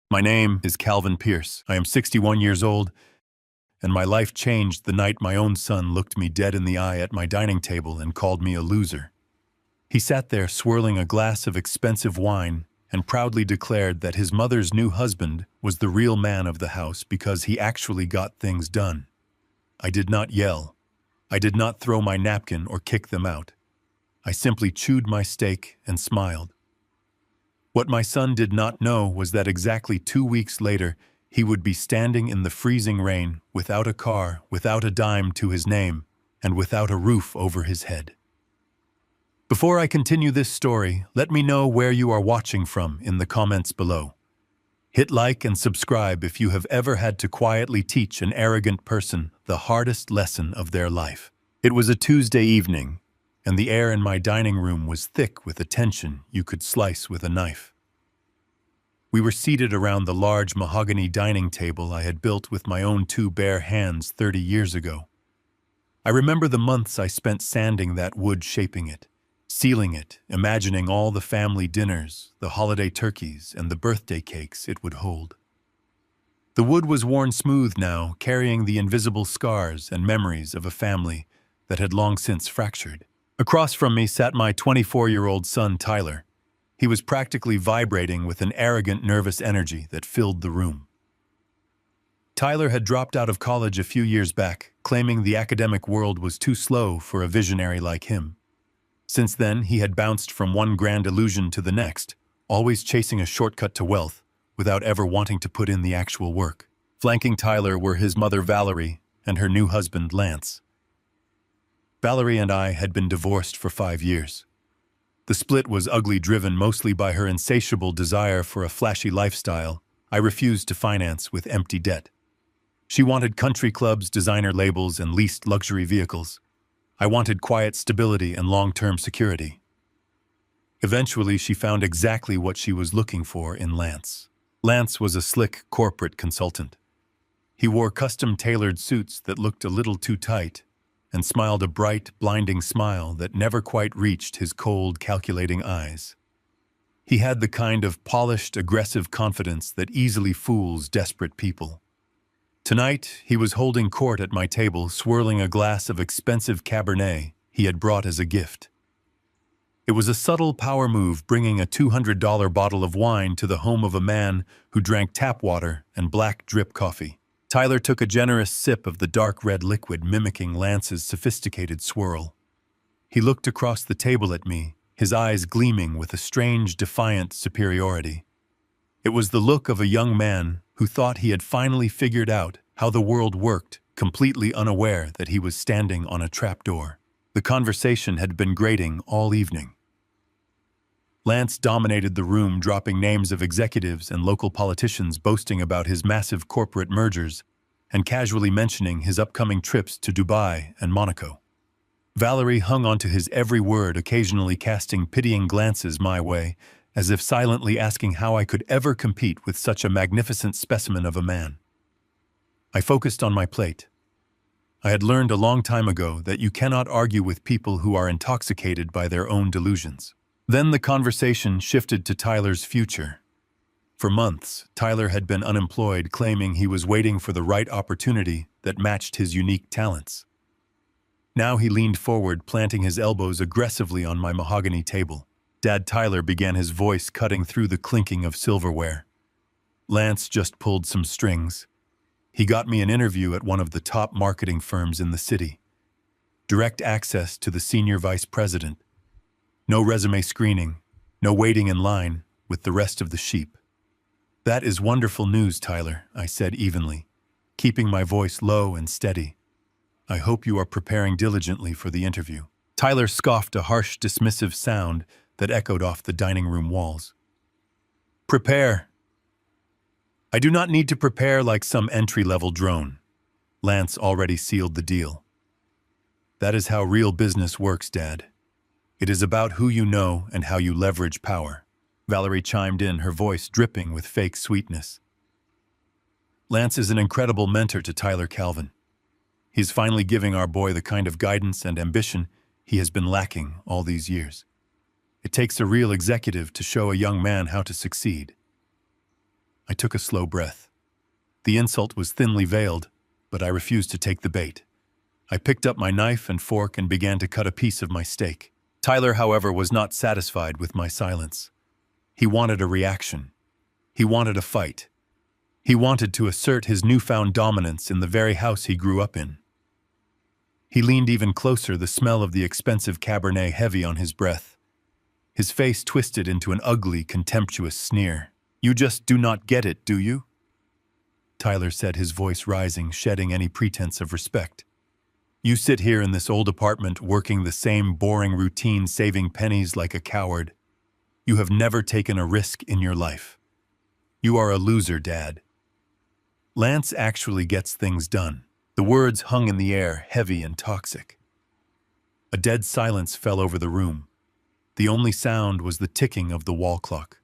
My name is Calvin Pierce. I am 61 years old, and my life changed the night my own son looked me dead in the eye at my dining table and called me a loser. He sat there swirling a glass of expensive wine and proudly declared that his mother's new husband was the real man of the house because he actually got things done. I did not yell. I did not throw my napkin or kick them out. I simply chewed my steak and smiled. What my son did not know was that exactly 2 weeks later, he would be standing in the freezing rain, without a car, without a dime to his name, and without a roof over his head. Before I continue this story, let me know where you are watching from in the comments below. Hit like and subscribe if you have ever had to quietly teach an arrogant person the hardest lesson of their life. It was a Tuesday evening, and the air in my dining room was thick with a tension you could slice with a knife. We were seated around the large mahogany dining table I had built with my own 2 bare hands 30 years ago. I remember the months I spent sanding that wood, shaping it, sealing it, imagining all the family dinners, the holiday turkeys, and the birthday cakes it would hold. The wood was worn smooth now, carrying the invisible scars and memories of a family that had long since fractured. Across from me sat my 24-year-old son, Tyler. He was practically vibrating with an arrogant, nervous energy that filled the room. Tyler had dropped out of college a few years back, claiming the academic world was too slow for a visionary like him. Since then, he had bounced from one grand illusion to the next, always chasing a shortcut to wealth, without ever wanting to put in the actual work. Flanking Tyler were his mother, Valerie, and her new husband, Lance. Valerie and I had been divorced for 5 years. The split was ugly, driven mostly by her insatiable desire for a flashy lifestyle I refused to finance with empty debt. She wanted country clubs, designer labels, and leased luxury vehicles. I wanted quiet stability and long-term security. Eventually, she found exactly what she was looking for in Lance. Lance was a slick corporate consultant. He wore custom-tailored suits that looked a little too tight and smiled a bright, blinding smile that never quite reached his cold, calculating eyes. He had the kind of polished, aggressive confidence that easily fools desperate people. Tonight, he was holding court at my table, swirling a glass of expensive Cabernet he had brought as a gift. It was a subtle power move, bringing a $200 bottle of wine to the home of a man who drank tap water and black drip coffee. Tyler took a generous sip of the dark red liquid, mimicking Lance's sophisticated swirl. He looked across the table at me, his eyes gleaming with a strange, defiant superiority. It was the look of a young man who thought he had finally figured out how the world worked, completely unaware that he was standing on a trapdoor. The conversation had been grating all evening. Lance dominated the room, dropping names of executives and local politicians, boasting about his massive corporate mergers and casually mentioning his upcoming trips to Dubai and Monaco. Valerie hung onto his every word, occasionally casting pitying glances my way, as if silently asking how I could ever compete with such a magnificent specimen of a man. I focused on my plate. I had learned a long time ago that you cannot argue with people who are intoxicated by their own delusions. Then the conversation shifted to Tyler's future. For months, Tyler had been unemployed, claiming he was waiting for the right opportunity that matched his unique talents. Now he leaned forward, planting his elbows aggressively on my mahogany table. Dad Tyler began, his voice cutting through the clinking of silverware. Lance just pulled some strings. He got me an interview at one of the top marketing firms in the city. Direct access to the senior vice president. No resume screening, no waiting in line with the rest of the sheep. That is wonderful news, Tyler, I said evenly, keeping my voice low and steady. I hope you are preparing diligently for the interview. Tyler scoffed, a harsh, dismissive sound that echoed off the dining room walls. Prepare. I do not need to prepare like some entry-level drone. Lance already sealed the deal. That is how real business works, Dad. It is about who you know and how you leverage power. Valerie chimed in, her voice dripping with fake sweetness. Lance is an incredible mentor to Tyler Calvin. He's finally giving our boy the kind of guidance and ambition he has been lacking all these years. It takes a real executive to show a young man how to succeed. I took a slow breath. The insult was thinly veiled, but I refused to take the bait. I picked up my knife and fork and began to cut a piece of my steak. Tyler, however, was not satisfied with my silence. He wanted a reaction. He wanted a fight. He wanted to assert his newfound dominance in the very house he grew up in. He leaned even closer, the smell of the expensive Cabernet heavy on his breath. His face twisted into an ugly, contemptuous sneer. "You just do not get it, do you?" Tyler said, his voice rising, shedding any pretense of respect. "You sit here in this old apartment working the same boring routine, saving pennies like a coward. You have never taken a risk in your life. You are a loser, Dad." Lance actually gets things done. The words hung in the air, heavy and toxic. A dead silence fell over the room. The only sound was the ticking of the wall clock.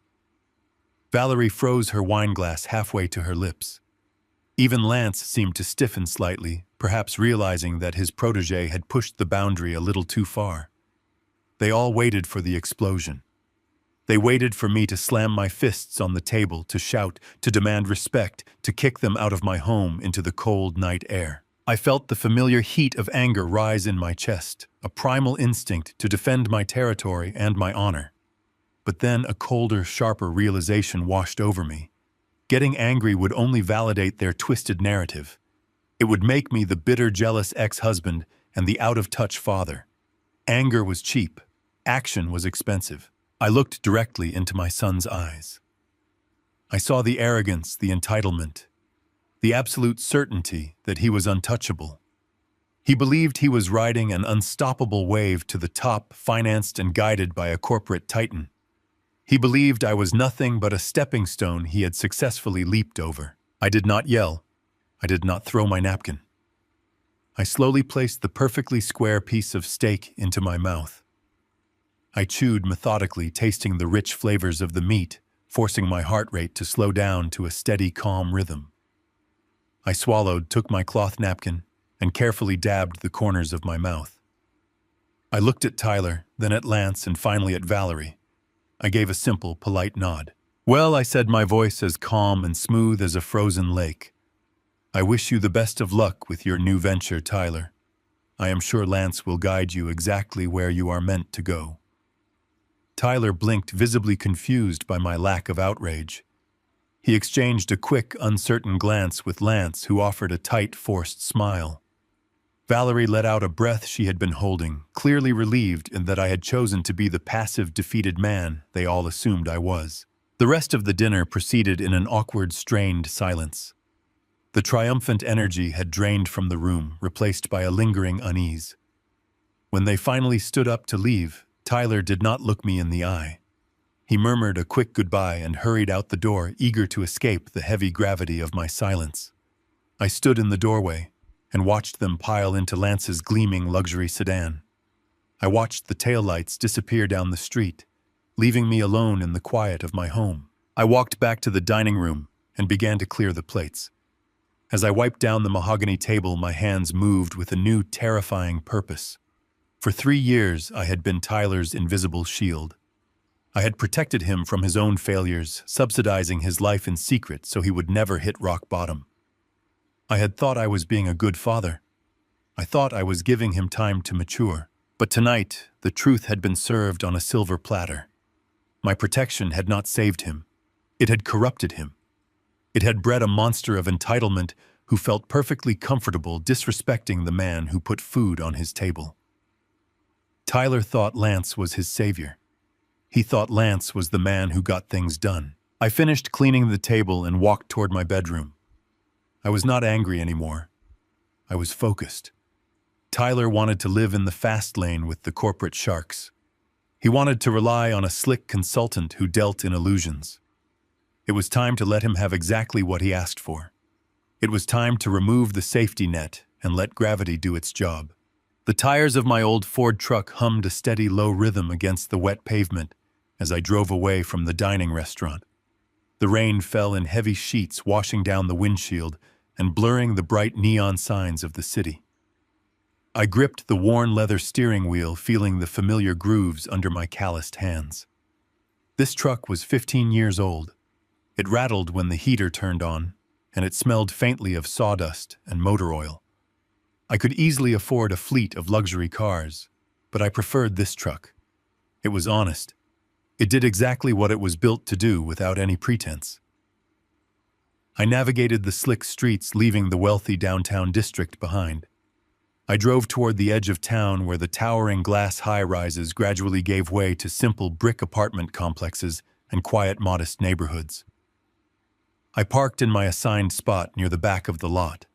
Valerie froze her wineglass halfway to her lips. Even Lance seemed to stiffen slightly, perhaps realizing that his protege had pushed the boundary a little too far. They all waited for the explosion. They waited for me to slam my fists on the table, to shout, to demand respect, to kick them out of my home into the cold night air. I felt the familiar heat of anger rise in my chest, a primal instinct to defend my territory and my honor. But then a colder, sharper realization washed over me. Getting angry would only validate their twisted narrative. It would make me the bitter, jealous ex-husband and the out-of-touch father. Anger was cheap. Action was expensive. I looked directly into my son's eyes. I saw the arrogance, the entitlement, the absolute certainty that he was untouchable. He believed he was riding an unstoppable wave to the top, financed and guided by a corporate titan. He believed I was nothing but a stepping stone he had successfully leaped over. I did not yell. I did not throw my napkin. I slowly placed the perfectly square piece of steak into my mouth. I chewed methodically, tasting the rich flavors of the meat, forcing my heart rate to slow down to a steady, calm rhythm. I swallowed, took my cloth napkin, and carefully dabbed the corners of my mouth. I looked at Tyler, then at Lance, and finally at Valerie. I gave a simple, polite nod. "Well," I said, my voice as calm and smooth as a frozen lake. "I wish you the best of luck with your new venture, Tyler. I am sure Lance will guide you exactly where you are meant to go." Tyler blinked, visibly confused by my lack of outrage. He exchanged a quick, uncertain glance with Lance, who offered a tight, forced smile. Valerie let out a breath she had been holding, clearly relieved in that I had chosen to be the passive, defeated man they all assumed I was. The rest of the dinner proceeded in an awkward, strained silence. The triumphant energy had drained from the room, replaced by a lingering unease. When they finally stood up to leave, Tyler did not look me in the eye. He murmured a quick goodbye and hurried out the door, eager to escape the heavy gravity of my silence. I stood in the doorway and watched them pile into Lance's gleaming luxury sedan. I watched the taillights disappear down the street, leaving me alone in the quiet of my home. I walked back to the dining room and began to clear the plates. As I wiped down the mahogany table, my hands moved with a new, terrifying purpose. For 3 years, I had been Tyler's invisible shield. I had protected him from his own failures, subsidizing his life in secret so he would never hit rock bottom. I had thought I was being a good father. I thought I was giving him time to mature. But tonight, the truth had been served on a silver platter. My protection had not saved him. It had corrupted him. It had bred a monster of entitlement who felt perfectly comfortable disrespecting the man who put food on his table. Tyler thought Lance was his savior. He thought Lance was the man who got things done. I finished cleaning the table and walked toward my bedroom. I was not angry anymore. I was focused. Tyler wanted to live in the fast lane with the corporate sharks. He wanted to rely on a slick consultant who dealt in illusions. It was time to let him have exactly what he asked for. It was time to remove the safety net and let gravity do its job. The tires of my old Ford truck hummed a steady, low rhythm against the wet pavement as I drove away from the dining restaurant. The rain fell in heavy sheets, washing down the windshield and blurring the bright neon signs of the city. I gripped the worn leather steering wheel, feeling the familiar grooves under my calloused hands. This truck was 15 years old. It rattled when the heater turned on, and it smelled faintly of sawdust and motor oil. I could easily afford a fleet of luxury cars, but I preferred this truck. It was honest. It did exactly what it was built to do without any pretense. I navigated the slick streets, leaving the wealthy downtown district behind. I drove toward the edge of town where the towering glass high-rises gradually gave way to simple brick apartment complexes and quiet, modest neighborhoods. I parked in my assigned spot near the back of the lot.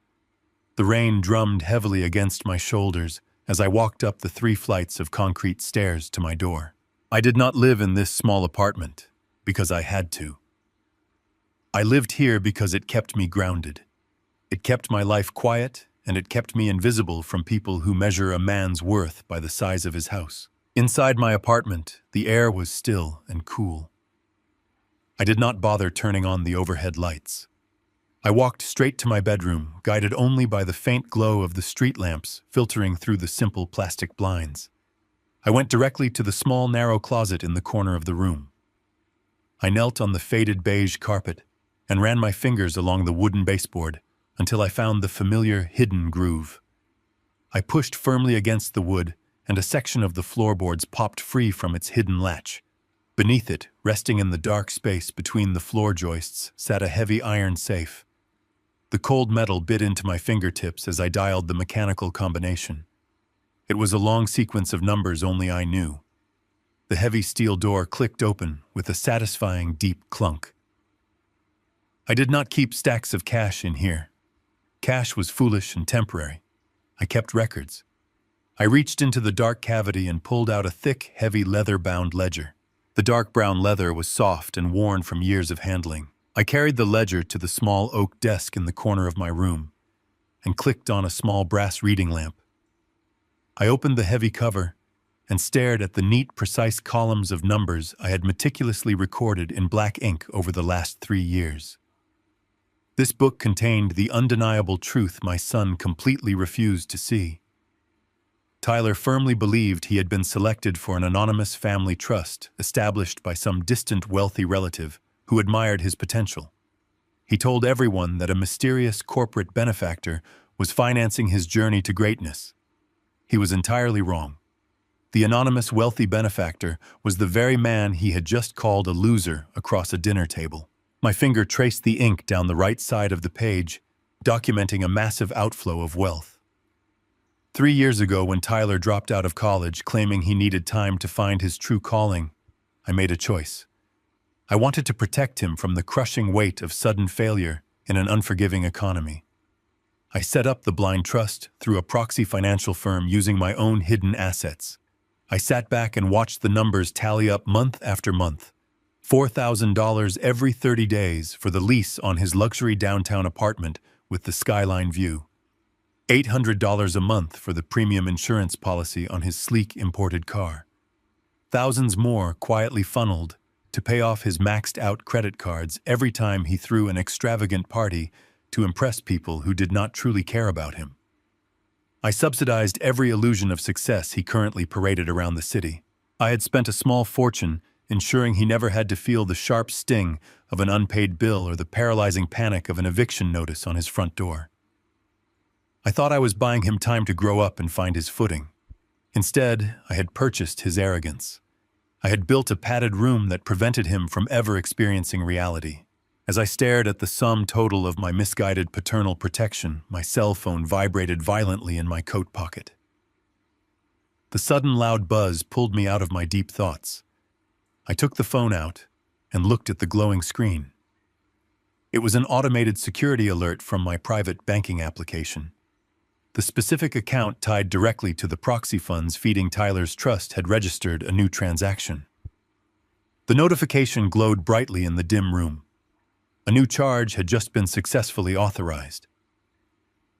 The rain drummed heavily against my shoulders as I walked up the 3 flights of concrete stairs to my door. I did not live in this small apartment because I had to. I lived here because it kept me grounded. It kept my life quiet, and it kept me invisible from people who measure a man's worth by the size of his house. Inside my apartment, the air was still and cool. I did not bother turning on the overhead lights. I walked straight to my bedroom, guided only by the faint glow of the street lamps filtering through the simple plastic blinds. I went directly to the small, narrow closet in the corner of the room. I knelt on the faded beige carpet and ran my fingers along the wooden baseboard until I found the familiar hidden groove. I pushed firmly against the wood, and a section of the floorboards popped free from its hidden latch. Beneath it, resting in the dark space between the floor joists, sat a heavy iron safe. The cold metal bit into my fingertips as I dialed the mechanical combination. It was a long sequence of numbers only I knew. The heavy steel door clicked open with a satisfying deep clunk. I did not keep stacks of cash in here. Cash was foolish and temporary. I kept records. I reached into the dark cavity and pulled out a thick, heavy leather-bound ledger. The dark brown leather was soft and worn from years of handling. I carried the ledger to the small oak desk in the corner of my room and clicked on a small brass reading lamp. I opened the heavy cover and stared at the neat, precise columns of numbers I had meticulously recorded in black ink over the last 3 years. This book contained the undeniable truth my son completely refused to see. Tyler firmly believed he had been selected for an anonymous family trust established by some distant wealthy relative who admired his potential. He told everyone that a mysterious corporate benefactor was financing his journey to greatness. He was entirely wrong. The anonymous wealthy benefactor was the very man he had just called a loser across a dinner table. My finger traced the ink down the right side of the page, documenting a massive outflow of wealth. 3 years ago, when Tyler dropped out of college claiming he needed time to find his true calling, I made a choice. I wanted to protect him from the crushing weight of sudden failure in an unforgiving economy. I set up the blind trust through a proxy financial firm using my own hidden assets. I sat back and watched the numbers tally up month after month. $4,000 every 30 days for the lease on his luxury downtown apartment with the skyline view. $800 a month for the premium insurance policy on his sleek imported car. Thousands more quietly funneled to pay off his maxed-out credit cards every time he threw an extravagant party to impress people who did not truly care about him. I subsidized every illusion of success he currently paraded around the city. I had spent a small fortune ensuring he never had to feel the sharp sting of an unpaid bill or the paralyzing panic of an eviction notice on his front door. I thought I was buying him time to grow up and find his footing. Instead, I had purchased his arrogance. I had built a padded room that prevented him from ever experiencing reality. As I stared at the sum total of my misguided paternal protection, my cell phone vibrated violently in my coat pocket. The sudden loud buzz pulled me out of my deep thoughts. I took the phone out and looked at the glowing screen. It was an automated security alert from my private banking application. The specific account tied directly to the proxy funds feeding Tyler's trust had registered a new transaction. The notification glowed brightly in the dim room. A new charge had just been successfully authorized.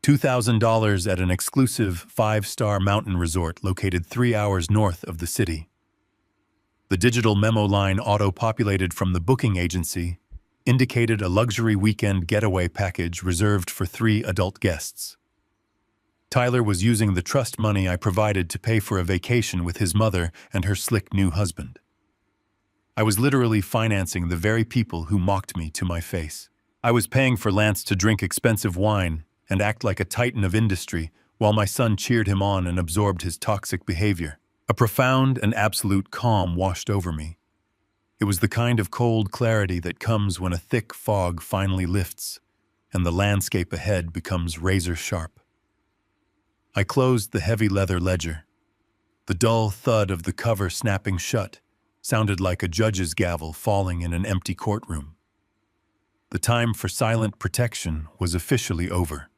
$2,000 at an exclusive 5-star mountain resort located 3 hours north of the city. The digital memo line auto-populated from the booking agency indicated a luxury weekend getaway package reserved for 3 adult guests. Tyler was using the trust money I provided to pay for a vacation with his mother and her slick new husband. I was literally financing the very people who mocked me to my face. I was paying for Lance to drink expensive wine and act like a titan of industry while my son cheered him on and absorbed his toxic behavior. A profound and absolute calm washed over me. It was the kind of cold clarity that comes when a thick fog finally lifts and the landscape ahead becomes razor sharp. I closed the heavy leather ledger. The dull thud of the cover snapping shut sounded like a judge's gavel falling in an empty courtroom. The time for silent protection was officially over.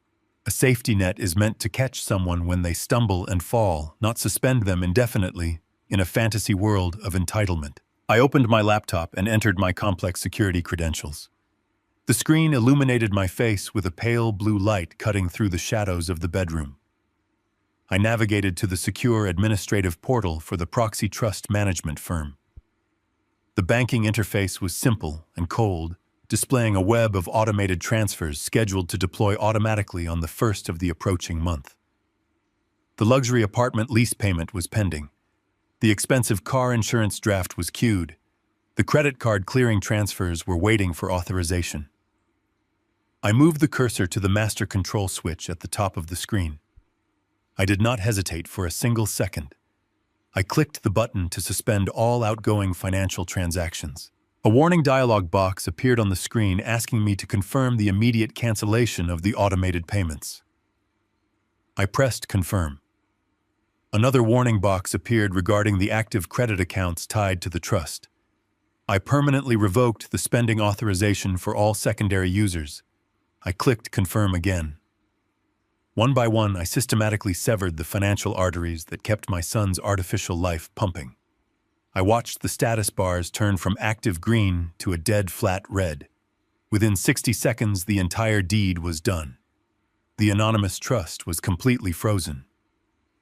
A safety net is meant to catch someone when they stumble and fall, not suspend them indefinitely in a fantasy world of entitlement. I opened my laptop and entered my complex security credentials. The screen illuminated my face with a pale blue light cutting through the shadows of the bedroom. I navigated to the secure administrative portal for the proxy trust management firm. The banking interface was simple and cold, displaying a web of automated transfers scheduled to deploy automatically on the first of the approaching month. The luxury apartment lease payment was pending. The expensive car insurance draft was queued. The credit card clearing transfers were waiting for authorization. I moved the cursor to the master control switch at the top of the screen. I did not hesitate for a single second. I clicked the button to suspend all outgoing financial transactions. A warning dialog box appeared on the screen asking me to confirm the immediate cancellation of the automated payments. I pressed confirm. Another warning box appeared regarding the active credit accounts tied to the trust. I permanently revoked the spending authorization for all secondary users. I clicked confirm again. One by one, I systematically severed the financial arteries that kept my son's artificial life pumping. I watched the status bars turn from active green to a dead flat red. Within 60 seconds, the entire deed was done. The anonymous trust was completely frozen.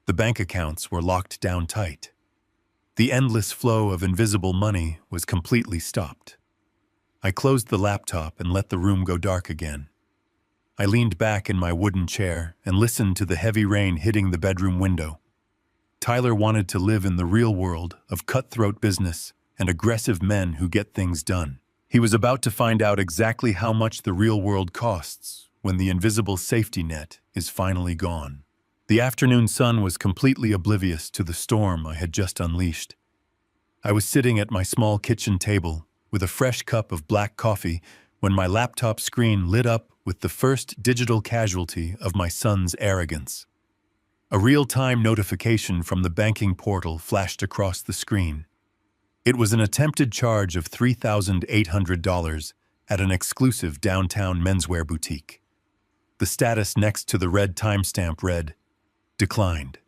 The bank accounts were locked down tight. The endless flow of invisible money was completely stopped. I closed the laptop and let the room go dark again. I leaned back in my wooden chair and listened to the heavy rain hitting the bedroom window. Tyler wanted to live in the real world of cutthroat business and aggressive men who get things done. He was about to find out exactly how much the real world costs when the invisible safety net is finally gone. The afternoon sun was completely oblivious to the storm I had just unleashed. I was sitting at my small kitchen table with a fresh cup of black coffee when my laptop screen lit up with the first digital casualty of my son's arrogance. A real-time notification from the banking portal flashed across the screen. It was an attempted charge of $3,800 at an exclusive downtown menswear boutique. The status next to the red timestamp read, "Declined."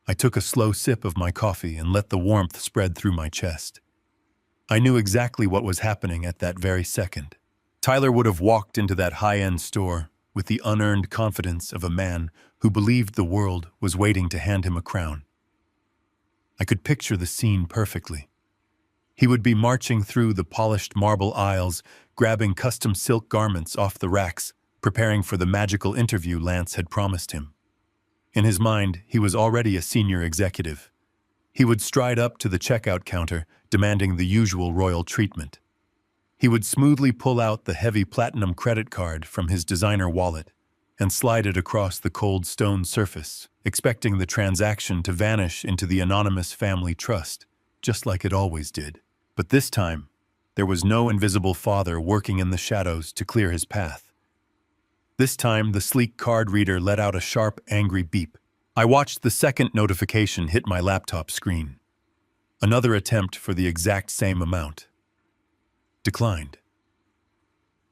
I took a slow sip of my coffee and let the warmth spread through my chest. I knew exactly what was happening at that very second. Tyler would have walked into that high-end store with the unearned confidence of a man who believed the world was waiting to hand him a crown. I could picture the scene perfectly. He would be marching through the polished marble aisles, grabbing custom silk garments off the racks, preparing for the magical interview Lance had promised him. In his mind, he was already a senior executive. He would stride up to the checkout counter, demanding the usual royal treatment. He would smoothly pull out the heavy platinum credit card from his designer wallet and slide it across the cold stone surface, expecting the transaction to vanish into the anonymous family trust, just like it always did. But this time, there was no invisible father working in the shadows to clear his path. This time, the sleek card reader let out a sharp, angry beep. I watched the second notification hit my laptop screen. Another attempt for the exact same amount. Declined.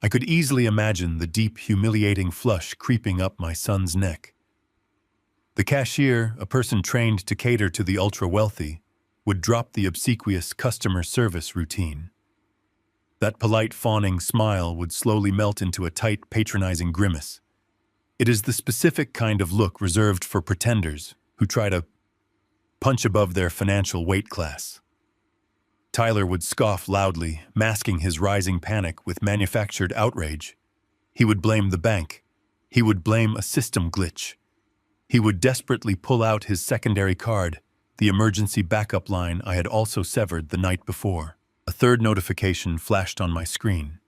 I could easily imagine the deep, humiliating flush creeping up my son's neck. The cashier, a person trained to cater to the ultra-wealthy, would drop the obsequious customer service routine. That polite, fawning smile would slowly melt into a tight, patronizing grimace. It is the specific kind of look reserved for pretenders who try to punch above their financial weight class. Tyler would scoff loudly, masking his rising panic with manufactured outrage. He would blame the bank. He would blame a system glitch. He would desperately pull out his secondary card, the emergency backup line I had also severed the night before. A third notification flashed on my screen.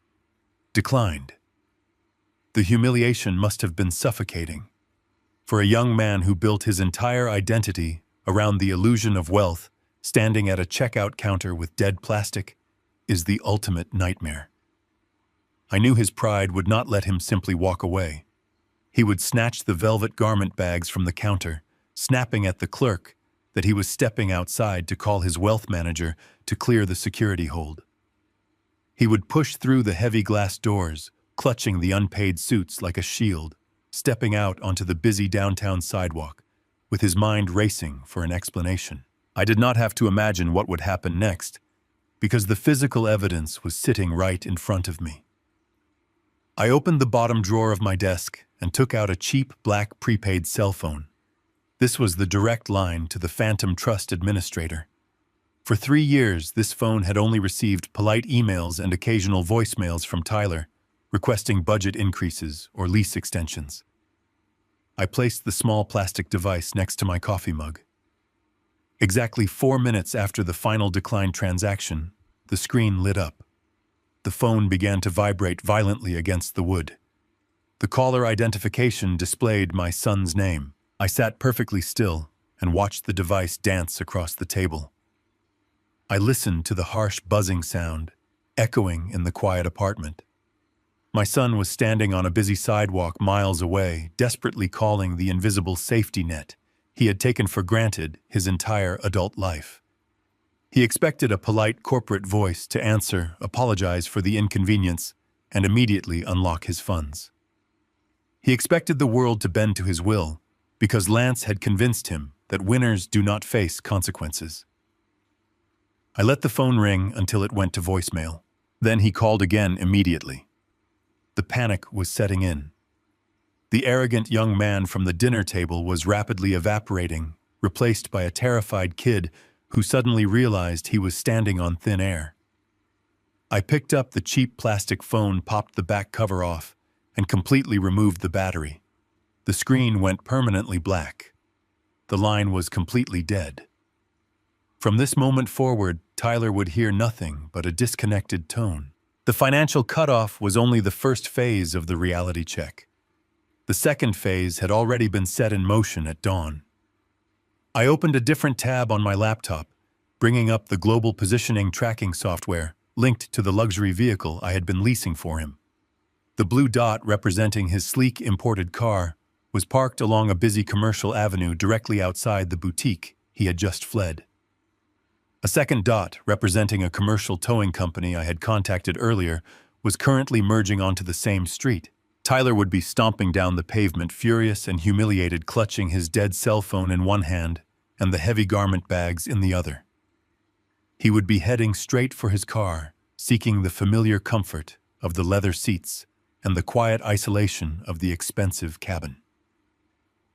Declined. The humiliation must have been suffocating. For a young man who built his entire identity around the illusion of wealth, standing at a checkout counter with dead plastic is the ultimate nightmare. I knew his pride would not let him simply walk away. He would snatch the velvet garment bags from the counter, snapping at the clerk that he was stepping outside to call his wealth manager to clear the security hold. He would push through the heavy glass doors, clutching the unpaid suits like a shield, stepping out onto the busy downtown sidewalk, with his mind racing for an explanation. I did not have to imagine what would happen next, because the physical evidence was sitting right in front of me. I opened the bottom drawer of my desk and took out a cheap black prepaid cell phone. This was the direct line to the Phantom Trust administrator. For 3 years, this phone had only received polite emails and occasional voicemails from Tyler, requesting budget increases or lease extensions. I placed the small plastic device next to my coffee mug. Exactly 4 minutes after the final decline transaction, the screen lit up. The phone began to vibrate violently against the wood. The caller identification displayed my son's name. I sat perfectly still and watched the device dance across the table. I listened to the harsh buzzing sound, echoing in the quiet apartment. My son was standing on a busy sidewalk miles away, desperately calling the invisible safety net he had taken for granted his entire adult life. He expected a polite corporate voice to answer, apologize for the inconvenience, and immediately unlock his funds. He expected the world to bend to his will, because Lance had convinced him that winners do not face consequences. I let the phone ring until it went to voicemail. Then he called again immediately. The panic was setting in. The arrogant young man from the dinner table was rapidly evaporating, replaced by a terrified kid who suddenly realized he was standing on thin air. I picked up the cheap plastic phone, popped the back cover off, and completely removed the battery. The screen went permanently black. The line was completely dead. From this moment forward, Tyler would hear nothing but a disconnected tone. The financial cutoff was only the first phase of the reality check. The second phase had already been set in motion at dawn. I opened a different tab on my laptop, bringing up the global positioning tracking software linked to the luxury vehicle I had been leasing for him. The blue dot representing his sleek imported car was parked along a busy commercial avenue directly outside the boutique he had just fled. A second dot, representing a commercial towing company I had contacted earlier, was currently merging onto the same street. Tyler would be stomping down the pavement, furious and humiliated, clutching his dead cell phone in one hand and the heavy garment bags in the other. He would be heading straight for his car, seeking the familiar comfort of the leather seats and the quiet isolation of the expensive cabin.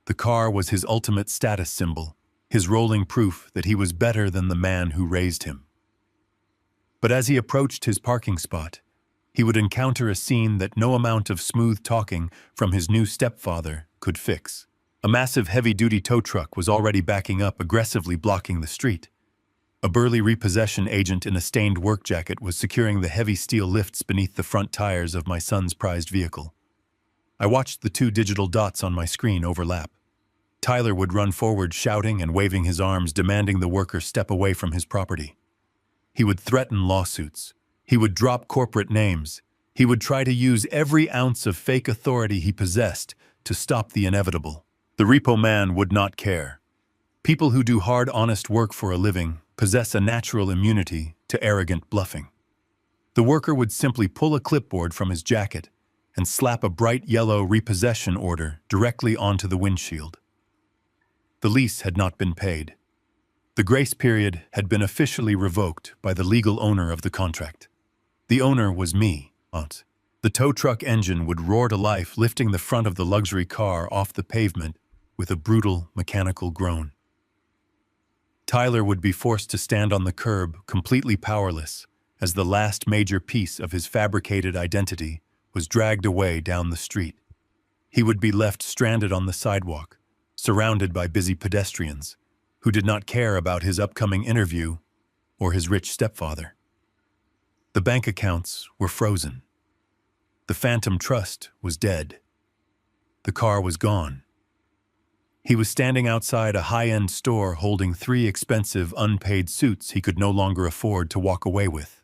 The car was his ultimate status symbol, his rolling proof that he was better than the man who raised him. But as he approached his parking spot, he would encounter a scene that no amount of smooth talking from his new stepfather could fix. A massive heavy-duty tow truck was already backing up, aggressively blocking the street. A burly repossession agent in a stained work jacket was securing the heavy steel lifts beneath the front tires of my son's prized vehicle. I watched the two digital dots on my screen overlap. Tyler would run forward, shouting and waving his arms, demanding the worker step away from his property. He would threaten lawsuits. He would drop corporate names. He would try to use every ounce of fake authority he possessed to stop the inevitable. The repo man would not care. People who do hard, honest work for a living possess a natural immunity to arrogant bluffing. The worker would simply pull a clipboard from his jacket and slap a bright yellow repossession order directly onto the windshield. The lease had not been paid. The grace period had been officially revoked by the legal owner of the contract. The owner was me, Aunt. The tow truck engine would roar to life, lifting the front of the luxury car off the pavement with a brutal mechanical groan. Tyler would be forced to stand on the curb, completely powerless, as the last major piece of his fabricated identity was dragged away down the street. He would be left stranded on the sidewalk, surrounded by busy pedestrians who did not care about his upcoming interview or his rich stepfather. The bank accounts were frozen. The phantom trust was dead. The car was gone. He was standing outside a high-end store holding 3 expensive unpaid suits he could no longer afford to walk away with.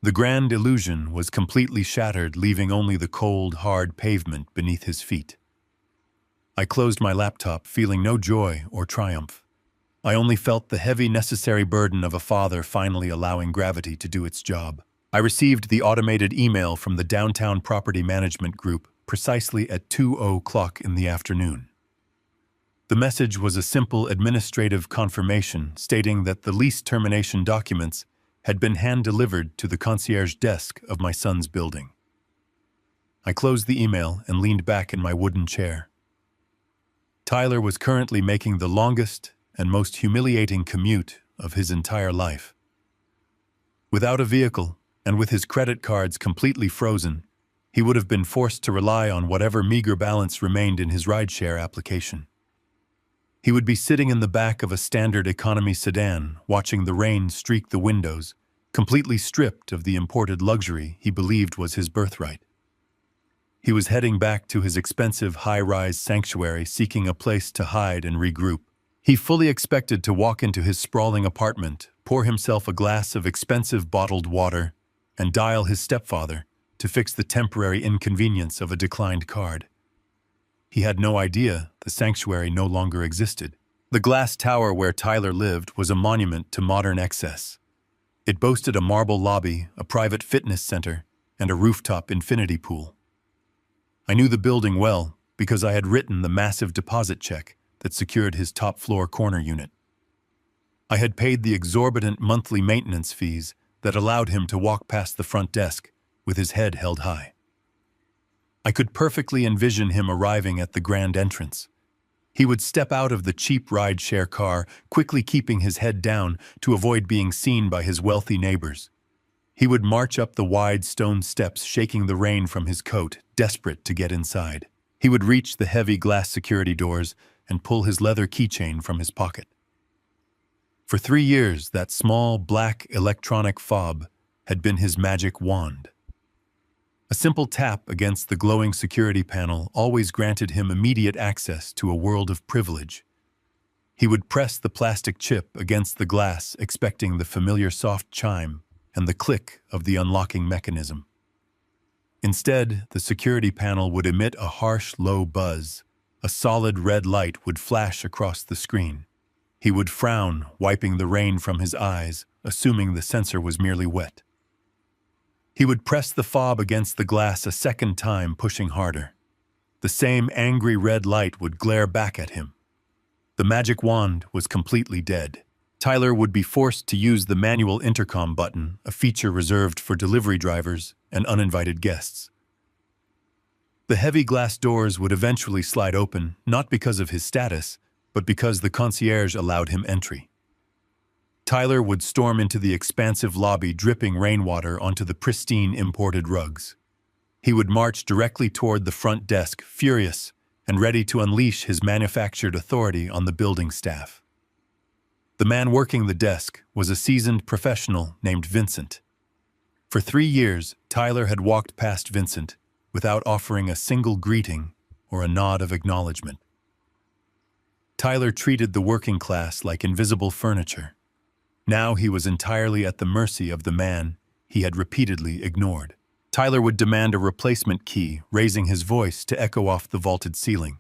The grand illusion was completely shattered, leaving only the cold, hard pavement beneath his feet. I closed my laptop, feeling no joy or triumph. I only felt the heavy, necessary burden of a father finally allowing gravity to do its job. I received the automated email from the Downtown Property Management Group precisely at 2:00 in the afternoon. The message was a simple administrative confirmation stating that the lease termination documents had been hand-delivered to the concierge desk of my son's building. I closed the email and leaned back in my wooden chair. Tyler was currently making the longest and most humiliating commute of his entire life. Without a vehicle, and with his credit cards completely frozen, he would have been forced to rely on whatever meager balance remained in his rideshare application. He would be sitting in the back of a standard economy sedan, watching the rain streak the windows, completely stripped of the imported luxury he believed was his birthright. He was heading back to his expensive high-rise sanctuary, seeking a place to hide and regroup. He fully expected to walk into his sprawling apartment, pour himself a glass of expensive bottled water, and dial his stepfather to fix the temporary inconvenience of a declined card. He had no idea the sanctuary no longer existed. The glass tower where Tyler lived was a monument to modern excess. It boasted a marble lobby, a private fitness center, and a rooftop infinity pool. I knew the building well because I had written the massive deposit check that secured his top-floor corner unit. I had paid the exorbitant monthly maintenance fees that allowed him to walk past the front desk with his head held high. I could perfectly envision him arriving at the grand entrance. He would step out of the cheap ride-share car, quickly keeping his head down to avoid being seen by his wealthy neighbors. He would march up the wide stone steps, shaking the rain from his coat, desperate to get inside. He would reach the heavy glass security doors and pull his leather keychain from his pocket. For 3 years, that small, black electronic fob had been his magic wand. A simple tap against the glowing security panel always granted him immediate access to a world of privilege. He would press the plastic chip against the glass, expecting the familiar soft chime and the click of the unlocking mechanism. Instead, the security panel would emit a harsh, low buzz. A solid red light would flash across the screen. He would frown, wiping the rain from his eyes, assuming the sensor was merely wet. He would press the fob against the glass a second time, pushing harder. The same angry red light would glare back at him. The magic wand was completely dead. Tyler would be forced to use the manual intercom button, a feature reserved for delivery drivers and uninvited guests. The heavy glass doors would eventually slide open, not because of his status, but because the concierge allowed him entry. Tyler would storm into the expansive lobby, dripping rainwater onto the pristine imported rugs. He would march directly toward the front desk, furious and ready to unleash his manufactured authority on the building staff. The man working the desk was a seasoned professional named Vincent. For 3 years, Tyler had walked past Vincent without offering a single greeting or a nod of acknowledgement. Tyler treated the working class like invisible furniture. Now he was entirely at the mercy of the man he had repeatedly ignored. Tyler would demand a replacement key, raising his voice to echo off the vaulted ceiling.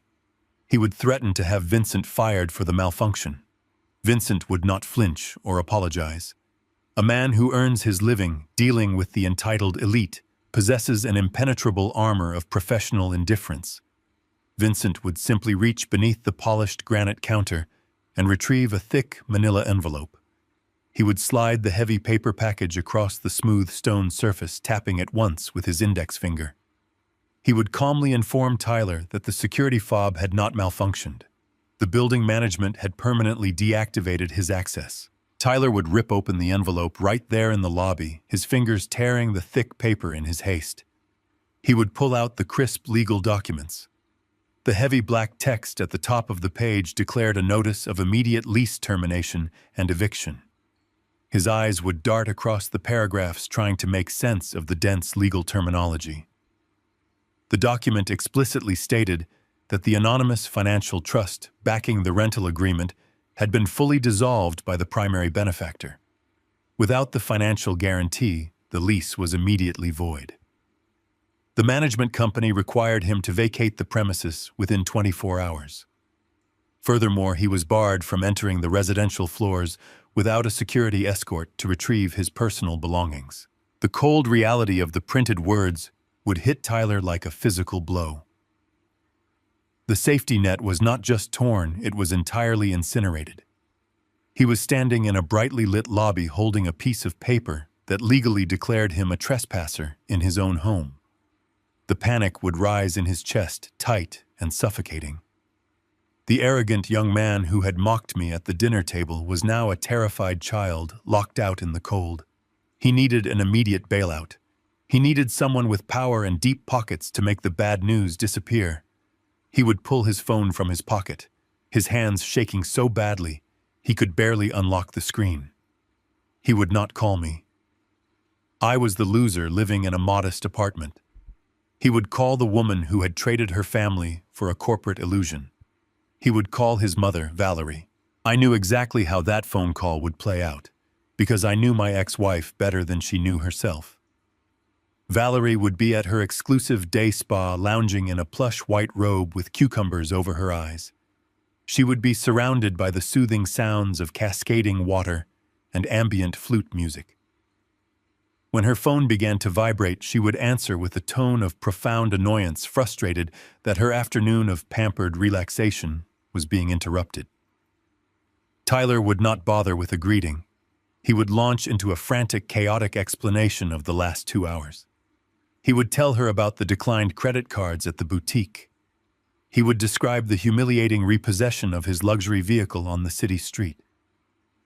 He would threaten to have Vincent fired for the malfunction. Vincent would not flinch or apologize. A man who earns his living dealing with the entitled elite possesses an impenetrable armor of professional indifference. Vincent would simply reach beneath the polished granite counter and retrieve a thick manila envelope. He would slide the heavy paper package across the smooth stone surface, tapping it once with his index finger. He would calmly inform Tyler that the security fob had not malfunctioned. The building management had permanently deactivated his access. Tyler would rip open the envelope right there in the lobby, his fingers tearing the thick paper in his haste. He would pull out the crisp legal documents. The heavy black text at the top of the page declared a notice of immediate lease termination and eviction. His eyes would dart across the paragraphs trying to make sense of the dense legal terminology. The document explicitly stated that the anonymous financial trust backing the rental agreement had been fully dissolved by the primary benefactor. Without the financial guarantee, the lease was immediately void. The management company required him to vacate the premises within 24 hours. Furthermore, he was barred from entering the residential floors without a security escort to retrieve his personal belongings. The cold reality of the printed words would hit Tyler like a physical blow. The safety net was not just torn, it was entirely incinerated. He was standing in a brightly lit lobby holding a piece of paper that legally declared him a trespasser in his own home. The panic would rise in his chest, tight and suffocating. The arrogant young man who had mocked me at the dinner table was now a terrified child locked out in the cold. He needed an immediate bailout. He needed someone with power and deep pockets to make the bad news disappear. He would pull his phone from his pocket, his hands shaking so badly he could barely unlock the screen. He would not call me. I was the loser living in a modest apartment. He would call the woman who had traded her family for a corporate illusion. He would call his mother, Valerie. I knew exactly how that phone call would play out, because I knew my ex-wife better than she knew herself. Valerie would be at her exclusive day spa, lounging in a plush white robe with cucumbers over her eyes. She would be surrounded by the soothing sounds of cascading water and ambient flute music. When her phone began to vibrate, she would answer with a tone of profound annoyance, frustrated that her afternoon of pampered relaxation was being interrupted. Tyler would not bother with a greeting. He would launch into a frantic, chaotic explanation of the last 2 hours. He would tell her about the declined credit cards at the boutique. He would describe the humiliating repossession of his luxury vehicle on the city street.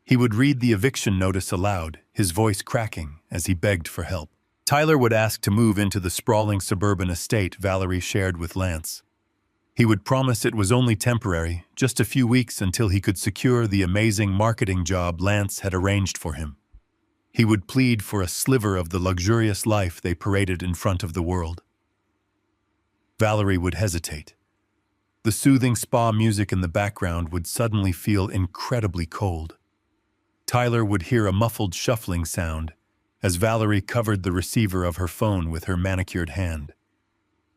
He would read the eviction notice aloud, his voice cracking as he begged for help. Tyler would ask to move into the sprawling suburban estate Valerie shared with Lance. He would promise it was only temporary, just a few weeks until he could secure the amazing marketing job Lance had arranged for him. He would plead for a sliver of the luxurious life they paraded in front of the world. Valerie would hesitate. The soothing spa music in the background would suddenly feel incredibly cold. Tyler would hear a muffled shuffling sound as Valerie covered the receiver of her phone with her manicured hand.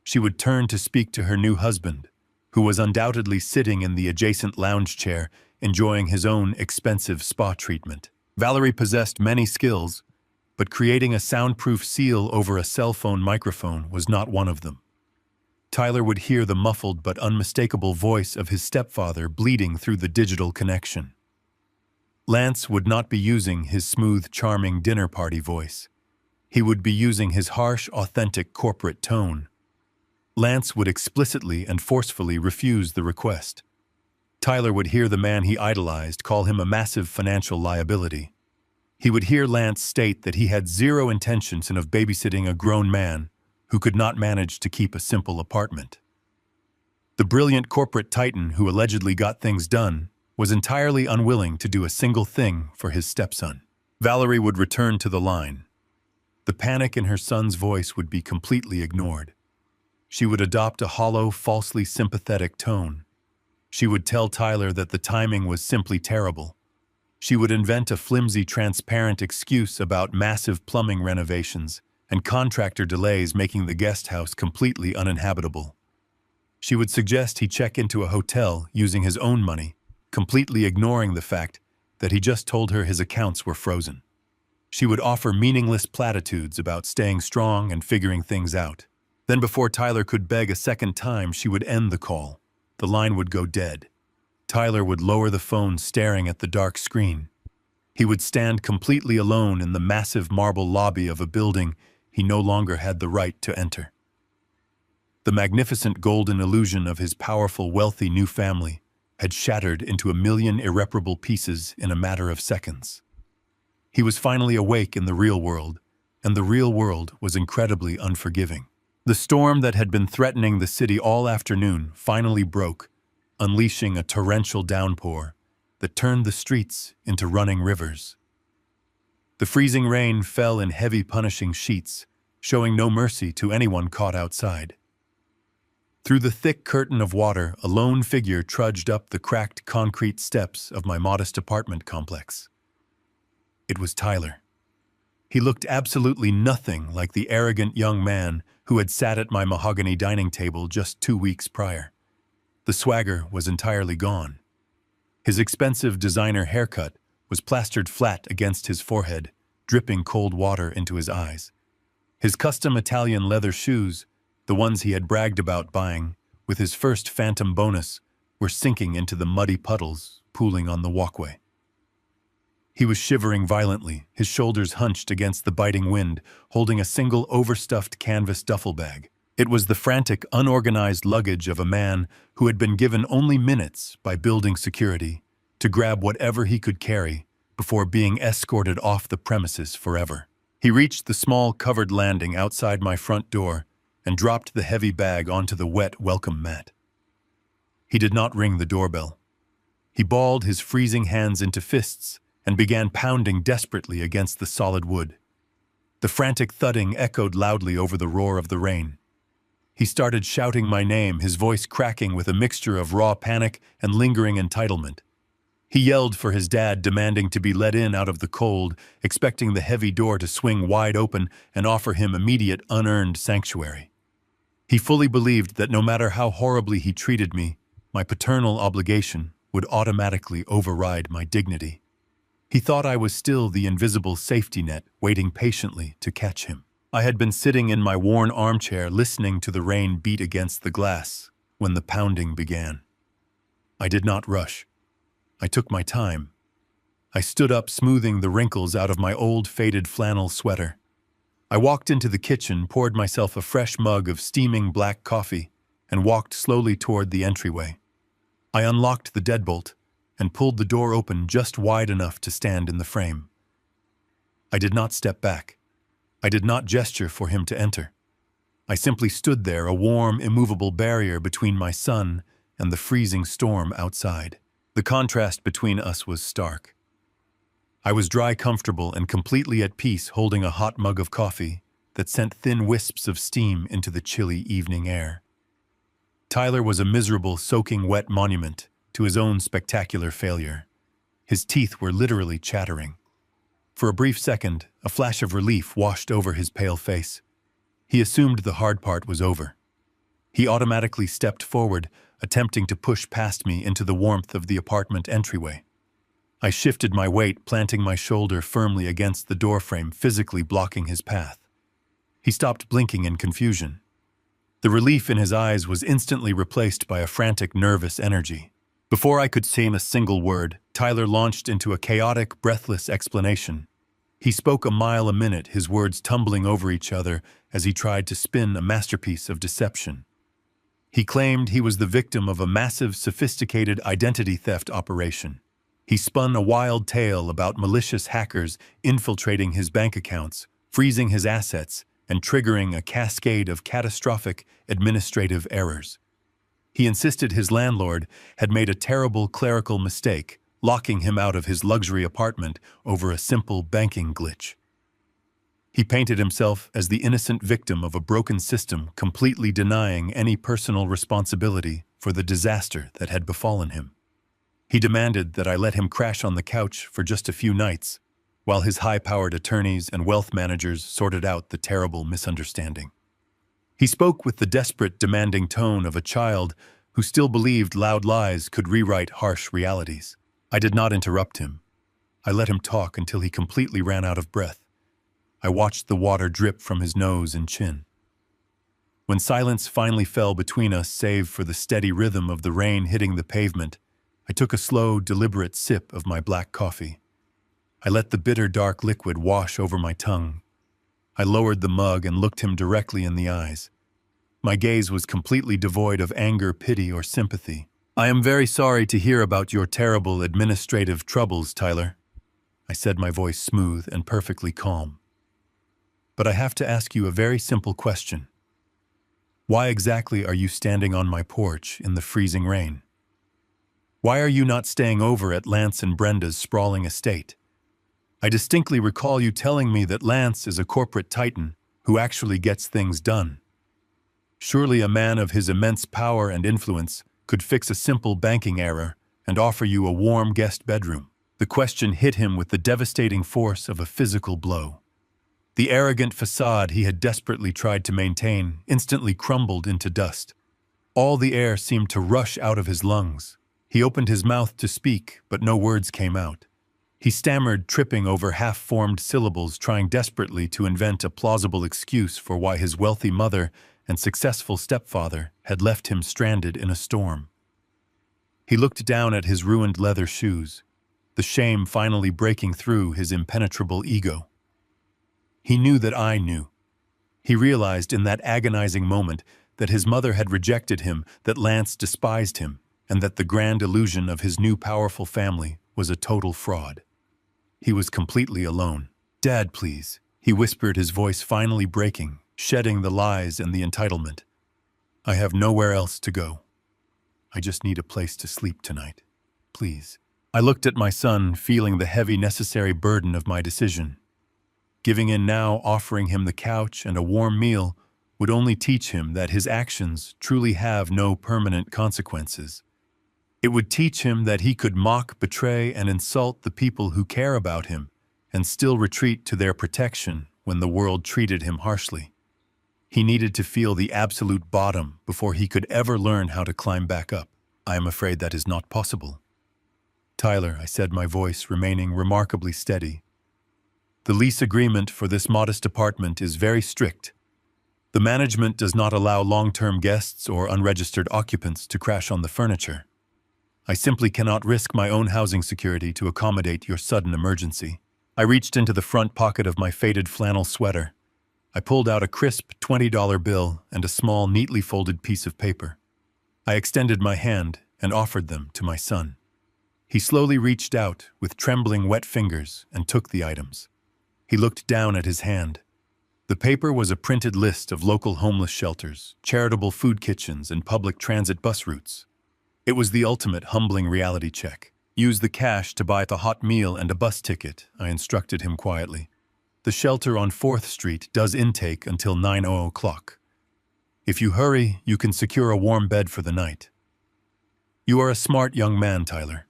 She would turn to speak to her new husband, who was undoubtedly sitting in the adjacent lounge chair, enjoying his own expensive spa treatment. Valerie possessed many skills, but creating a soundproof seal over a cell phone microphone was not one of them. Tyler would hear the muffled but unmistakable voice of his stepfather bleeding through the digital connection. Lance would not be using his smooth, charming dinner party voice. He would be using his harsh, authentic corporate tone. Lance would explicitly and forcefully refuse the request. Tyler would hear the man he idolized call him a massive financial liability. He would hear Lance state that he had zero intentions of babysitting a grown man who could not manage to keep a simple apartment. The brilliant corporate titan who allegedly got things done was entirely unwilling to do a single thing for his stepson. Valerie would return to the line. The panic in her son's voice would be completely ignored. She would adopt a hollow, falsely sympathetic tone. She would tell Tyler that the timing was simply terrible. She would invent a flimsy, transparent excuse about massive plumbing renovations and contractor delays making the guest house completely uninhabitable. She would suggest he check into a hotel using his own money, completely ignoring the fact that he just told her his accounts were frozen. She would offer meaningless platitudes about staying strong and figuring things out. Then before Tyler could beg a second time, she would end the call. The line would go dead. Tyler would lower the phone, staring at the dark screen. He would stand completely alone in the massive marble lobby of a building he no longer had the right to enter. The magnificent golden illusion of his powerful, wealthy new family had shattered into a million irreparable pieces in a matter of seconds. He was finally awake in the real world, and the real world was incredibly unforgiving. The storm that had been threatening the city all afternoon finally broke, unleashing a torrential downpour that turned the streets into running rivers. The freezing rain fell in heavy punishing sheets, showing no mercy to anyone caught outside. Through the thick curtain of water, a lone figure trudged up the cracked concrete steps of my modest apartment complex. It was Tyler. He looked absolutely nothing like the arrogant young man who had sat at my mahogany dining table just 2 weeks prior. The swagger was entirely gone. His expensive designer haircut was plastered flat against his forehead, dripping cold water into his eyes. His custom Italian leather shoes, the ones he had bragged about buying with his first phantom bonus, were sinking into the muddy puddles pooling on the walkway. He was shivering violently, his shoulders hunched against the biting wind, holding a single overstuffed canvas duffel bag. It was the frantic, unorganized luggage of a man who had been given only minutes by building security to grab whatever he could carry before being escorted off the premises forever. He reached the small covered landing outside my front door and dropped the heavy bag onto the wet welcome mat. He did not ring the doorbell. He balled his freezing hands into fists and began pounding desperately against the solid wood. The frantic thudding echoed loudly over the roar of the rain. He started shouting my name, his voice cracking with a mixture of raw panic and lingering entitlement. He yelled for his dad, demanding to be let in out of the cold, expecting the heavy door to swing wide open and offer him immediate, unearned sanctuary. He fully believed that no matter how horribly he treated me, my paternal obligation would automatically override my dignity. He thought I was still the invisible safety net waiting patiently to catch him. I had been sitting in my worn armchair listening to the rain beat against the glass when the pounding began. I did not rush. I took my time. I stood up, smoothing the wrinkles out of my old faded flannel sweater. I walked into the kitchen, poured myself a fresh mug of steaming black coffee, and walked slowly toward the entryway. I unlocked the deadbolt and pulled the door open just wide enough to stand in the frame. I did not step back. I did not gesture for him to enter. I simply stood there, a warm, immovable barrier between my son and the freezing storm outside. The contrast between us was stark. I was dry, comfortable, and completely at peace, holding a hot mug of coffee that sent thin wisps of steam into the chilly evening air. Tyler was a miserable, soaking wet monument to his own spectacular failure. His teeth were literally chattering. For a brief second, a flash of relief washed over his pale face. He assumed the hard part was over. He automatically stepped forward, attempting to push past me into the warmth of the apartment entryway. I shifted my weight, planting my shoulder firmly against the doorframe, physically blocking his path. He stopped blinking in confusion. The relief in his eyes was instantly replaced by a frantic, nervous energy. Before I could say a single word, Tyler launched into a chaotic, breathless explanation. He spoke a mile a minute, his words tumbling over each other as he tried to spin a masterpiece of deception. He claimed he was the victim of a massive, sophisticated identity theft operation. He spun a wild tale about malicious hackers infiltrating his bank accounts, freezing his assets, and triggering a cascade of catastrophic administrative errors. He insisted his landlord had made a terrible clerical mistake, locking him out of his luxury apartment over a simple banking glitch. He painted himself as the innocent victim of a broken system, completely denying any personal responsibility for the disaster that had befallen him. He demanded that I let him crash on the couch for just a few nights, while his high-powered attorneys and wealth managers sorted out the terrible misunderstanding. He spoke with the desperate, demanding tone of a child who still believed loud lies could rewrite harsh realities. I did not interrupt him. I let him talk until he completely ran out of breath. I watched the water drip from his nose and chin. When silence finally fell between us, save for the steady rhythm of the rain hitting the pavement, I took a slow, deliberate sip of my black coffee. I let the bitter, dark liquid wash over my tongue. I lowered the mug and looked him directly in the eyes. My gaze was completely devoid of anger, pity, or sympathy. "I am very sorry to hear about your terrible administrative troubles, Tyler," I said, my voice smooth and perfectly calm. "But I have to ask you a very simple question. Why exactly are you standing on my porch in the freezing rain? Why are you not staying over at Lance and Brenda's sprawling estate? I distinctly recall you telling me that Lance is a corporate titan who actually gets things done. Surely a man of his immense power and influence could fix a simple banking error and offer you a warm guest bedroom. The question hit him with the devastating force of a physical blow. The arrogant facade he had desperately tried to maintain instantly crumbled into dust. All the air seemed to rush out of his lungs. He opened his mouth to speak, but no words came out. He stammered, tripping over half-formed syllables, trying desperately to invent a plausible excuse for why his wealthy mother and successful stepfather had left him stranded in a storm. He looked down at his ruined leather shoes, the shame finally breaking through his impenetrable ego. He knew that I knew. He realized in that agonizing moment that his mother had rejected him, that Lance despised him, and that the grand illusion of his new powerful family was a total fraud. He was completely alone. "Dad, please," he whispered, his voice finally breaking, shedding the lies and the entitlement. "I have nowhere else to go. I just need a place to sleep tonight. Please." I looked at my son, feeling the heavy, necessary burden of my decision. Giving in now, offering him the couch and a warm meal, would only teach him that his actions truly have no permanent consequences. It would teach him that he could mock, betray, and insult the people who care about him, and still retreat to their protection when the world treated him harshly. He needed to feel the absolute bottom before he could ever learn how to climb back up. I am afraid that is not possible. "Tyler," I said, my voice remaining remarkably steady. "The lease agreement for this modest apartment is very strict. The management does not allow long-term guests or unregistered occupants to crash on the furniture. I simply cannot risk my own housing security to accommodate your sudden emergency." I reached into the front pocket of my faded flannel sweater. I pulled out a crisp $20 bill and a small, neatly folded piece of paper. I extended my hand and offered them to my son. He slowly reached out with trembling, wet fingers and took the items. He looked down at his hand. The paper was a printed list of local homeless shelters, charitable food kitchens, and public transit bus routes. It was the ultimate humbling reality check. "Use the cash to buy the hot meal and a bus ticket," I instructed him quietly. "The shelter on 4th Street does intake until 9 o'clock. If you hurry, you can secure a warm bed for the night. You are a smart young man, Tyler.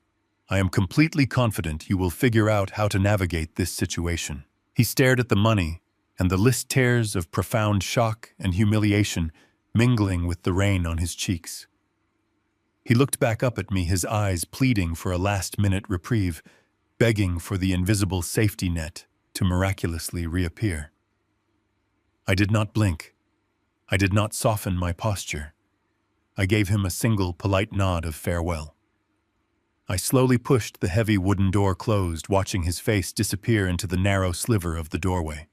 I am completely confident you will figure out how to navigate this situation." He stared at the money, and the list tears of profound shock and humiliation mingling with the rain on his cheeks. He looked back up at me, his eyes pleading for a last-minute reprieve, begging for the invisible safety net to miraculously reappear. I did not blink. I did not soften my posture. I gave him a single polite nod of farewell. I slowly pushed the heavy wooden door closed, watching his face disappear into the narrow sliver of the doorway.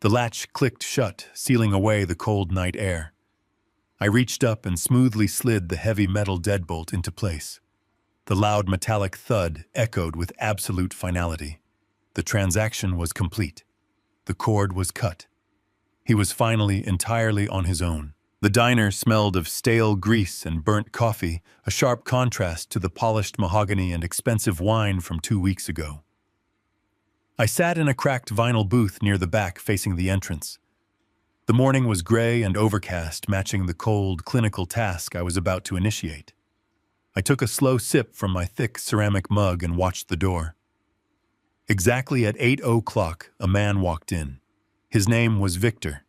The latch clicked shut, sealing away the cold night air. I reached up and smoothly slid the heavy metal deadbolt into place. The loud metallic thud echoed with absolute finality. The transaction was complete. The cord was cut. He was finally entirely on his own. The diner smelled of stale grease and burnt coffee, a sharp contrast to the polished mahogany and expensive wine from 2 weeks ago. I sat in a cracked vinyl booth near the back facing the entrance. The morning was gray and overcast, matching the cold, clinical task I was about to initiate. I took a slow sip from my thick ceramic mug and watched the door. Exactly at 8 o'clock, a man walked in. His name was Victor.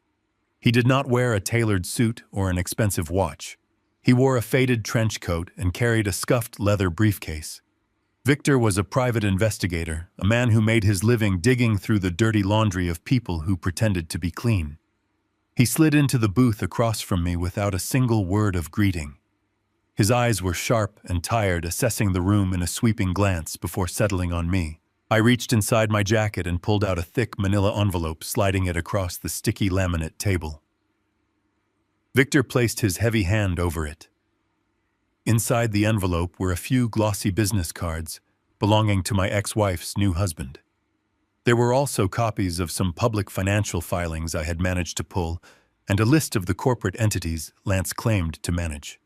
He did not wear a tailored suit or an expensive watch. He wore a faded trench coat and carried a scuffed leather briefcase. Victor was a private investigator, a man who made his living digging through the dirty laundry of people who pretended to be clean. He slid into the booth across from me without a single word of greeting. His eyes were sharp and tired, assessing the room in a sweeping glance before settling on me. I reached inside my jacket and pulled out a thick manila envelope, sliding it across the sticky laminate table. Victor placed his heavy hand over it. Inside the envelope were a few glossy business cards belonging to my ex-wife's new husband. There were also copies of some public financial filings I had managed to pull, and a list of the corporate entities Lance claimed to manage.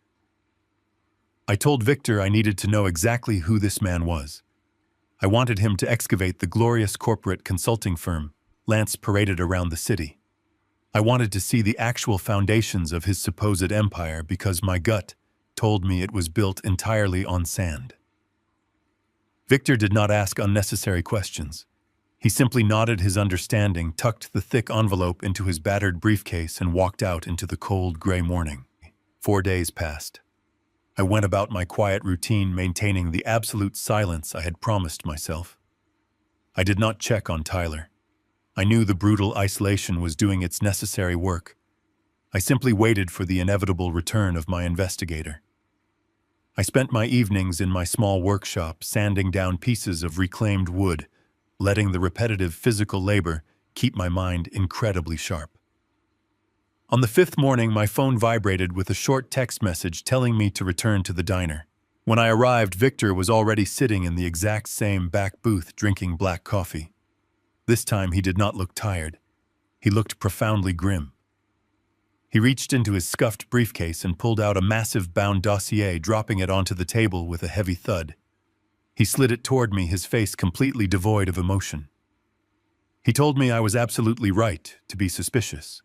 I told Victor I needed to know exactly who this man was. I wanted him to excavate the glorious corporate consulting firm Lance paraded around the city. I wanted to see the actual foundations of his supposed empire because my gut told me it was built entirely on sand. Victor did not ask unnecessary questions. He simply nodded his understanding, tucked the thick envelope into his battered briefcase, and walked out into the cold, gray morning. 4 days passed. I went about my quiet routine, maintaining the absolute silence I had promised myself. I did not check on Tyler. I knew the brutal isolation was doing its necessary work. I simply waited for the inevitable return of my investigator. I spent my evenings in my small workshop, sanding down pieces of reclaimed wood, letting the repetitive physical labor keep my mind incredibly sharp. On the 5th morning, my phone vibrated with a short text message telling me to return to the diner. When I arrived, Victor was already sitting in the exact same back booth drinking black coffee. This time he did not look tired. He looked profoundly grim. He reached into his scuffed briefcase and pulled out a massive bound dossier, dropping it onto the table with a heavy thud. He slid it toward me, his face completely devoid of emotion. He told me I was absolutely right to be suspicious.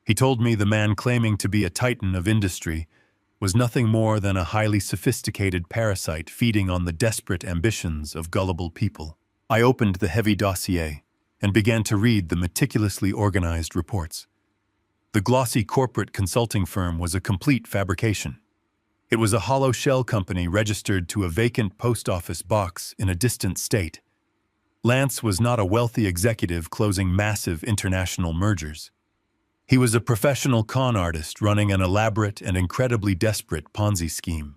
He told me the man claiming to be a titan of industry was nothing more than a highly sophisticated parasite feeding on the desperate ambitions of gullible people. I opened the heavy dossier and began to read the meticulously organized reports. The glossy corporate consulting firm was a complete fabrication. It was a hollow shell company registered to a vacant post office box in a distant state. Lance was not a wealthy executive closing massive international mergers. He was a professional con artist running an elaborate and incredibly desperate Ponzi scheme.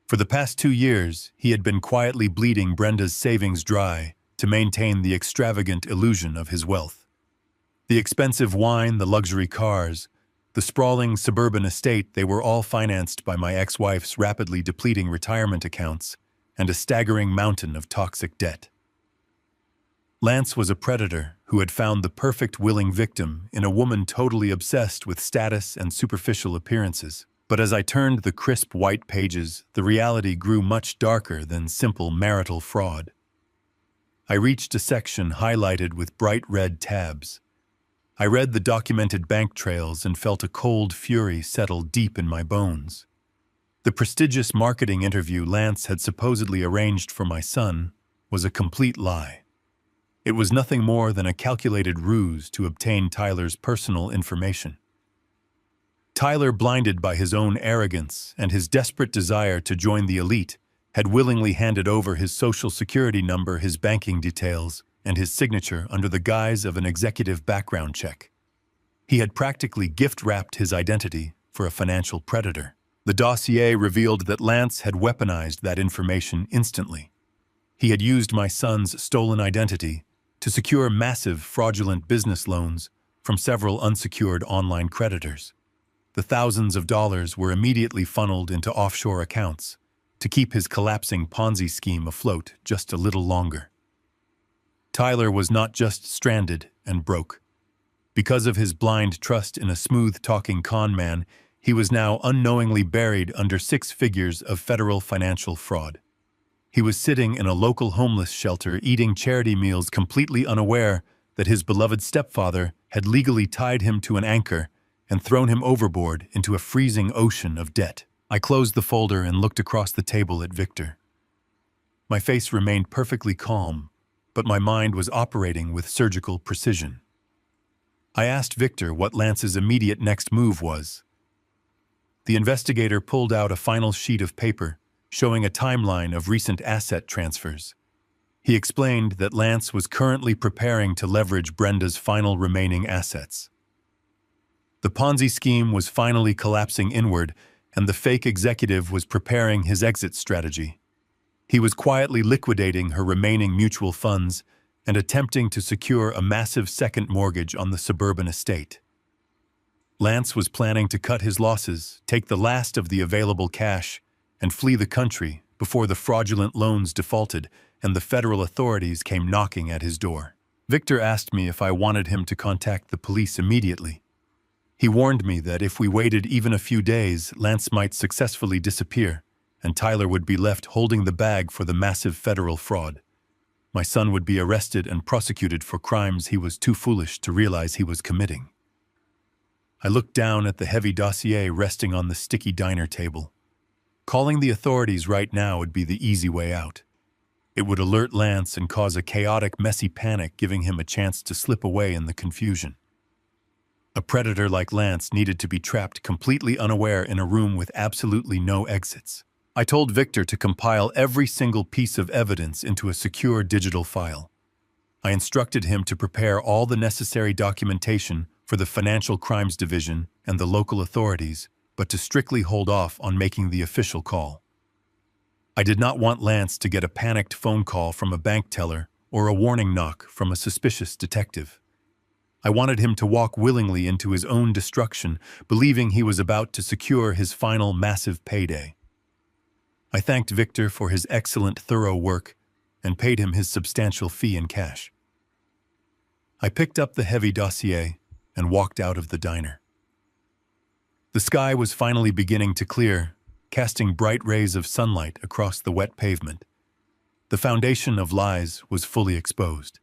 For the past 2 years, he had been quietly bleeding Brenda's savings dry to maintain the extravagant illusion of his wealth. The expensive wine, the luxury cars, the sprawling suburban estate, they were all financed by my ex-wife's rapidly depleting retirement accounts and a staggering mountain of toxic debt. Lance was a predator who had found the perfect willing victim in a woman totally obsessed with status and superficial appearances. But as I turned the crisp white pages, the reality grew much darker than simple marital fraud. I reached a section highlighted with bright red tabs. I read the documented bank trails and felt a cold fury settle deep in my bones. The prestigious marketing interview Lance had supposedly arranged for my son was a complete lie. It was nothing more than a calculated ruse to obtain Tyler's personal information. Tyler, blinded by his own arrogance and his desperate desire to join the elite, had willingly handed over his social security number, his banking details, and his signature under the guise of an executive background check. He had practically gift-wrapped his identity for a financial predator. The dossier revealed that Lance had weaponized that information instantly. He had used my son's stolen identity to secure massive fraudulent business loans from several unsecured online creditors. The thousands of dollars were immediately funneled into offshore accounts to keep his collapsing Ponzi scheme afloat just a little longer. Tyler was not just stranded and broke. Because of his blind trust in a smooth-talking con man, he was now unknowingly buried under 6 figures of federal financial fraud. He was sitting in a local homeless shelter eating charity meals, completely unaware that his beloved stepfather had legally tied him to an anchor and thrown him overboard into a freezing ocean of debt. I closed the folder and looked across the table at Victor. My face remained perfectly calm, but my mind was operating with surgical precision. I asked Victor what Lance's immediate next move was. The investigator pulled out a final sheet of paper showing a timeline of recent asset transfers. He explained that Lance was currently preparing to leverage Brenda's final remaining assets. The Ponzi scheme was finally collapsing inward, and the fake executive was preparing his exit strategy. He was quietly liquidating her remaining mutual funds and attempting to secure a massive second mortgage on the suburban estate. Lance was planning to cut his losses, take the last of the available cash, and flee the country before the fraudulent loans defaulted and the federal authorities came knocking at his door. Victor asked me if I wanted him to contact the police immediately. He warned me that if we waited even a few days, Lance might successfully disappear, and Tyler would be left holding the bag for the massive federal fraud. My son would be arrested and prosecuted for crimes he was too foolish to realize he was committing. I looked down at the heavy dossier resting on the sticky diner table. Calling the authorities right now would be the easy way out. It would alert Lance and cause a chaotic, messy panic, giving him a chance to slip away in the confusion. A predator like Lance needed to be trapped completely unaware in a room with absolutely no exits. I told Victor to compile every single piece of evidence into a secure digital file. I instructed him to prepare all the necessary documentation for the Financial Crimes Division and the local authorities, but to strictly hold off on making the official call. I did not want Lance to get a panicked phone call from a bank teller or a warning knock from a suspicious detective. I wanted him to walk willingly into his own destruction, believing he was about to secure his final massive payday. I thanked Victor for his excellent, thorough work and paid him his substantial fee in cash. I picked up the heavy dossier and walked out of the diner. The sky was finally beginning to clear, casting bright rays of sunlight across the wet pavement. The foundation of lies was fully exposed.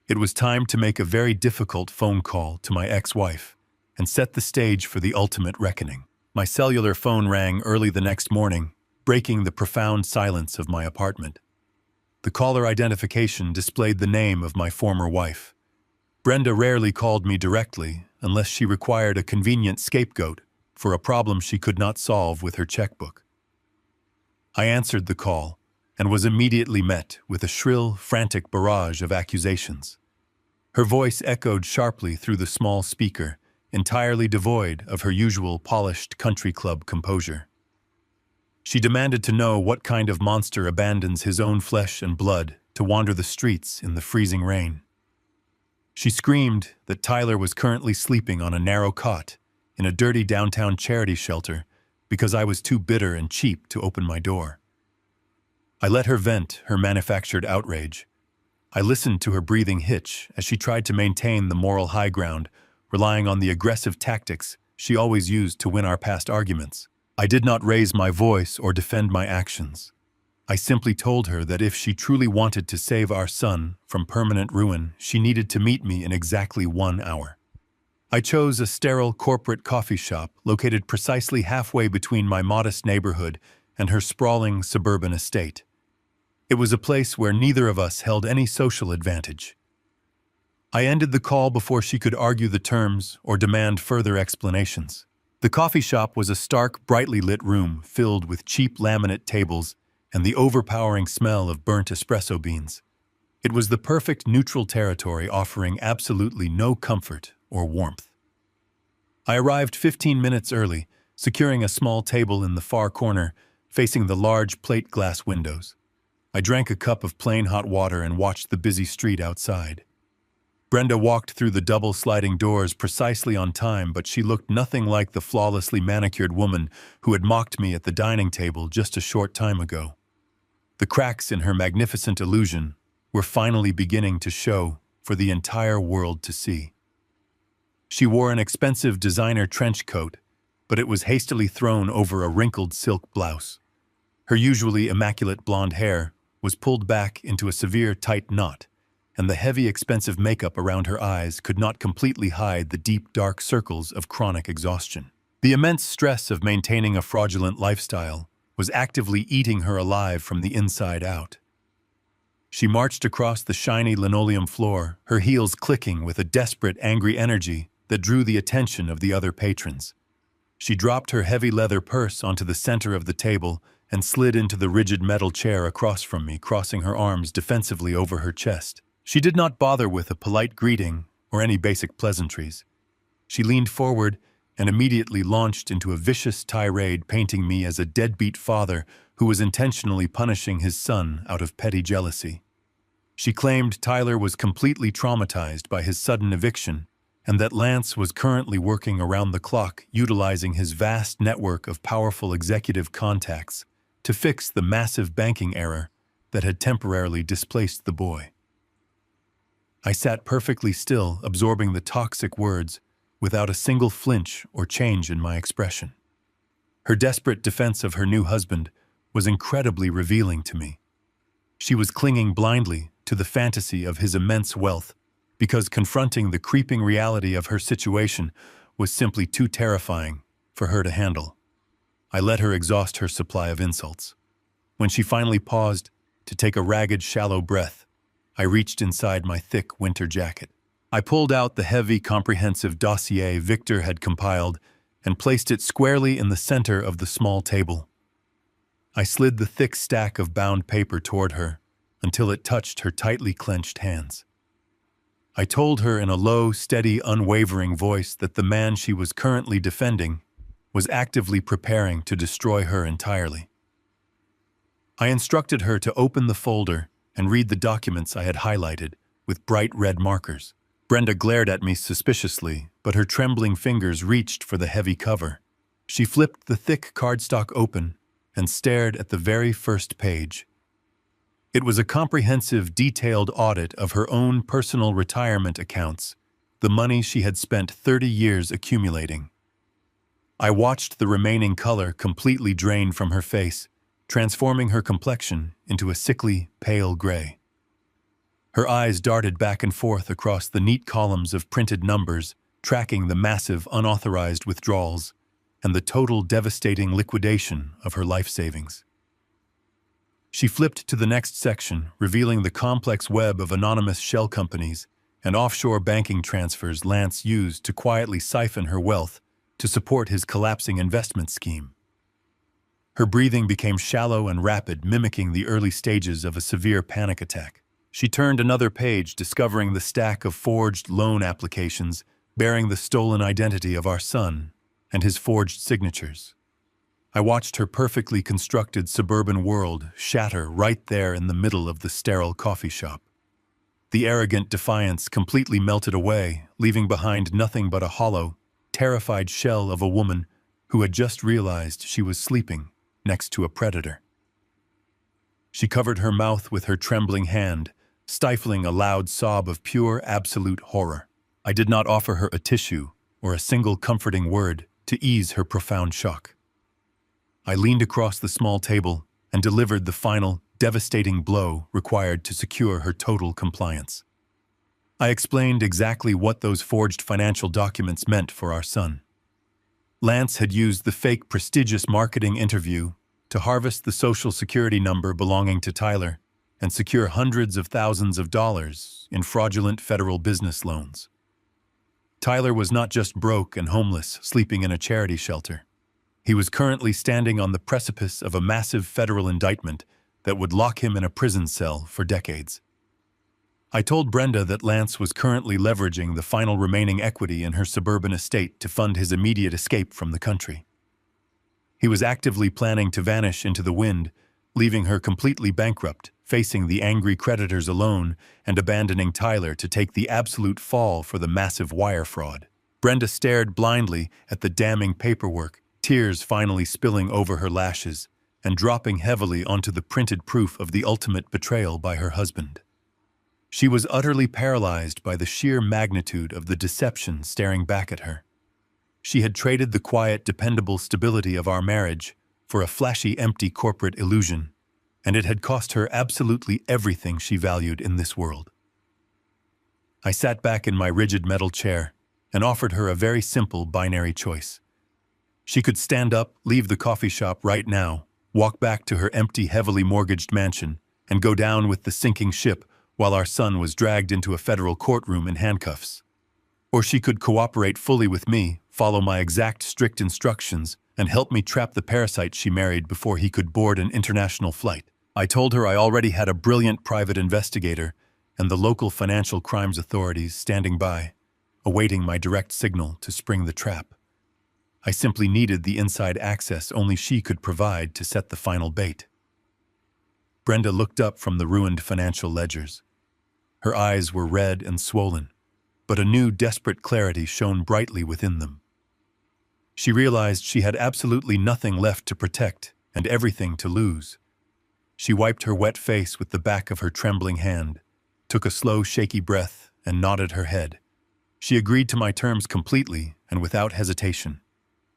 It was time to make a very difficult phone call to my ex-wife and set the stage for the ultimate reckoning. My cellular phone rang early the next morning, breaking the profound silence of my apartment. The caller identification displayed the name of my former wife. Brenda rarely called me directly unless she required a convenient scapegoat for a problem she could not solve with her checkbook. I answered the call and was immediately met with a shrill, frantic barrage of accusations. Her voice echoed sharply through the small speaker, entirely devoid of her usual polished country club composure. She demanded to know what kind of monster abandons his own flesh and blood to wander the streets in the freezing rain. She screamed that Tyler was currently sleeping on a narrow cot in a dirty downtown charity shelter because I was too bitter and cheap to open my door. I let her vent her manufactured outrage. I listened to her breathing hitch as she tried to maintain the moral high ground, relying on the aggressive tactics she always used to win our past arguments. I did not raise my voice or defend my actions. I simply told her that if she truly wanted to save our son from permanent ruin, she needed to meet me in exactly 1 hour. I chose a sterile corporate coffee shop located precisely halfway between my modest neighborhood and her sprawling suburban estate. It was a place where neither of us held any social advantage. I ended the call before she could argue the terms or demand further explanations. The coffee shop was a stark, brightly lit room filled with cheap laminate tables and the overpowering smell of burnt espresso beans. It was the perfect neutral territory, offering absolutely no comfort or warmth. I arrived 15 minutes early, securing a small table in the far corner, facing the large plate glass windows. I drank a cup of plain hot water and watched the busy street outside. Brenda walked through the double sliding doors precisely on time, but she looked nothing like the flawlessly manicured woman who had mocked me at the dining table just a short time ago. The cracks in her magnificent illusion were finally beginning to show for the entire world to see. She wore an expensive designer trench coat, but it was hastily thrown over a wrinkled silk blouse. Her usually immaculate blonde hair was pulled back into a severe tight knot, and the heavy, expensive makeup around her eyes could not completely hide the deep, dark circles of chronic exhaustion. The immense stress of maintaining a fraudulent lifestyle was actively eating her alive from the inside out. She marched across the shiny linoleum floor, her heels clicking with a desperate, angry energy that drew the attention of the other patrons. She dropped her heavy leather purse onto the center of the table and slid into the rigid metal chair across from me, crossing her arms defensively over her chest. She did not bother with a polite greeting or any basic pleasantries. She leaned forward and immediately launched into a vicious tirade, painting me as a deadbeat father who was intentionally punishing his son out of petty jealousy. She claimed Tyler was completely traumatized by his sudden eviction and that Lance was currently working around the clock, utilizing his vast network of powerful executive contacts to fix the massive banking error that had temporarily displaced the boy. I sat perfectly still, absorbing the toxic words without a single flinch or change in my expression. Her desperate defense of her new husband was incredibly revealing to me. She was clinging blindly to the fantasy of his immense wealth because confronting the creeping reality of her situation was simply too terrifying for her to handle. I let her exhaust her supply of insults. When she finally paused to take a ragged, shallow breath, I reached inside my thick winter jacket. I pulled out the heavy, comprehensive dossier Victor had compiled and placed it squarely in the center of the small table. I slid the thick stack of bound paper toward her until it touched her tightly clenched hands. I told her in a low, steady, unwavering voice that the man she was currently defending was actively preparing to destroy her entirely. I instructed her to open the folder and read the documents I had highlighted with bright red markers. Brenda glared at me suspiciously, but her trembling fingers reached for the heavy cover. She flipped the thick cardstock open and stared at the very first page. It was a comprehensive, detailed audit of her own personal retirement accounts, the money she had spent 30 years accumulating. I watched the remaining color completely drain from her face, transforming her complexion into a sickly, pale gray. Her eyes darted back and forth across the neat columns of printed numbers, tracking the massive, unauthorized withdrawals and the total devastating liquidation of her life savings. She flipped to the next section, revealing the complex web of anonymous shell companies and offshore banking transfers Lance used to quietly siphon her wealth to support his collapsing investment scheme. Her breathing became shallow and rapid, mimicking the early stages of a severe panic attack. She turned another page, discovering the stack of forged loan applications bearing the stolen identity of our son and his forged signatures. I watched her perfectly constructed suburban world shatter right there in the middle of the sterile coffee shop. The arrogant defiance completely melted away, leaving behind nothing but a hollow, terrified shell of a woman who had just realized she was sleeping next to a predator. She covered her mouth with her trembling hand, stifling a loud sob of pure, absolute horror. I did not offer her a tissue or a single comforting word to ease her profound shock. I leaned across the small table and delivered the final, devastating blow required to secure her total compliance. I explained exactly what those forged financial documents meant for our son. Lance had used the fake prestigious marketing interview to harvest the Social Security number belonging to Tyler and secure hundreds of thousands of dollars in fraudulent federal business loans. Tyler was not just broke and homeless, sleeping in a charity shelter. He was currently standing on the precipice of a massive federal indictment that would lock him in a prison cell for decades. I told Brenda that Lance was currently leveraging the final remaining equity in her suburban estate to fund his immediate escape from the country. He was actively planning to vanish into the wind, leaving her completely bankrupt, facing the angry creditors alone and abandoning Tyler to take the absolute fall for the massive wire fraud. Brenda stared blindly at the damning paperwork, tears finally spilling over her lashes and dropping heavily onto the printed proof of the ultimate betrayal by her husband. She was utterly paralyzed by the sheer magnitude of the deception staring back at her. She had traded the quiet, dependable stability of our marriage for a flashy, empty corporate illusion, and it had cost her absolutely everything she valued in this world. I sat back in my rigid metal chair and offered her a very simple binary choice. She could stand up, leave the coffee shop right now, walk back to her empty, heavily mortgaged mansion, and go down with the sinking ship while our son was dragged into a federal courtroom in handcuffs. Or she could cooperate fully with me, follow my exact strict instructions, and help me trap the parasite she married before he could board an international flight. I told her I already had a brilliant private investigator and the local financial crimes authorities standing by, awaiting my direct signal to spring the trap. I simply needed the inside access only she could provide to set the final bait. Brenda looked up from the ruined financial ledgers. Her eyes were red and swollen, but a new desperate clarity shone brightly within them. She realized she had absolutely nothing left to protect and everything to lose. She wiped her wet face with the back of her trembling hand, took a slow, shaky breath, and nodded her head. She agreed to my terms completely and without hesitation.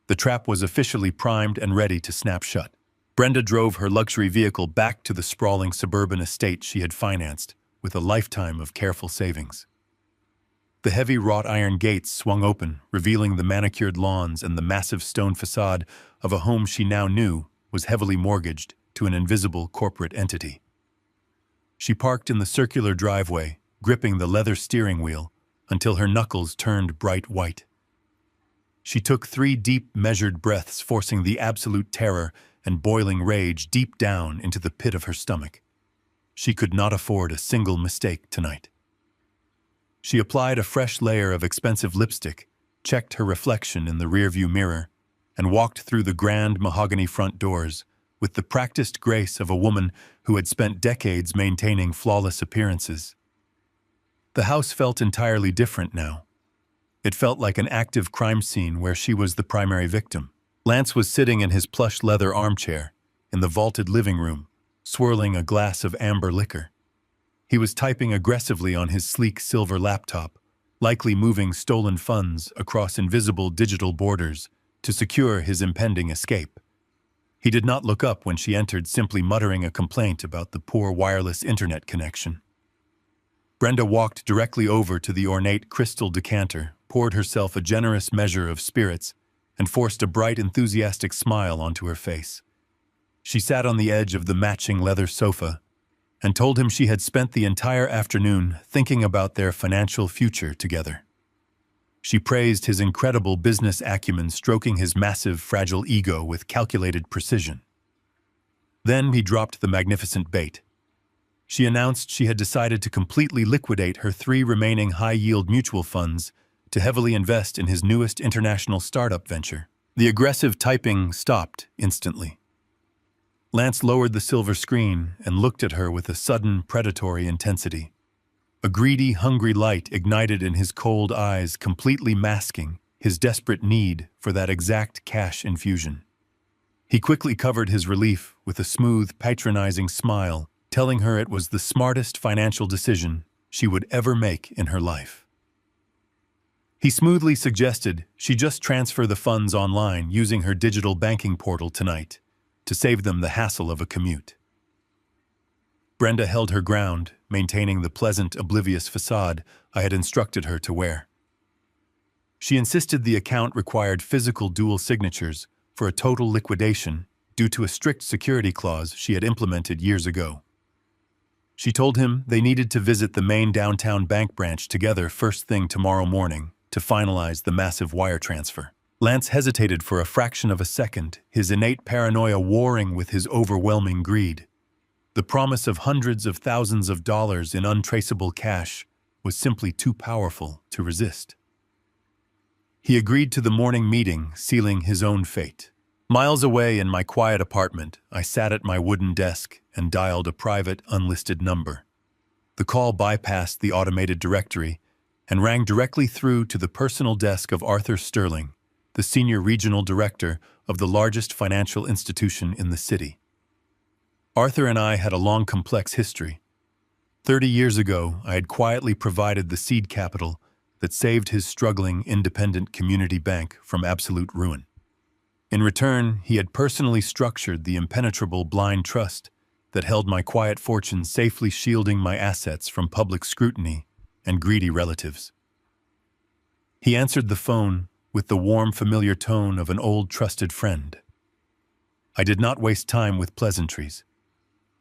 The trap was officially primed and ready to snap shut. Brenda drove her luxury vehicle back to the sprawling suburban estate she had financed with a lifetime of careful savings. The heavy wrought iron gates swung open, revealing the manicured lawns and the massive stone facade of a home she now knew was heavily mortgaged to an invisible corporate entity. She parked in the circular driveway, gripping the leather steering wheel until her knuckles turned bright white. She took 3 deep, measured breaths, forcing the absolute terror and boiling rage deep down into the pit of her stomach. She could not afford a single mistake tonight. She applied a fresh layer of expensive lipstick, checked her reflection in the rearview mirror, and walked through the grand mahogany front doors with the practiced grace of a woman who had spent decades maintaining flawless appearances. The house felt entirely different now. It felt like an active crime scene where she was the primary victim. Lance was sitting in his plush leather armchair in the vaulted living room, swirling a glass of amber liquor. He was typing aggressively on his sleek silver laptop, likely moving stolen funds across invisible digital borders to secure his impending escape. He did not look up when she entered, simply muttering a complaint about the poor wireless internet connection. Brenda walked directly over to the ornate crystal decanter, poured herself a generous measure of spirits, and forced a bright, enthusiastic smile onto her face. She sat on the edge of the matching leather sofa and told him she had spent the entire afternoon thinking about their financial future together. She praised his incredible business acumen, stroking his massive, fragile ego with calculated precision. Then he dropped the magnificent bait. She announced she had decided to completely liquidate her 3 remaining high-yield mutual funds to heavily invest in his newest international startup venture. The aggressive typing stopped instantly. Lance lowered the silver screen and looked at her with a sudden predatory intensity. A greedy, hungry light ignited in his cold eyes, completely masking his desperate need for that exact cash infusion. He quickly covered his relief with a smooth, patronizing smile, telling her it was the smartest financial decision she would ever make in her life. He smoothly suggested she just transfer the funds online using her digital banking portal tonight to save them the hassle of a commute. Brenda held her ground, maintaining the pleasant, oblivious facade I had instructed her to wear. She insisted the account required physical dual signatures for a total liquidation due to a strict security clause she had implemented years ago. She told him they needed to visit the main downtown bank branch together first thing tomorrow morning to finalize the massive wire transfer. Lance hesitated for a fraction of a second, his innate paranoia warring with his overwhelming greed. The promise of hundreds of thousands of dollars in untraceable cash was simply too powerful to resist. He agreed to the morning meeting, sealing his own fate. Miles away in my quiet apartment, I sat at my wooden desk and dialed a private, unlisted number. The call bypassed the automated directory and rang directly through to the personal desk of Arthur Sterling, the senior regional director of the largest financial institution in the city. Arthur and I had a long, complex history. 30 years ago, I had quietly provided the seed capital that saved his struggling independent community bank from absolute ruin. In return, he had personally structured the impenetrable blind trust that held my quiet fortune, safely shielding my assets from public scrutiny and greedy relatives. He answered the phone with the warm, familiar tone of an old, trusted friend. I did not waste time with pleasantries.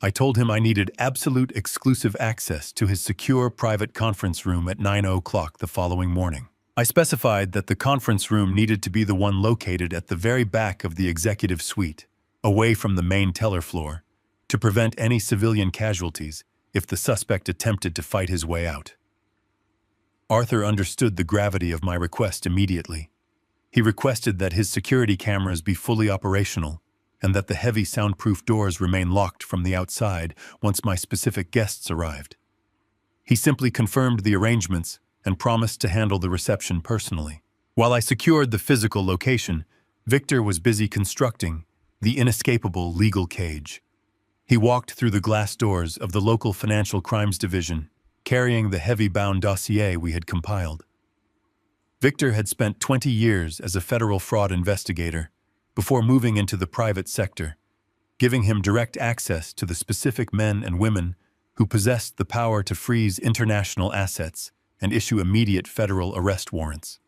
I told him I needed absolute exclusive access to his secure private conference room at 9:00 the following morning. I specified that the conference room needed to be the one located at the very back of the executive suite, away from the main teller floor, to prevent any civilian casualties if the suspect attempted to fight his way out. Arthur understood the gravity of my request immediately. He requested that his security cameras be fully operational and that the heavy soundproof doors remain locked from the outside once my specific guests arrived. He simply confirmed the arrangements and promised to handle the reception personally. While I secured the physical location, Victor was busy constructing the inescapable legal cage. He walked through the glass doors of the local financial crimes division, carrying the heavy-bound dossier we had compiled. Victor had spent 20 years as a federal fraud investigator before moving into the private sector, giving him direct access to the specific men and women who possessed the power to freeze international assets and issue immediate federal arrest warrants.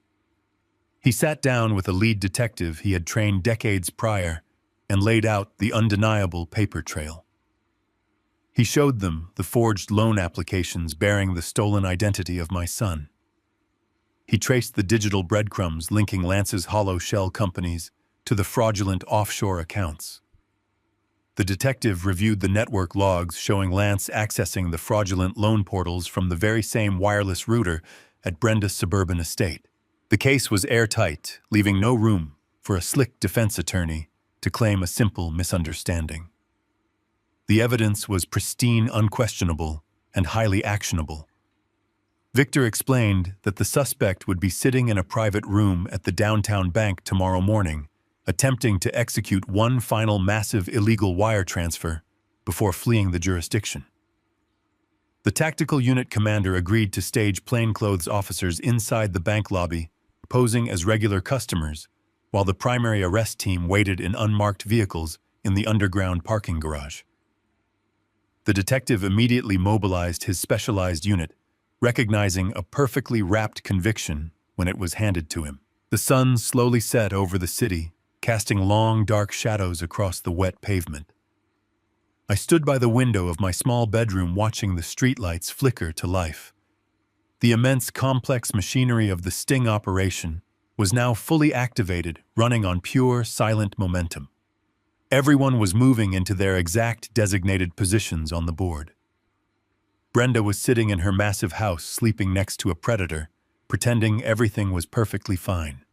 He sat down with a lead detective he had trained decades prior and laid out the undeniable paper trail. He showed them the forged loan applications bearing the stolen identity of my son. He traced the digital breadcrumbs linking Lance's hollow shell companies to the fraudulent offshore accounts. The detective reviewed the network logs showing Lance accessing the fraudulent loan portals from the very same wireless router at Brenda's suburban estate. The case was airtight, leaving no room for a slick defense attorney to claim a simple misunderstanding. The evidence was pristine, unquestionable, and highly actionable. Victor explained that the suspect would be sitting in a private room at the downtown bank tomorrow morning, attempting to execute one final massive illegal wire transfer before fleeing the jurisdiction. The tactical unit commander agreed to stage plainclothes officers inside the bank lobby, posing as regular customers, while the primary arrest team waited in unmarked vehicles in the underground parking garage. The detective immediately mobilized his specialized unit, recognizing a perfectly wrapped conviction when it was handed to him. The sun slowly set over the city, casting long, dark shadows across the wet pavement. I stood by the window of my small bedroom watching the streetlights flicker to life. The immense, complex machinery of the sting operation was now fully activated, running on pure, silent momentum. Everyone was moving into their exact designated positions on the board. Brenda was sitting in her massive house, sleeping next to a predator, pretending everything was perfectly fine.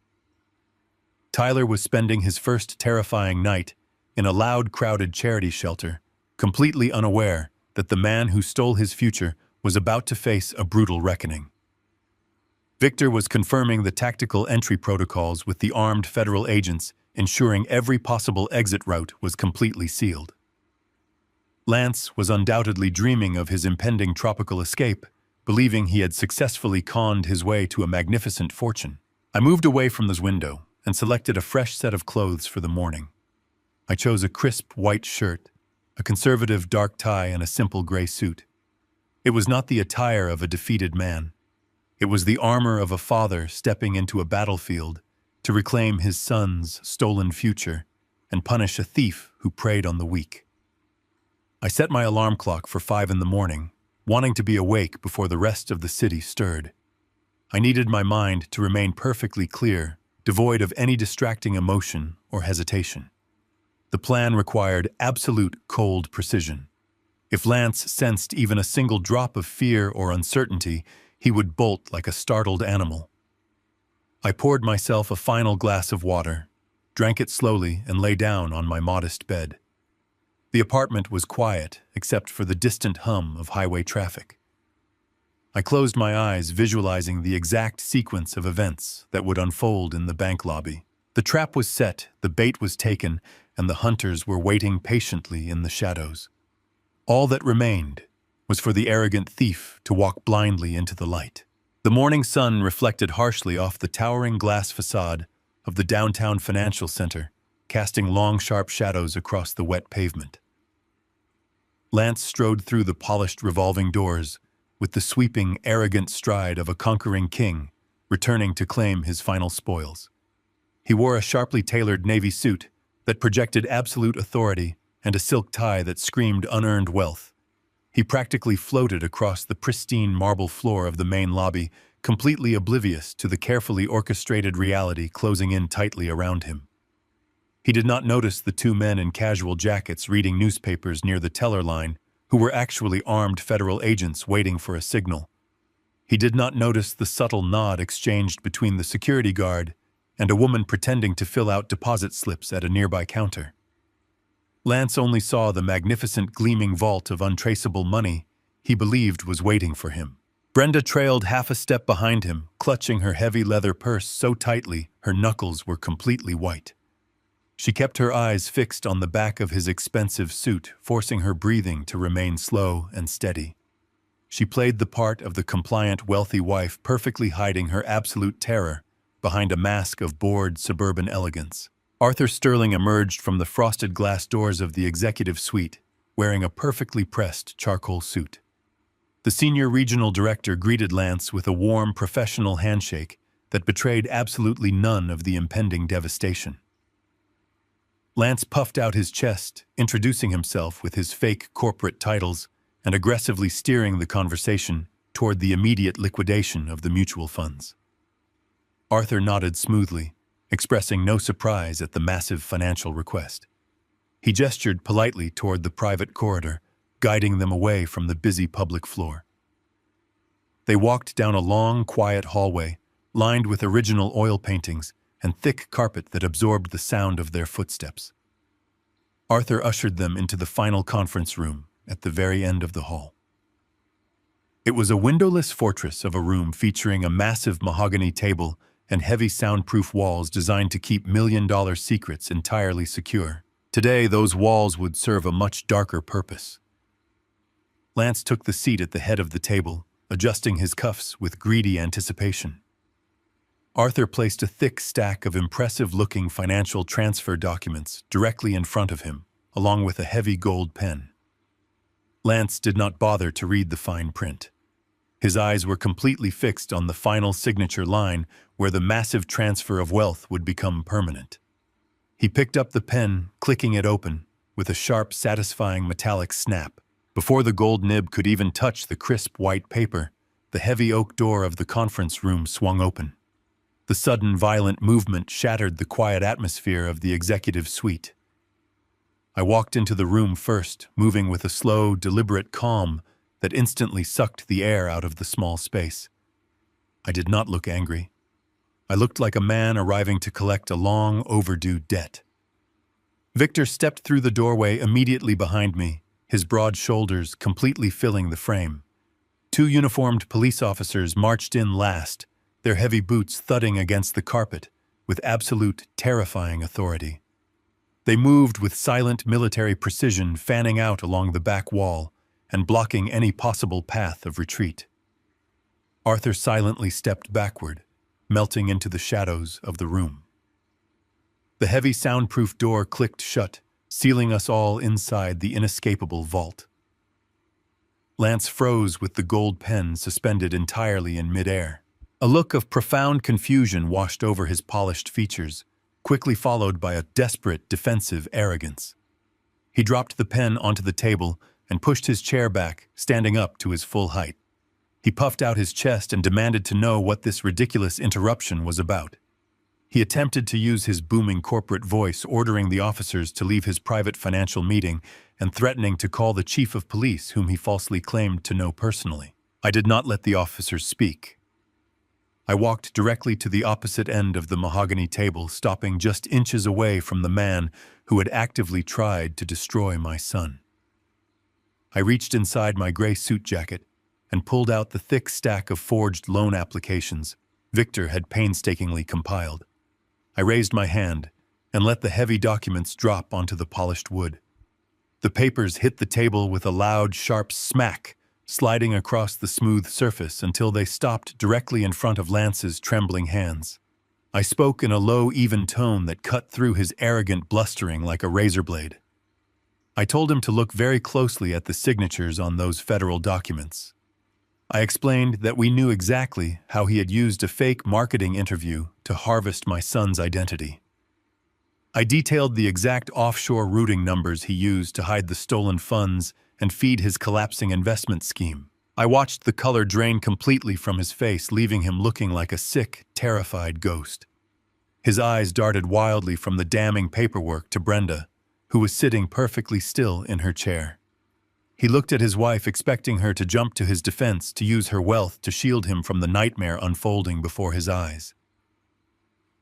Tyler was spending his first terrifying night in a loud, crowded charity shelter, completely unaware that the man who stole his future was about to face a brutal reckoning. Victor was confirming the tactical entry protocols with the armed federal agents, ensuring every possible exit route was completely sealed. Lance was undoubtedly dreaming of his impending tropical escape, believing he had successfully conned his way to a magnificent fortune. I moved away from his window and selected a fresh set of clothes for the morning. I chose a crisp white shirt, a conservative dark tie, and a simple gray suit. It was not the attire of a defeated man. It was the armor of a father stepping into a battlefield to reclaim his son's stolen future and punish a thief who preyed on the weak. I set my alarm clock for 5 a.m, wanting to be awake before the rest of the city stirred. I needed my mind to remain perfectly clear, devoid of any distracting emotion or hesitation. The plan required absolute cold precision. If Lance sensed even a single drop of fear or uncertainty, he would bolt like a startled animal. I poured myself a final glass of water, drank it slowly, and lay down on my modest bed. The apartment was quiet, except for the distant hum of highway traffic. I closed my eyes, visualizing the exact sequence of events that would unfold in the bank lobby. The trap was set, the bait was taken, and the hunters were waiting patiently in the shadows. All that remained was for the arrogant thief to walk blindly into the light. The morning sun reflected harshly off the towering glass facade of the downtown financial center, casting long, sharp shadows across the wet pavement. Lance strode through the polished revolving doors with the sweeping, arrogant stride of a conquering king, returning to claim his final spoils. He wore a sharply tailored navy suit that projected absolute authority and a silk tie that screamed unearned wealth. He practically floated across the pristine marble floor of the main lobby, completely oblivious to the carefully orchestrated reality closing in tightly around him. He did not notice the 2 men in casual jackets reading newspapers near the teller line, who were actually armed federal agents waiting for a signal. He did not notice the subtle nod exchanged between the security guard and a woman pretending to fill out deposit slips at a nearby counter. Lance only saw the magnificent gleaming vault of untraceable money he believed was waiting for him. Brenda trailed half a step behind him, clutching her heavy leather purse so tightly her knuckles were completely white. She kept her eyes fixed on the back of his expensive suit, forcing her breathing to remain slow and steady. She played the part of the compliant, wealthy wife, perfectly hiding her absolute terror behind a mask of bored suburban elegance. Arthur Sterling emerged from the frosted glass doors of the executive suite, wearing a perfectly pressed charcoal suit. The senior regional director greeted Lance with a warm, professional handshake that betrayed absolutely none of the impending devastation. Lance puffed out his chest, introducing himself with his fake corporate titles and aggressively steering the conversation toward the immediate liquidation of the mutual funds. Arthur nodded smoothly, expressing no surprise at the massive financial request. He gestured politely toward the private corridor, guiding them away from the busy public floor. They walked down a long, quiet hallway, lined with original oil paintings and thick carpet that absorbed the sound of their footsteps. Arthur ushered them into the final conference room at the very end of the hall. It was a windowless fortress of a room featuring a massive mahogany table and heavy soundproof walls designed to keep million-dollar secrets entirely secure. Today, those walls would serve a much darker purpose. Lance took the seat at the head of the table, adjusting his cuffs with greedy anticipation. Arthur placed a thick stack of impressive-looking financial transfer documents directly in front of him, along with a heavy gold pen. Lance did not bother to read the fine print. His eyes were completely fixed on the final signature line where the massive transfer of wealth would become permanent. He picked up the pen, clicking it open, with a sharp, satisfying metallic snap. Before the gold nib could even touch the crisp white paper, the heavy oak door of the conference room swung open. The sudden, violent movement shattered the quiet atmosphere of the executive suite. I walked into the room first, moving with a slow, deliberate calm that instantly sucked the air out of the small space. I did not look angry. I looked like a man arriving to collect a long overdue debt. Victor stepped through the doorway immediately behind me, his broad shoulders completely filling the frame. Two uniformed police officers marched in last, their heavy boots thudding against the carpet with absolute, terrifying authority. They moved with silent military precision, fanning out along the back wall and blocking any possible path of retreat. Arthur silently stepped backward, melting into the shadows of the room. The heavy soundproof door clicked shut, sealing us all inside the inescapable vault. Lance froze with the gold pen suspended entirely in midair. A look of profound confusion washed over his polished features, quickly followed by a desperate, defensive arrogance. He dropped the pen onto the table and pushed his chair back, standing up to his full height. He puffed out his chest and demanded to know what this ridiculous interruption was about. He attempted to use his booming corporate voice, ordering the officers to leave his private financial meeting and threatening to call the chief of police, whom he falsely claimed to know personally. I did not let the officers speak. I walked directly to the opposite end of the mahogany table, stopping just inches away from the man who had actively tried to destroy my son. I reached inside my gray suit jacket and pulled out the thick stack of forged loan applications Victor had painstakingly compiled. I raised my hand and let the heavy documents drop onto the polished wood. The papers hit the table with a loud, sharp smack, sliding across the smooth surface until they stopped directly in front of Lance's trembling hands. I spoke in a low, even tone that cut through his arrogant blustering like a razor blade. I told him to look very closely at the signatures on those federal documents. I explained that we knew exactly how he had used a fake marketing interview to harvest my son's identity. I detailed the exact offshore routing numbers he used to hide the stolen funds and feed his collapsing investment scheme. I watched the color drain completely from his face, leaving him looking like a sick, terrified ghost. His eyes darted wildly from the damning paperwork to Brenda, who was sitting perfectly still in her chair. He looked at his wife, expecting her to jump to his defense, to use her wealth to shield him from the nightmare unfolding before his eyes.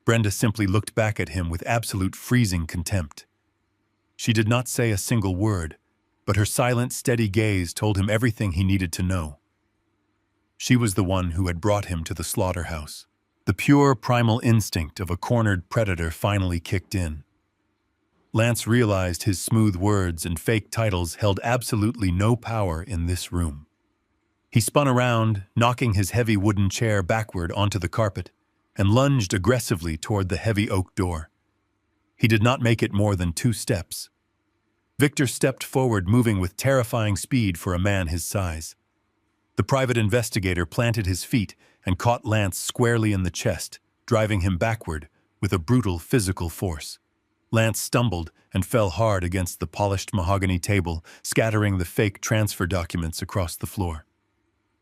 Brenda simply looked back at him with absolute freezing contempt. She did not say a single word, but her silent, steady gaze told him everything he needed to know. She was the one who had brought him to the slaughterhouse. The pure, primal instinct of a cornered predator finally kicked in. Lance realized his smooth words and fake titles held absolutely no power in this room. He spun around, knocking his heavy wooden chair backward onto the carpet, and lunged aggressively toward the heavy oak door. He did not make it more than 2 steps. Victor stepped forward, moving with terrifying speed for a man his size. The private investigator planted his feet and caught Lance squarely in the chest, driving him backward with a brutal physical force. Lance stumbled and fell hard against the polished mahogany table, scattering the fake transfer documents across the floor.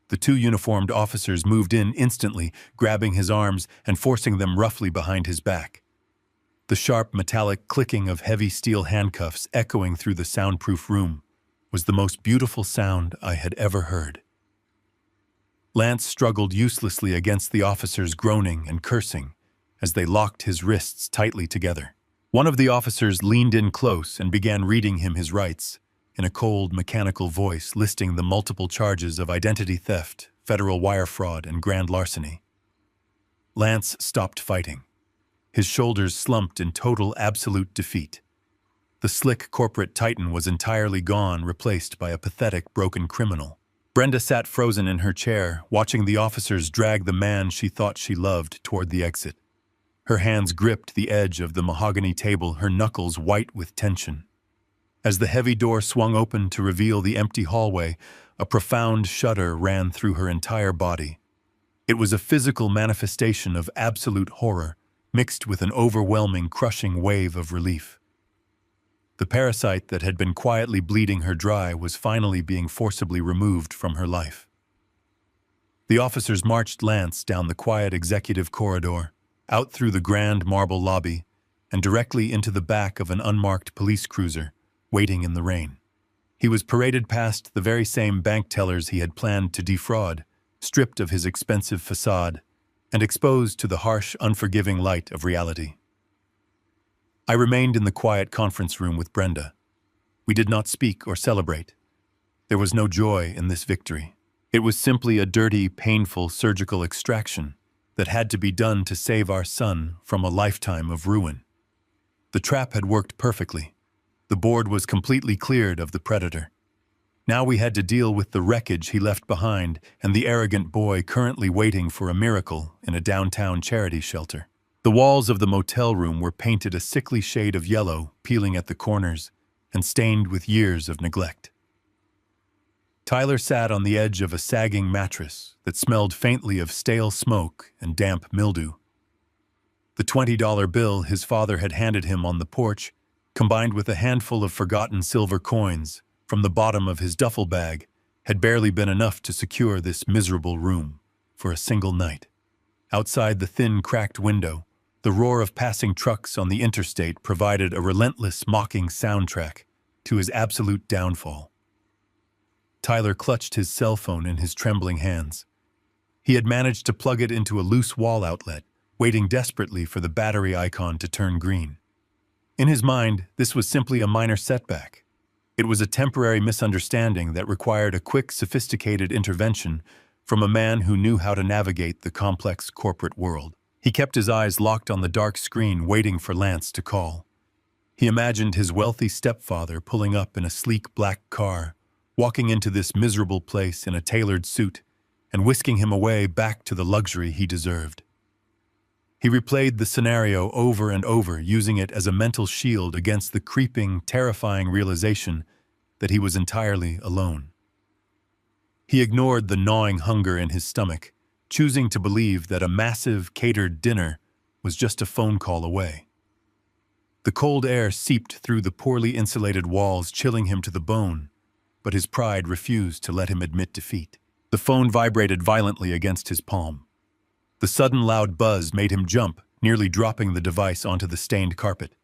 The 2 uniformed officers moved in instantly, grabbing his arms and forcing them roughly behind his back. The sharp metallic clicking of heavy steel handcuffs echoing through the soundproof room was the most beautiful sound I had ever heard. Lance struggled uselessly against the officers, groaning and cursing as they locked his wrists tightly together. One of the officers leaned in close and began reading him his rights, in a cold, mechanical voice listing the multiple charges of identity theft, federal wire fraud, and grand larceny. Lance stopped fighting. His shoulders slumped in total, absolute defeat. The slick corporate titan was entirely gone, replaced by a pathetic, broken criminal. Brenda sat frozen in her chair, watching the officers drag the man she thought she loved toward the exit. Her hands gripped the edge of the mahogany table, her knuckles white with tension. As the heavy door swung open to reveal the empty hallway, a profound shudder ran through her entire body. It was a physical manifestation of absolute horror, mixed with an overwhelming, crushing wave of relief. The parasite that had been quietly bleeding her dry was finally being forcibly removed from her life. The officers marched Lance down the quiet executive corridor, out through the grand marble lobby, and directly into the back of an unmarked police cruiser, waiting in the rain. He was paraded past the very same bank tellers he had planned to defraud, stripped of his expensive facade, and exposed to the harsh, unforgiving light of reality. I remained in the quiet conference room with Brenda. We did not speak or celebrate. There was no joy in this victory. It was simply a dirty, painful surgical extraction that had to be done to save our son from a lifetime of ruin. The trap had worked perfectly. The board was completely cleared of the predator. Now we had to deal with the wreckage he left behind and the arrogant boy currently waiting for a miracle in a downtown charity shelter. The walls of the motel room were painted a sickly shade of yellow, peeling at the corners, and stained with years of neglect. Tyler sat on the edge of a sagging mattress that smelled faintly of stale smoke and damp mildew. The $20 bill his father had handed him on the porch, combined with a handful of forgotten silver coins from the bottom of his duffel bag, had barely been enough to secure this miserable room for a single night. Outside the thin, cracked window, the roar of passing trucks on the interstate provided a relentless, mocking soundtrack to his absolute downfall. Tyler clutched his cell phone in his trembling hands. He had managed to plug it into a loose wall outlet, waiting desperately for the battery icon to turn green. In his mind, this was simply a minor setback. It was a temporary misunderstanding that required a quick, sophisticated intervention from a man who knew how to navigate the complex corporate world. He kept his eyes locked on the dark screen, waiting for Lance to call. He imagined his wealthy stepfather pulling up in a sleek black car, walking into this miserable place in a tailored suit, and whisking him away back to the luxury he deserved. He replayed the scenario over and over, using it as a mental shield against the creeping, terrifying realization that he was entirely alone. He ignored the gnawing hunger in his stomach, choosing to believe that a massive, catered dinner was just a phone call away. The cold air seeped through the poorly insulated walls, chilling him to the bone, but his pride refused to let him admit defeat. The phone vibrated violently against his palm. The sudden loud buzz made him jump, nearly dropping the device onto the stained carpet.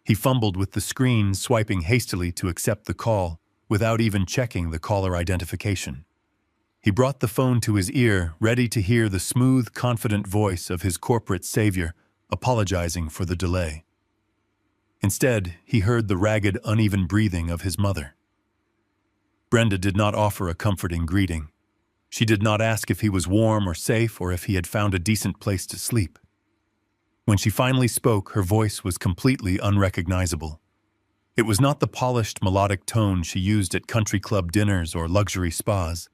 He fumbled with the screen, swiping hastily to accept the call, without even checking the caller identification. He brought the phone to his ear, ready to hear the smooth, confident voice of his corporate savior, apologizing for the delay. Instead, he heard the ragged, uneven breathing of his mother. Brenda did not offer a comforting greeting. She did not ask if he was warm or safe or if he had found a decent place to sleep. When she finally spoke, her voice was completely unrecognizable. It was not the polished, melodic tone she used at country club dinners or luxury spas.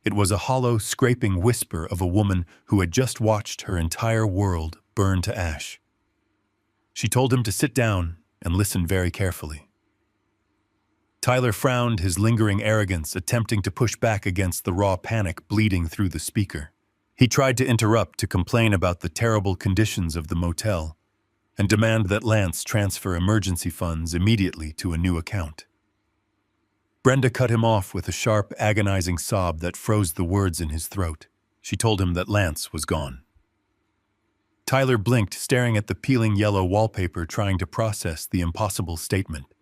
It was a hollow, scraping whisper of a woman who had just watched her entire world burn to ash. She told him to sit down and listen very carefully. Tyler frowned, his lingering arrogance attempting to push back against the raw panic bleeding through the speaker. He tried to interrupt to complain about the terrible conditions of the motel and demand that Lance transfer emergency funds immediately to a new account. Brenda cut him off with a sharp, agonizing sob that froze the words in his throat. She told him that Lance was gone. Tyler blinked, staring at the peeling yellow wallpaper, trying to process the impossible statement.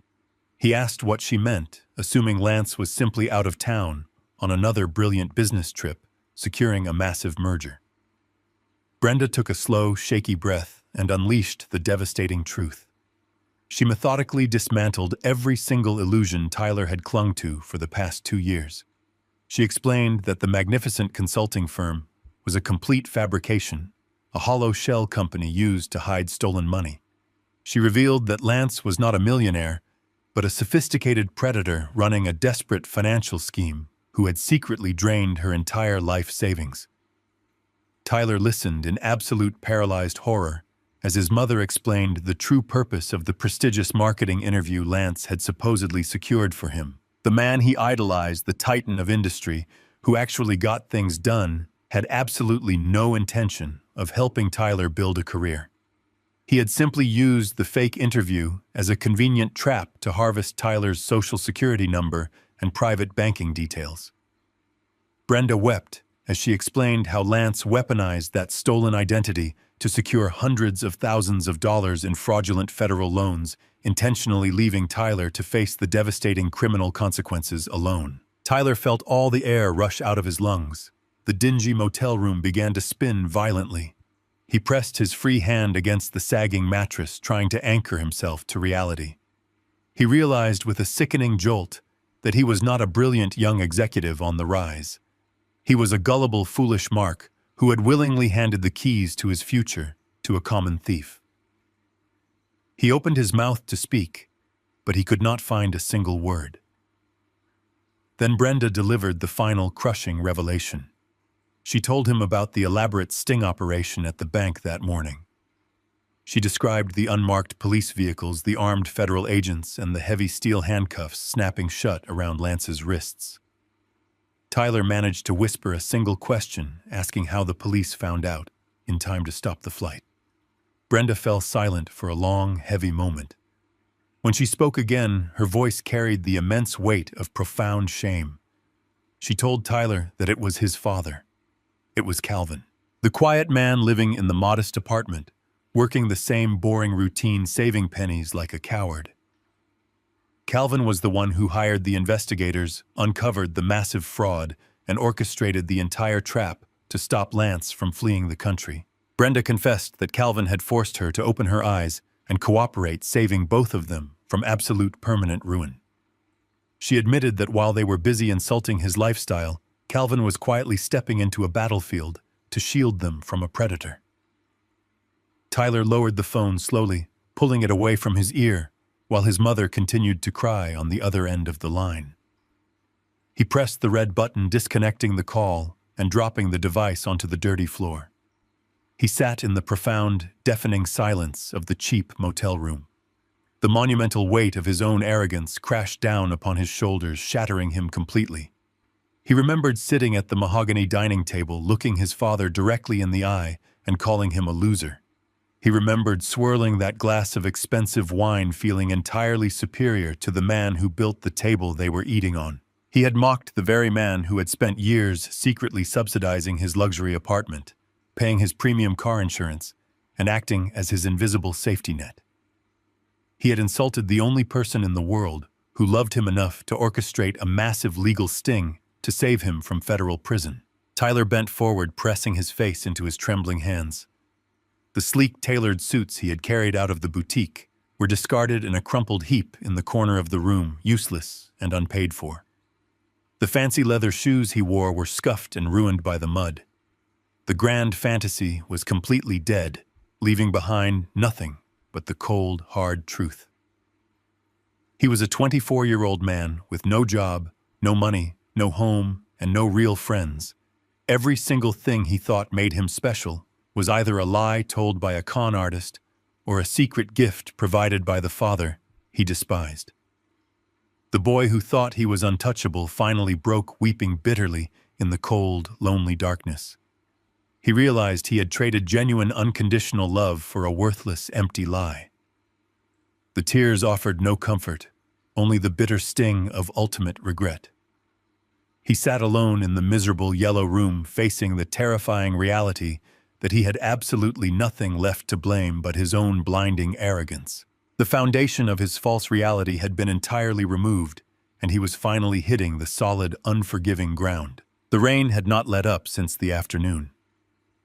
He asked what she meant, assuming Lance was simply out of town on another brilliant business trip, securing a massive merger. Brenda took a slow, shaky breath and unleashed the devastating truth. She methodically dismantled every single illusion Tyler had clung to for the past 2 years. She explained that the magnificent consulting firm was a complete fabrication, a hollow shell company used to hide stolen money. She revealed that Lance was not a millionaire, but a sophisticated predator running a desperate financial scheme who had secretly drained her entire life savings. Tyler listened in absolute paralyzed horror as his mother explained the true purpose of the prestigious marketing interview Lance had supposedly secured for him. The man he idolized, the titan of industry, who actually got things done, had absolutely no intention of helping Tyler build a career. He had simply used the fake interview as a convenient trap to harvest Tyler's social security number and private banking details. Brenda wept as she explained how Lance weaponized that stolen identity to secure hundreds of thousands of dollars in fraudulent federal loans, intentionally leaving Tyler to face the devastating criminal consequences alone. Tyler felt all the air rush out of his lungs. The dingy motel room began to spin violently. He pressed his free hand against the sagging mattress, trying to anchor himself to reality. He realized with a sickening jolt that he was not a brilliant young executive on the rise. He was a gullible, foolish Mark who had willingly handed the keys to his future to a common thief. He opened his mouth to speak, but he could not find a single word. Then Brenda delivered the final crushing revelation. She told him about the elaborate sting operation at the bank that morning. She described the unmarked police vehicles, the armed federal agents, and the heavy steel handcuffs snapping shut around Lance's wrists. Tyler managed to whisper a single question, asking how the police found out, in time to stop the flight. Brenda fell silent for a long, heavy moment. When she spoke again, her voice carried the immense weight of profound shame. She told Tyler that it was his father. It was Calvin, the quiet man living in the modest apartment, working the same boring routine, saving pennies like a coward. Calvin was the one who hired the investigators, uncovered the massive fraud, and orchestrated the entire trap to stop Lance from fleeing the country. Brenda confessed that Calvin had forced her to open her eyes and cooperate, saving both of them from absolute permanent ruin. She admitted that while they were busy insulting his lifestyle, Calvin was quietly stepping into a battlefield to shield them from a predator. Tyler lowered the phone slowly, pulling it away from his ear, while his mother continued to cry on the other end of the line. He pressed the red button, disconnecting the call and dropping the device onto the dirty floor. He sat in the profound, deafening silence of the cheap motel room. The monumental weight of his own arrogance crashed down upon his shoulders, shattering him completely. He remembered sitting at the mahogany dining table, looking his father directly in the eye and calling him a loser. He remembered swirling that glass of expensive wine, feeling entirely superior to the man who built the table they were eating on. He had mocked the very man who had spent years secretly subsidizing his luxury apartment, paying his premium car insurance, and acting as his invisible safety net. He had insulted the only person in the world who loved him enough to orchestrate a massive legal sting to save him from federal prison. Tyler bent forward, pressing his face into his trembling hands. The sleek, tailored suits he had carried out of the boutique were discarded in a crumpled heap in the corner of the room, useless and unpaid for. The fancy leather shoes he wore were scuffed and ruined by the mud. The grand fantasy was completely dead, leaving behind nothing but the cold, hard truth. He was a 24-year-old man with no job, no money, no home, and no real friends. Every single thing he thought made him special was either a lie told by a con artist or a secret gift provided by the father he despised. The boy who thought he was untouchable finally broke weeping bitterly in the cold, lonely darkness. He realized he had traded genuine unconditional love for a worthless, empty lie. The tears offered no comfort, only the bitter sting of ultimate regret. He sat alone in the miserable yellow room facing the terrifying reality that he had absolutely nothing left to blame but his own blinding arrogance. The foundation of his false reality had been entirely removed, and he was finally hitting the solid, unforgiving ground. The rain had not let up since the afternoon.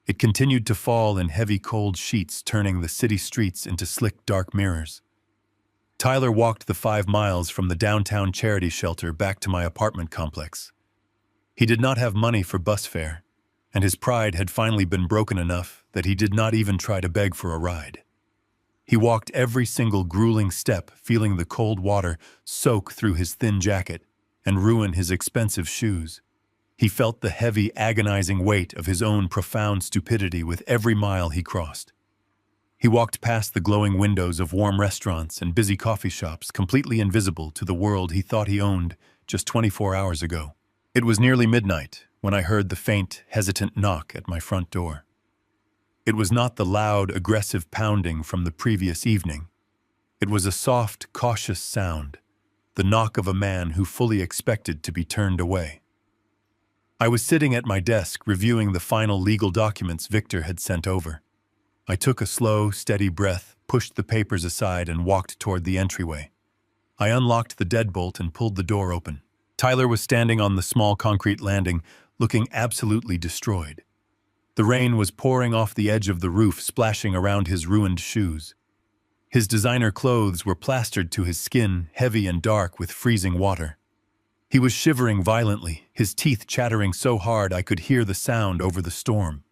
It continued to fall in heavy cold sheets, turning the city streets into slick, dark mirrors. Tyler walked the 5 miles from the downtown charity shelter back to my apartment complex. He did not have money for bus fare, and his pride had finally been broken enough that he did not even try to beg for a ride. He walked every single grueling step, feeling the cold water soak through his thin jacket and ruin his expensive shoes. He felt the heavy, agonizing weight of his own profound stupidity with every mile he crossed. He walked past the glowing windows of warm restaurants and busy coffee shops, completely invisible to the world he thought he owned just 24 hours ago. It was nearly midnight when I heard the faint, hesitant knock at my front door. It was not the loud, aggressive pounding from the previous evening. It was a soft, cautious sound, the knock of a man who fully expected to be turned away. I was sitting at my desk reviewing the final legal documents Victor had sent over. I took a slow, steady breath, pushed the papers aside, and walked toward the entryway. I unlocked the deadbolt and pulled the door open. Tyler was standing on the small concrete landing, looking absolutely destroyed. The rain was pouring off the edge of the roof, splashing around his ruined shoes. His designer clothes were plastered to his skin, heavy and dark with freezing water. He was shivering violently, his teeth chattering so hard I could hear the sound over the storm.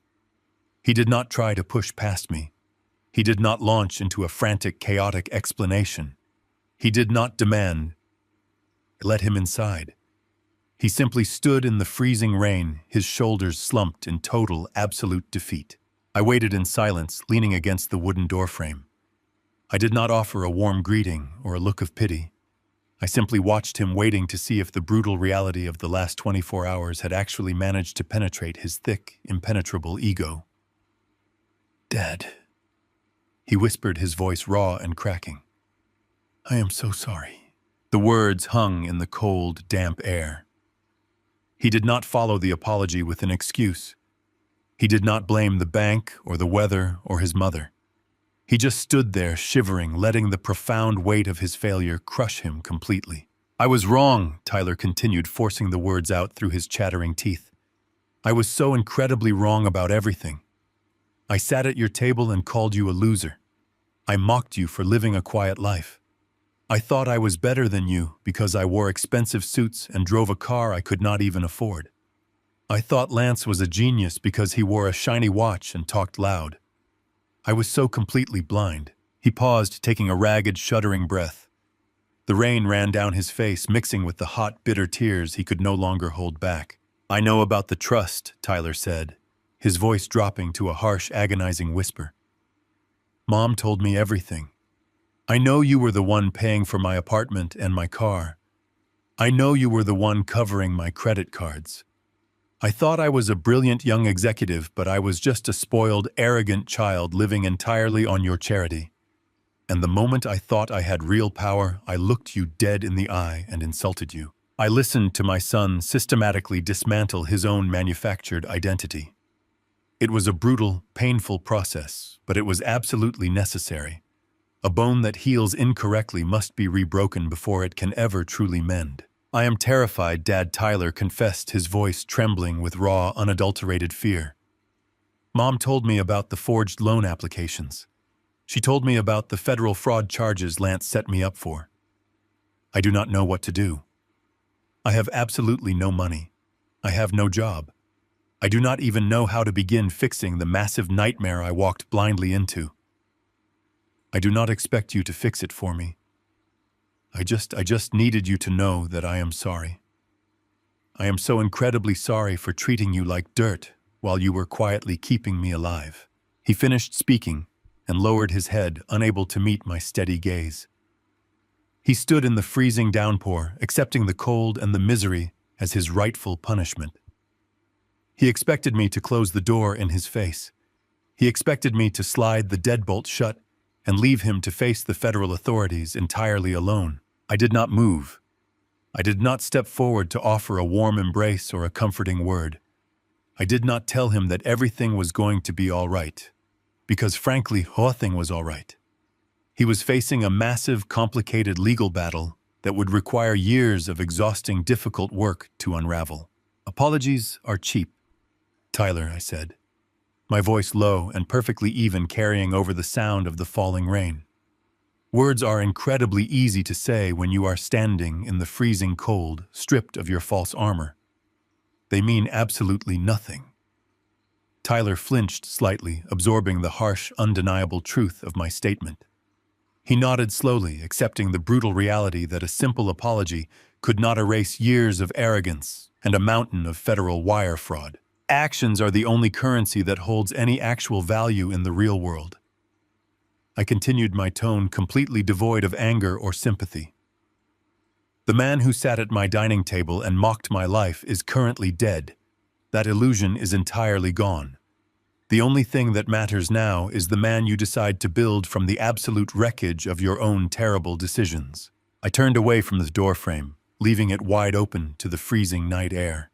He did not try to push past me. He did not launch into a frantic, chaotic explanation. He did not demand, "Let him inside." He simply stood in the freezing rain, his shoulders slumped in total, absolute defeat. I waited in silence, leaning against the wooden doorframe. I did not offer a warm greeting or a look of pity. I simply watched him, waiting to see if the brutal reality of the last 24 hours had actually managed to penetrate his thick, impenetrable ego. "Dad," he whispered, his voice raw and cracking. "I am so sorry." The words hung in the cold, damp air. He did not follow the apology with an excuse. He did not blame the bank or the weather or his mother. He just stood there, shivering, letting the profound weight of his failure crush him completely. "I was wrong," Tyler continued, forcing the words out through his chattering teeth. "I was so incredibly wrong about everything. I sat at your table and called you a loser. I mocked you for living a quiet life. I thought I was better than you because I wore expensive suits and drove a car I could not even afford. I thought Lance was a genius because he wore a shiny watch and talked loud. I was so completely blind." He paused, taking a ragged, shuddering breath. The rain ran down his face, mixing with the hot, bitter tears he could no longer hold back. "I know about the trust," Tyler said, his voice dropping to a harsh, agonizing whisper. "Mom told me everything. I know you were the one paying for my apartment and my car. I know you were the one covering my credit cards. I thought I was a brilliant young executive, but I was just a spoiled, arrogant child living entirely on your charity. And the moment I thought I had real power, I looked you dead in the eye and insulted you. I listened to my son systematically dismantle his own manufactured identity. It was a brutal, painful process, but it was absolutely necessary. A bone that heals incorrectly must be rebroken before it can ever truly mend. I am terrified," Dad Tyler confessed, his voice trembling with raw, unadulterated fear. "Mom told me about the forged loan applications. She told me about the federal fraud charges Lance set me up for. I do not know what to do. I have absolutely no money. I have no job. I do not even know how to begin fixing the massive nightmare I walked blindly into. I do not expect you to fix it for me. I just needed you to know that I am sorry. I am so incredibly sorry for treating you like dirt while you were quietly keeping me alive." He finished speaking, and lowered his head, unable to meet my steady gaze. He stood in the freezing downpour, accepting the cold and the misery as his rightful punishment. He expected me to close the door in his face. He expected me to slide the deadbolt shut and leave him to face the federal authorities entirely alone. I did not move. I did not step forward to offer a warm embrace or a comforting word. I did not tell him that everything was going to be all right, because frankly, nothing was all right. He was facing a massive, complicated legal battle that would require years of exhausting, difficult work to unravel. Apologies are cheap, Tyler, I said, my voice low and perfectly even, carrying over the sound of the falling rain. Words are incredibly easy to say when you are standing in the freezing cold, stripped of your false armor. They mean absolutely nothing. Tyler flinched slightly, absorbing the harsh, undeniable truth of my statement. He nodded slowly, accepting the brutal reality that a simple apology could not erase years of arrogance and a mountain of federal wire fraud. Actions are the only currency that holds any actual value in the real world. I continued, my tone completely devoid of anger or sympathy. The man who sat at my dining table and mocked my life is currently dead. That illusion is entirely gone. The only thing that matters now is the man you decide to build from the absolute wreckage of your own terrible decisions. I turned away from the doorframe, leaving it wide open to the freezing night air.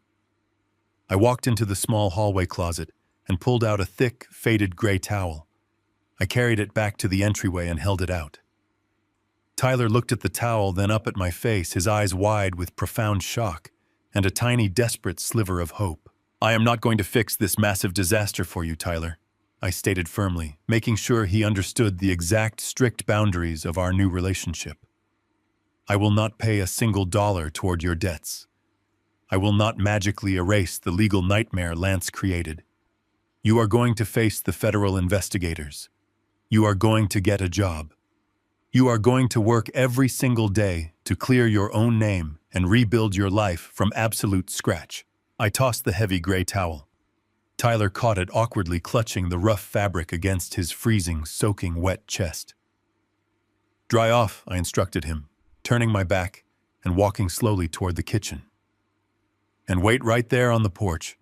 I walked into the small hallway closet and pulled out a thick, faded gray towel. I carried it back to the entryway and held it out. Tyler looked at the towel, then up at my face, his eyes wide with profound shock and a tiny, desperate sliver of hope. I am not going to fix this massive disaster for you, Tyler, I stated firmly, making sure he understood the exact, strict boundaries of our new relationship. I will not pay a single dollar toward your debts. I will not magically erase the legal nightmare Lance created. You are going to face the federal investigators. You are going to get a job. You are going to work every single day to clear your own name and rebuild your life from absolute scratch. I tossed the heavy gray towel. Tyler caught it, awkwardly clutching the rough fabric against his freezing, soaking wet chest. Dry off, I instructed him, turning my back and walking slowly toward the kitchen. And wait right there on the porch.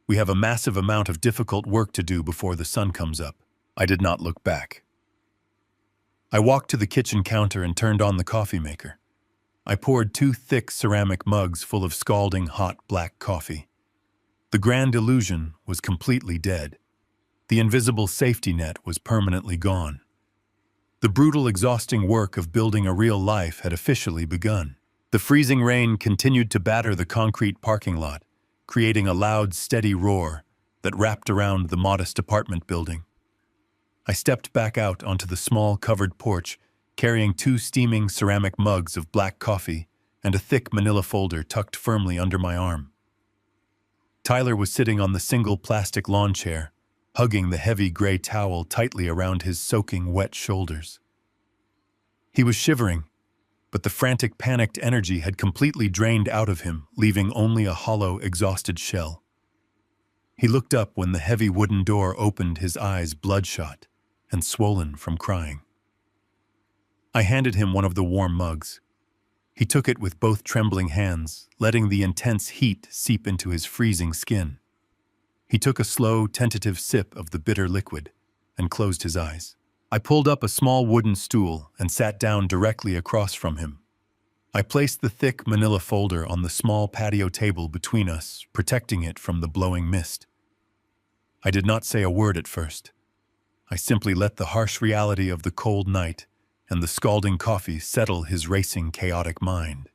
We have a massive amount of difficult work to do before the sun comes up. I did not look back. I walked to the kitchen counter and turned on the coffee maker. I poured 2 thick ceramic mugs full of scalding hot black coffee. The grand illusion was completely dead. The invisible safety net was permanently gone. The brutal, exhausting work of building a real life had officially begun. The freezing rain continued to batter the concrete parking lot, creating a loud, steady roar that wrapped around the modest apartment building. I stepped back out onto the small, covered porch, carrying 2 steaming ceramic mugs of black coffee and a thick manila folder tucked firmly under my arm. Tyler was sitting on the single plastic lawn chair, hugging the heavy gray towel tightly around his soaking wet shoulders. He was shivering, but the frantic, panicked energy had completely drained out of him, leaving only a hollow, exhausted shell. He looked up when the heavy wooden door opened, his eyes bloodshot and swollen from crying. I handed him one of the warm mugs. He took it with both trembling hands, letting the intense heat seep into his freezing skin. He took a slow, tentative sip of the bitter liquid and closed his eyes. I pulled up a small wooden stool and sat down directly across from him. I placed the thick manila folder on the small patio table between us, protecting it from the blowing mist. I did not say a word at first. I simply let the harsh reality of the cold night and the scalding coffee settle his racing, chaotic mind.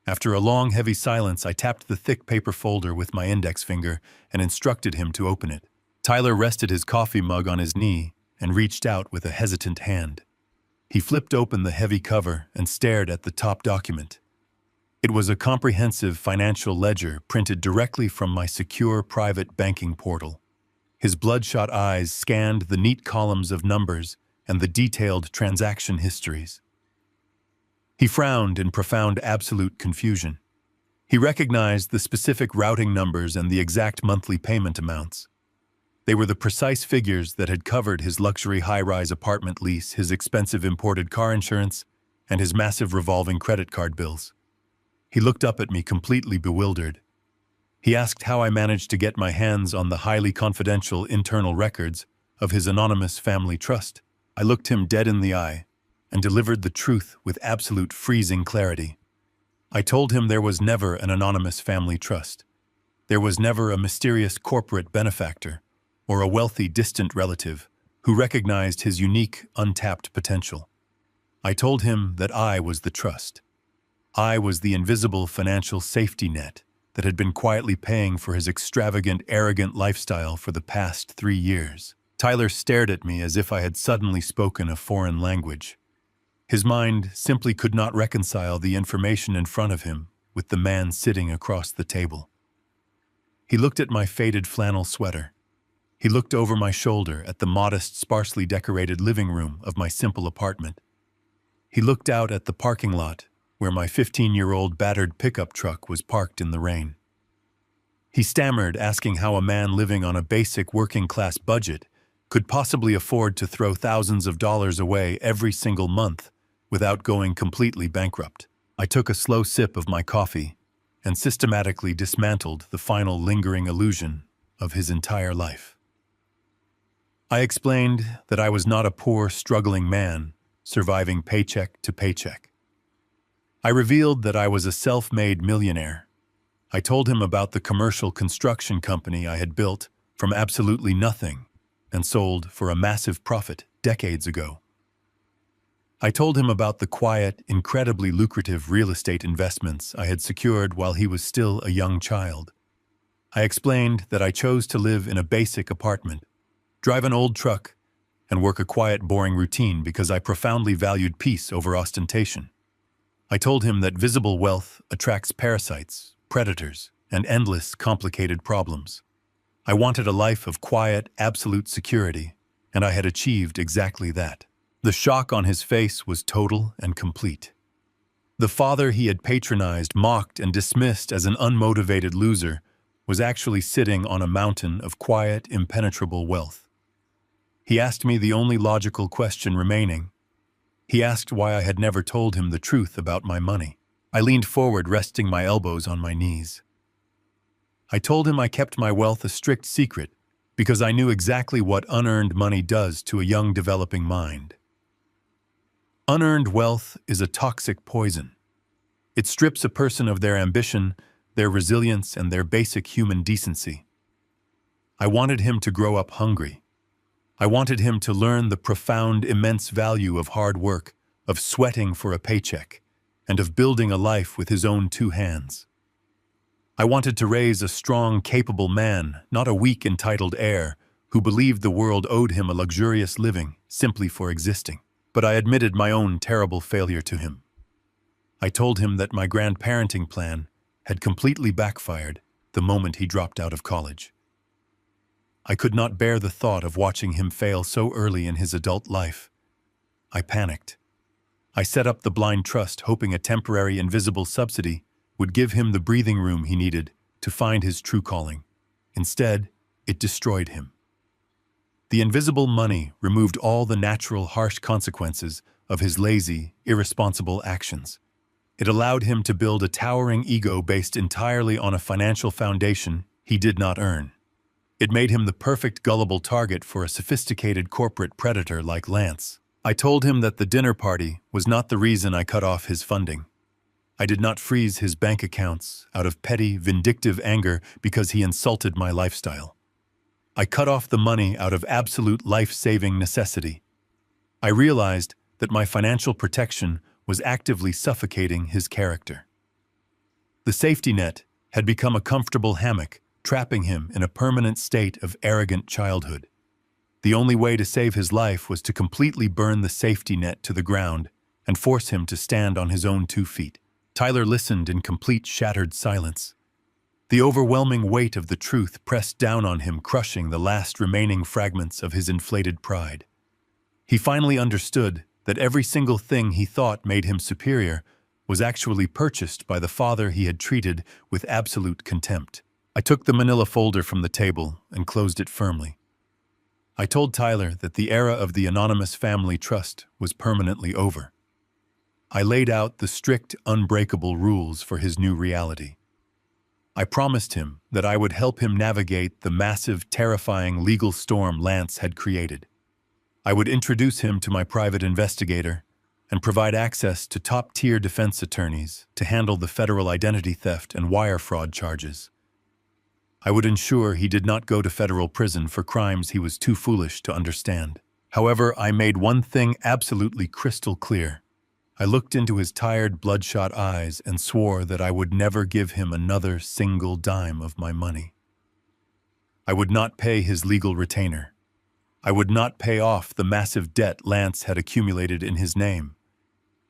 After a long, heavy silence, I tapped the thick paper folder with my index finger and instructed him to open it. Tyler rested his coffee mug on his knee and reached out with a hesitant hand. He flipped open the heavy cover and stared at the top document. It was a comprehensive financial ledger printed directly from my secure private banking portal. His bloodshot eyes scanned the neat columns of numbers and the detailed transaction histories. He frowned in profound, absolute confusion. He recognized the specific routing numbers and the exact monthly payment amounts. They were the precise figures that had covered his luxury high-rise apartment lease, his expensive imported car insurance, and his massive revolving credit card bills. He looked up at me completely bewildered. He asked how I managed to get my hands on the highly confidential internal records of his anonymous family trust. I looked him dead in the eye and delivered the truth with absolute freezing clarity. I told him there was never an anonymous family trust. There was never a mysterious corporate benefactor or a wealthy distant relative who recognized his unique, untapped potential. I told him that I was the trust. I was the invisible financial safety net that had been quietly paying for his extravagant, arrogant lifestyle for the past 3 years. Tyler stared at me as if I had suddenly spoken a foreign language. His mind simply could not reconcile the information in front of him with the man sitting across the table. He looked at my faded flannel sweater. He looked over my shoulder at the modest, sparsely decorated living room of my simple apartment. He looked out at the parking lot where my 15-year-old battered pickup truck was parked in the rain. He stammered, asking how a man living on a basic working-class budget could possibly afford to throw thousands of dollars away every single month without going completely bankrupt. I took a slow sip of my coffee and systematically dismantled the final lingering illusion of his entire life. I explained that I was not a poor, struggling man surviving paycheck to paycheck. I revealed that I was a self-made millionaire. I told him about the commercial construction company I had built from absolutely nothing and sold for a massive profit decades ago. I told him about the quiet, incredibly lucrative real estate investments I had secured while he was still a young child. I explained that I chose to live in a basic apartment, drive an old truck, and work a quiet, boring routine because I profoundly valued peace over ostentation. I told him that visible wealth attracts parasites, predators, and endless, complicated problems. I wanted a life of quiet, absolute security, and I had achieved exactly that. The shock on his face was total and complete. The father he had patronized, mocked, and dismissed as an unmotivated loser was actually sitting on a mountain of quiet, impenetrable wealth. He asked me the only logical question remaining. He asked why I had never told him the truth about my money. I leaned forward, resting my elbows on my knees. I told him I kept my wealth a strict secret because I knew exactly what unearned money does to a young, developing mind. Unearned wealth is a toxic poison. It strips a person of their ambition, their resilience, and their basic human decency. I wanted him to grow up hungry. I wanted him to learn the profound, immense value of hard work, of sweating for a paycheck, and of building a life with his own 2 hands. I wanted to raise a strong, capable man, not a weak, entitled heir who believed the world owed him a luxurious living simply for existing. But I admitted my own terrible failure to him. I told him that my grandparenting plan had completely backfired the moment he dropped out of college. I could not bear the thought of watching him fail so early in his adult life. I panicked. I set up the blind trust, hoping a temporary invisible subsidy would give him the breathing room he needed to find his true calling. Instead, it destroyed him. The invisible money removed all the natural, harsh consequences of his lazy, irresponsible actions. It allowed him to build a towering ego based entirely on a financial foundation he did not earn. It made him the perfect gullible target for a sophisticated corporate predator like Lance. I told him that the dinner party was not the reason I cut off his funding. I did not freeze his bank accounts out of petty, vindictive anger because he insulted my lifestyle. I cut off the money out of absolute life-saving necessity. I realized that my financial protection was actively suffocating his character. The safety net had become a comfortable hammock, trapping him in a permanent state of arrogant childhood. The only way to save his life was to completely burn the safety net to the ground and force him to stand on his own 2 feet. Tyler listened in complete, shattered silence. The overwhelming weight of the truth pressed down on him, crushing the last remaining fragments of his inflated pride. He finally understood that every single thing he thought made him superior was actually purchased by the father he had treated with absolute contempt. I took the manila folder from the table and closed it firmly. I told Tyler that the era of the anonymous family trust was permanently over. I laid out the strict, unbreakable rules for his new reality. I promised him that I would help him navigate the massive, terrifying legal storm Lance had created. I would introduce him to my private investigator and provide access to top-tier defense attorneys to handle the federal identity theft and wire fraud charges. I would ensure he did not go to federal prison for crimes he was too foolish to understand. However, I made one thing absolutely crystal clear. I looked into his tired, bloodshot eyes and swore that I would never give him another single dime of my money. I would not pay his legal retainer. I would not pay off the massive debt Lance had accumulated in his name.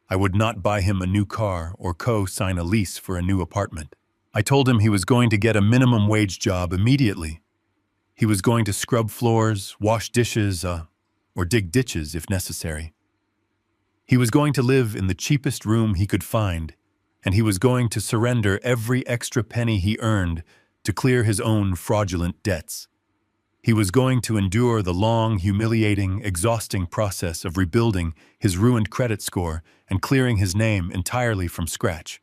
I would not buy him a new car or co-sign a lease for a new apartment. I told him he was going to get a minimum wage job immediately. He was going to scrub floors, wash dishes, or dig ditches if necessary. He was going to live in the cheapest room he could find, and he was going to surrender every extra penny he earned to clear his own fraudulent debts. He was going to endure the long, humiliating, exhausting process of rebuilding his ruined credit score and clearing his name entirely from scratch.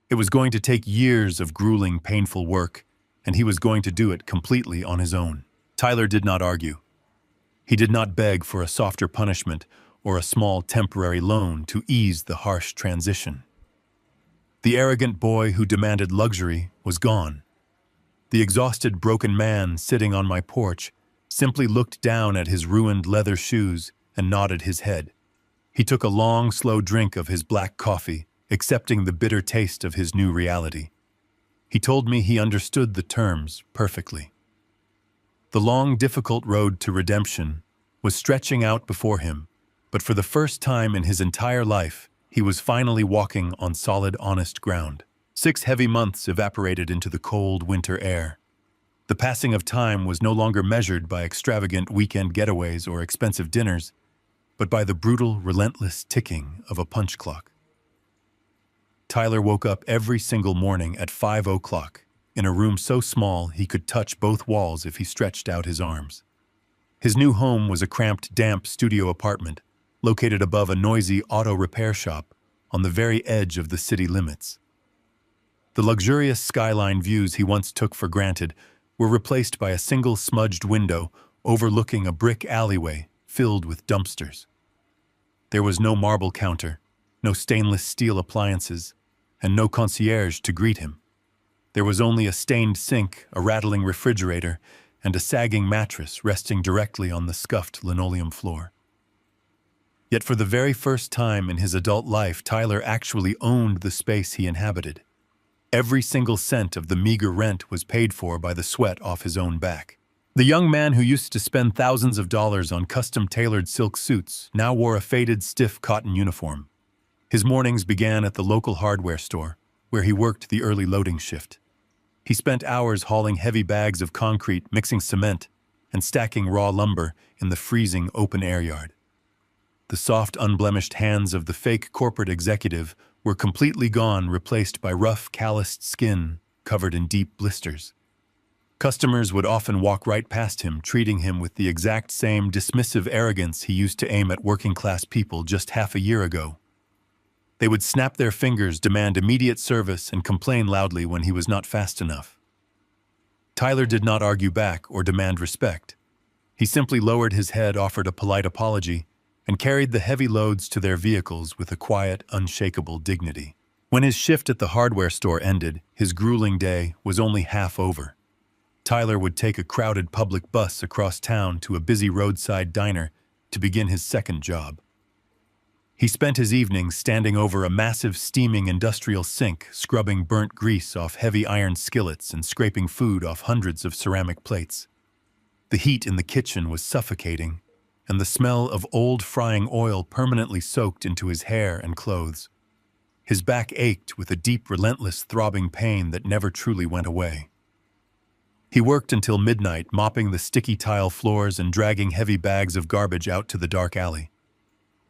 It was going to take years of grueling, painful work, and he was going to do it completely on his own. Tyler did not argue. He did not beg for a softer punishment or a small temporary loan to ease the harsh transition. The arrogant boy who demanded luxury was gone. The exhausted, broken man sitting on my porch simply looked down at his ruined leather shoes and nodded his head. He took a long, slow drink of his black coffee, accepting the bitter taste of his new reality. He told me he understood the terms perfectly. The long, difficult road to redemption was stretching out before him, but for the first time in his entire life, he was finally walking on solid, honest ground. 6 heavy months evaporated into the cold winter air. The passing of time was no longer measured by extravagant weekend getaways or expensive dinners, but by the brutal, relentless ticking of a punch clock. Tyler woke up every single morning at 5 o'clock, in a room so small he could touch both walls if he stretched out his arms. His new home was a cramped, damp studio apartment, located above a noisy auto repair shop on the very edge of the city limits. The luxurious skyline views he once took for granted were replaced by a single smudged window overlooking a brick alleyway filled with dumpsters. There was no marble counter, no stainless steel appliances, and no concierge to greet him. There was only a stained sink, a rattling refrigerator, and a sagging mattress resting directly on the scuffed linoleum floor. Yet for the very first time in his adult life, Tyler actually owned the space he inhabited. Every single cent of the meager rent was paid for by the sweat off his own back. The young man who used to spend thousands of dollars on custom-tailored silk suits now wore a faded, stiff cotton uniform. His mornings began at the local hardware store, where he worked the early loading shift. He spent hours hauling heavy bags of concrete, mixing cement, and stacking raw lumber in the freezing open-air yard. The soft, unblemished hands of the fake corporate executive were completely gone, replaced by rough, calloused skin covered in deep blisters. Customers would often walk right past him, treating him with the exact same dismissive arrogance he used to aim at working-class people just half a year ago. They would snap their fingers, demand immediate service, and complain loudly when he was not fast enough. Tyler did not argue back or demand respect. He simply lowered his head, offered a polite apology, and carried the heavy loads to their vehicles with a quiet, unshakable dignity. When his shift at the hardware store ended, his grueling day was only half over. Tyler would take a crowded public bus across town to a busy roadside diner to begin his second job. He spent his evenings standing over a massive steaming industrial sink, scrubbing burnt grease off heavy iron skillets and scraping food off hundreds of ceramic plates. The heat in the kitchen was suffocating, and the smell of old frying oil permanently soaked into his hair and clothes. His back ached with a deep, relentless, throbbing pain that never truly went away. He worked until midnight, mopping the sticky tile floors and dragging heavy bags of garbage out to the dark alley.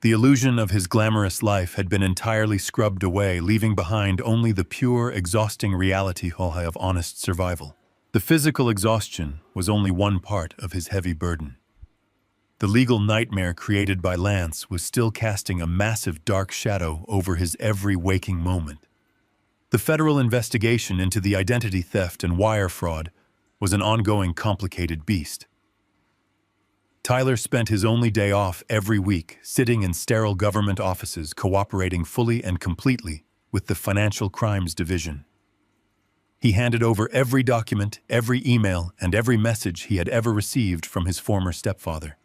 The illusion of his glamorous life had been entirely scrubbed away, leaving behind only the pure, exhausting reality of honest survival. The physical exhaustion was only one part of his heavy burden. The legal nightmare created by Lance was still casting a massive dark shadow over his every waking moment. The federal investigation into the identity theft and wire fraud was an ongoing complicated beast. Tyler spent his only day off every week sitting in sterile government offices cooperating fully and completely with the Financial Crimes Division. He handed over every document, every email, and every message he had ever received from his former stepfather.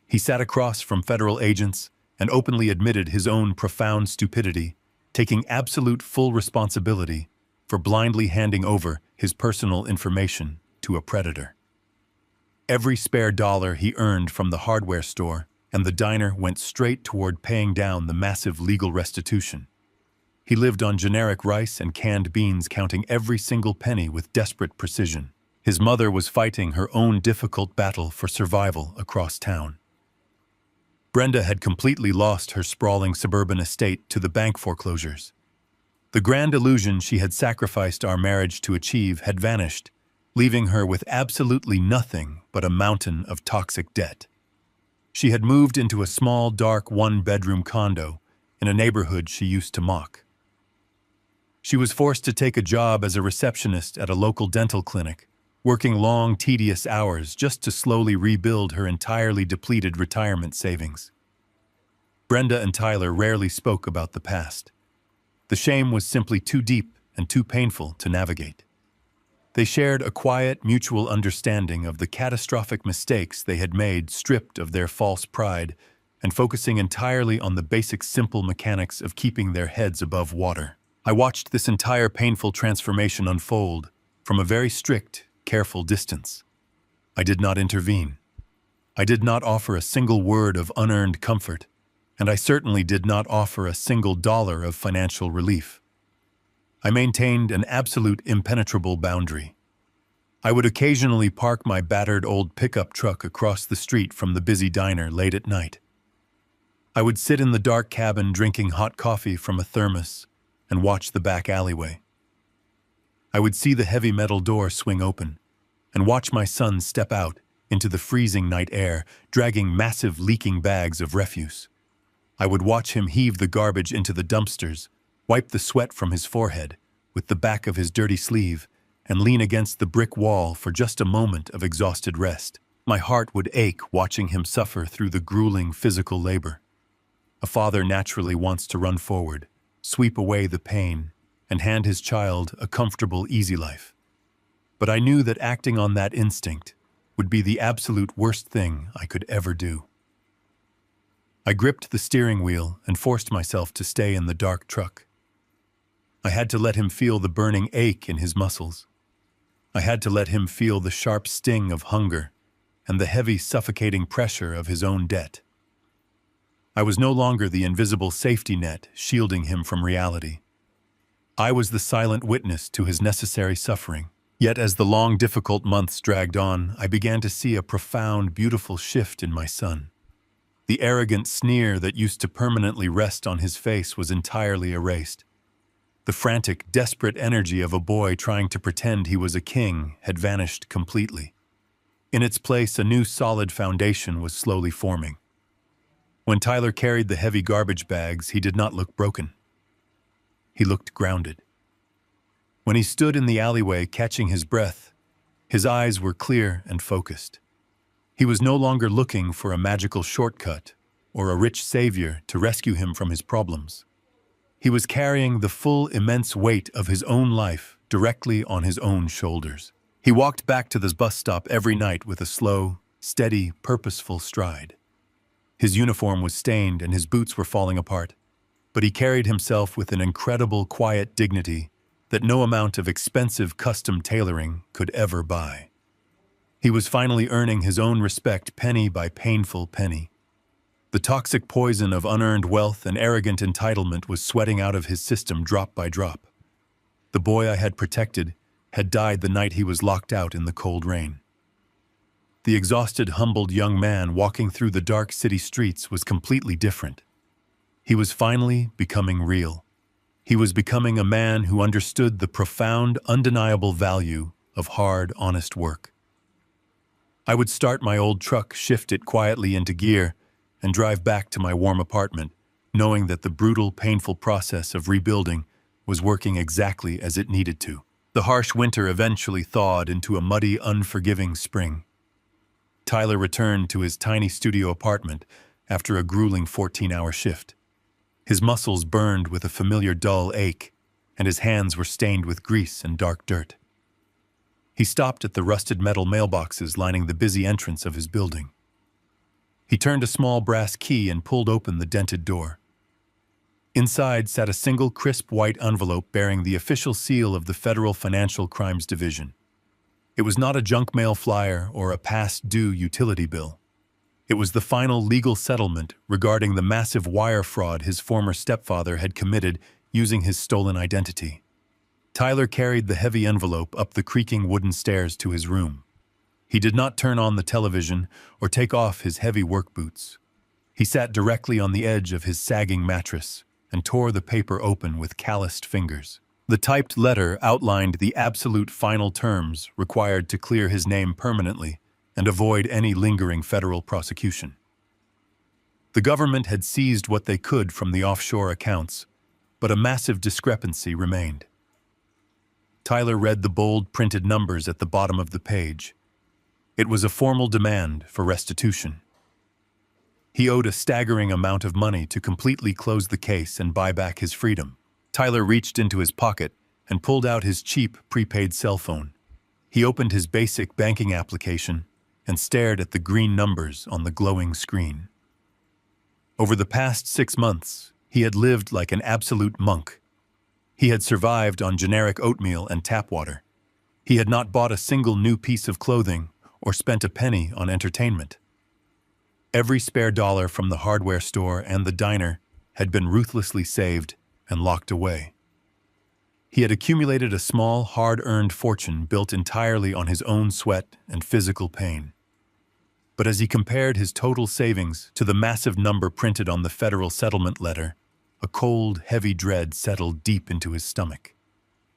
He sat across from federal agents and openly admitted his own profound stupidity, taking absolute full responsibility for blindly handing over his personal information to a predator. Every spare dollar he earned from the hardware store and the diner went straight toward paying down the massive legal restitution. He lived on generic rice and canned beans, counting every single penny with desperate precision. His mother was fighting her own difficult battle for survival across town. Brenda had completely lost her sprawling suburban estate to the bank foreclosures. The grand illusion she had sacrificed our marriage to achieve had vanished, leaving her with absolutely nothing but a mountain of toxic debt. She had moved into a small, dark, one-bedroom condo in a neighborhood she used to mock. She was forced to take a job as a receptionist at a local dental clinic, working long, tedious hours just to slowly rebuild her entirely depleted retirement savings. Brenda and Tyler rarely spoke about the past. The shame was simply too deep and too painful to navigate. They shared a quiet, mutual understanding of the catastrophic mistakes they had made, stripped of their false pride and focusing entirely on the basic simple mechanics of keeping their heads above water. I watched this entire painful transformation unfold from a very strict, careful distance. I did not intervene. I did not offer a single word of unearned comfort, and I certainly did not offer a single dollar of financial relief. I maintained an absolute impenetrable boundary. I would occasionally park my battered old pickup truck across the street from the busy diner late at night. I would sit in the dark cabin drinking hot coffee from a thermos and watch the back alleyway. I would see the heavy metal door swing open and watch my son step out into the freezing night air, dragging massive leaking bags of refuse. I would watch him heave the garbage into the dumpsters, wipe the sweat from his forehead with the back of his dirty sleeve, and lean against the brick wall for just a moment of exhausted rest. My heart would ache watching him suffer through the grueling physical labor. A father naturally wants to run forward, sweep away the pain, and hand his child a comfortable, easy life. But I knew that acting on that instinct would be the absolute worst thing I could ever do. I gripped the steering wheel and forced myself to stay in the dark truck. I had to let him feel the burning ache in his muscles. I had to let him feel the sharp sting of hunger and the heavy, suffocating pressure of his own debt. I was no longer the invisible safety net shielding him from reality. I was the silent witness to his necessary suffering. Yet as the long, difficult months dragged on, I began to see a profound, beautiful shift in my son. The arrogant sneer that used to permanently rest on his face was entirely erased. The frantic, desperate energy of a boy trying to pretend he was a king had vanished completely. In its place, a new solid foundation was slowly forming. When Tyler carried the heavy garbage bags, he did not look broken. He looked grounded. When he stood in the alleyway catching his breath, his eyes were clear and focused. He was no longer looking for a magical shortcut or a rich savior to rescue him from his problems. He was carrying the full, immense weight of his own life directly on his own shoulders. He walked back to the bus stop every night with a slow, steady, purposeful stride. His uniform was stained and his boots were falling apart, but he carried himself with an incredible, quiet dignity that no amount of expensive custom tailoring could ever buy. He was finally earning his own respect penny by painful penny. The toxic poison of unearned wealth and arrogant entitlement was sweating out of his system drop by drop. The boy I had protected had died the night he was locked out in the cold rain. The exhausted, humbled young man walking through the dark city streets was completely different. He was finally becoming real. He was becoming a man who understood the profound, undeniable value of hard, honest work. I would start my old truck, shift it quietly into gear, and drive back to my warm apartment, knowing that the brutal, painful process of rebuilding was working exactly as it needed to. The harsh winter eventually thawed into a muddy, unforgiving spring. Tyler returned to his tiny studio apartment after a grueling 14-hour shift. His muscles burned with a familiar dull ache, and his hands were stained with grease and dark dirt. He stopped at the rusted metal mailboxes lining the busy entrance of his building. He turned a small brass key and pulled open the dented door. Inside sat a single crisp white envelope bearing the official seal of the Federal Financial Crimes Division. It was not a junk mail flyer or a past-due utility bill. It was the final legal settlement regarding the massive wire fraud his former stepfather had committed using his stolen identity. Tyler carried the heavy envelope up the creaking wooden stairs to his room. He did not turn on the television or take off his heavy work boots. He sat directly on the edge of his sagging mattress and tore the paper open with calloused fingers. The typed letter outlined the absolute final terms required to clear his name permanently and avoid any lingering federal prosecution. The government had seized what they could from the offshore accounts, but a massive discrepancy remained. Tyler read the bold printed numbers at the bottom of the page. It was a formal demand for restitution. He owed a staggering amount of money to completely close the case and buy back his freedom. Tyler reached into his pocket and pulled out his cheap prepaid cell phone. He opened his basic banking application and stared at the green numbers on the glowing screen. Over the past 6 months, he had lived like an absolute monk. He had survived on generic oatmeal and tap water. He had not bought a single new piece of clothing or spent a penny on entertainment. Every spare dollar from the hardware store and the diner had been ruthlessly saved and locked away. He had accumulated a small, hard-earned fortune built entirely on his own sweat and physical pain. But as he compared his total savings to the massive number printed on the federal settlement letter, a cold, heavy dread settled deep into his stomach.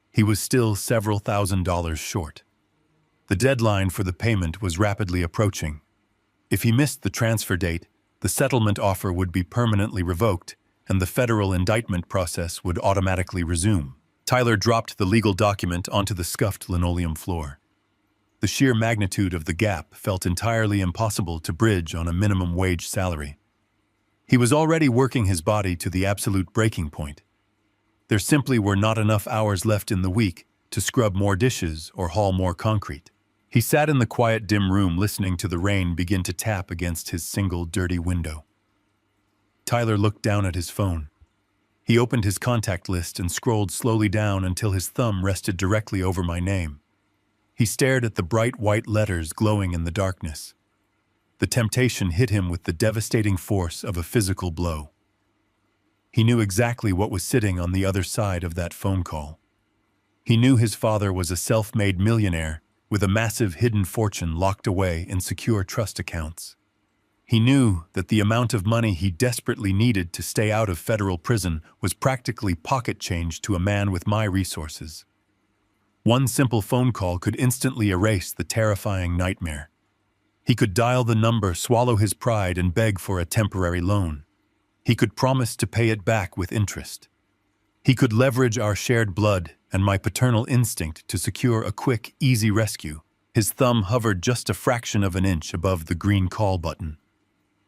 He was still several $1,000s short. The deadline for the payment was rapidly approaching. If he missed the transfer date, the settlement offer would be permanently revoked, and the federal indictment process would automatically resume. Tyler dropped the legal document onto the scuffed linoleum floor. The sheer magnitude of the gap felt entirely impossible to bridge on a minimum wage salary. He was already working his body to the absolute breaking point. There simply were not enough hours left in the week to scrub more dishes or haul more concrete. He sat in the quiet, dim room listening to the rain begin to tap against his single dirty window. Tyler looked down at his phone. He opened his contact list and scrolled slowly down until his thumb rested directly over my name. He stared at the bright white letters glowing in the darkness. The temptation hit him with the devastating force of a physical blow. He knew exactly what was sitting on the other side of that phone call. He knew his father was a self-made millionaire with a massive hidden fortune locked away in secure trust accounts. He knew that the amount of money he desperately needed to stay out of federal prison was practically pocket change to a man with my resources. One simple phone call could instantly erase the terrifying nightmare. He could dial the number, swallow his pride, and beg for a temporary loan. He could promise to pay it back with interest. He could leverage our shared blood and my paternal instinct to secure a quick, easy rescue. His thumb hovered just a fraction of an inch above the green call button.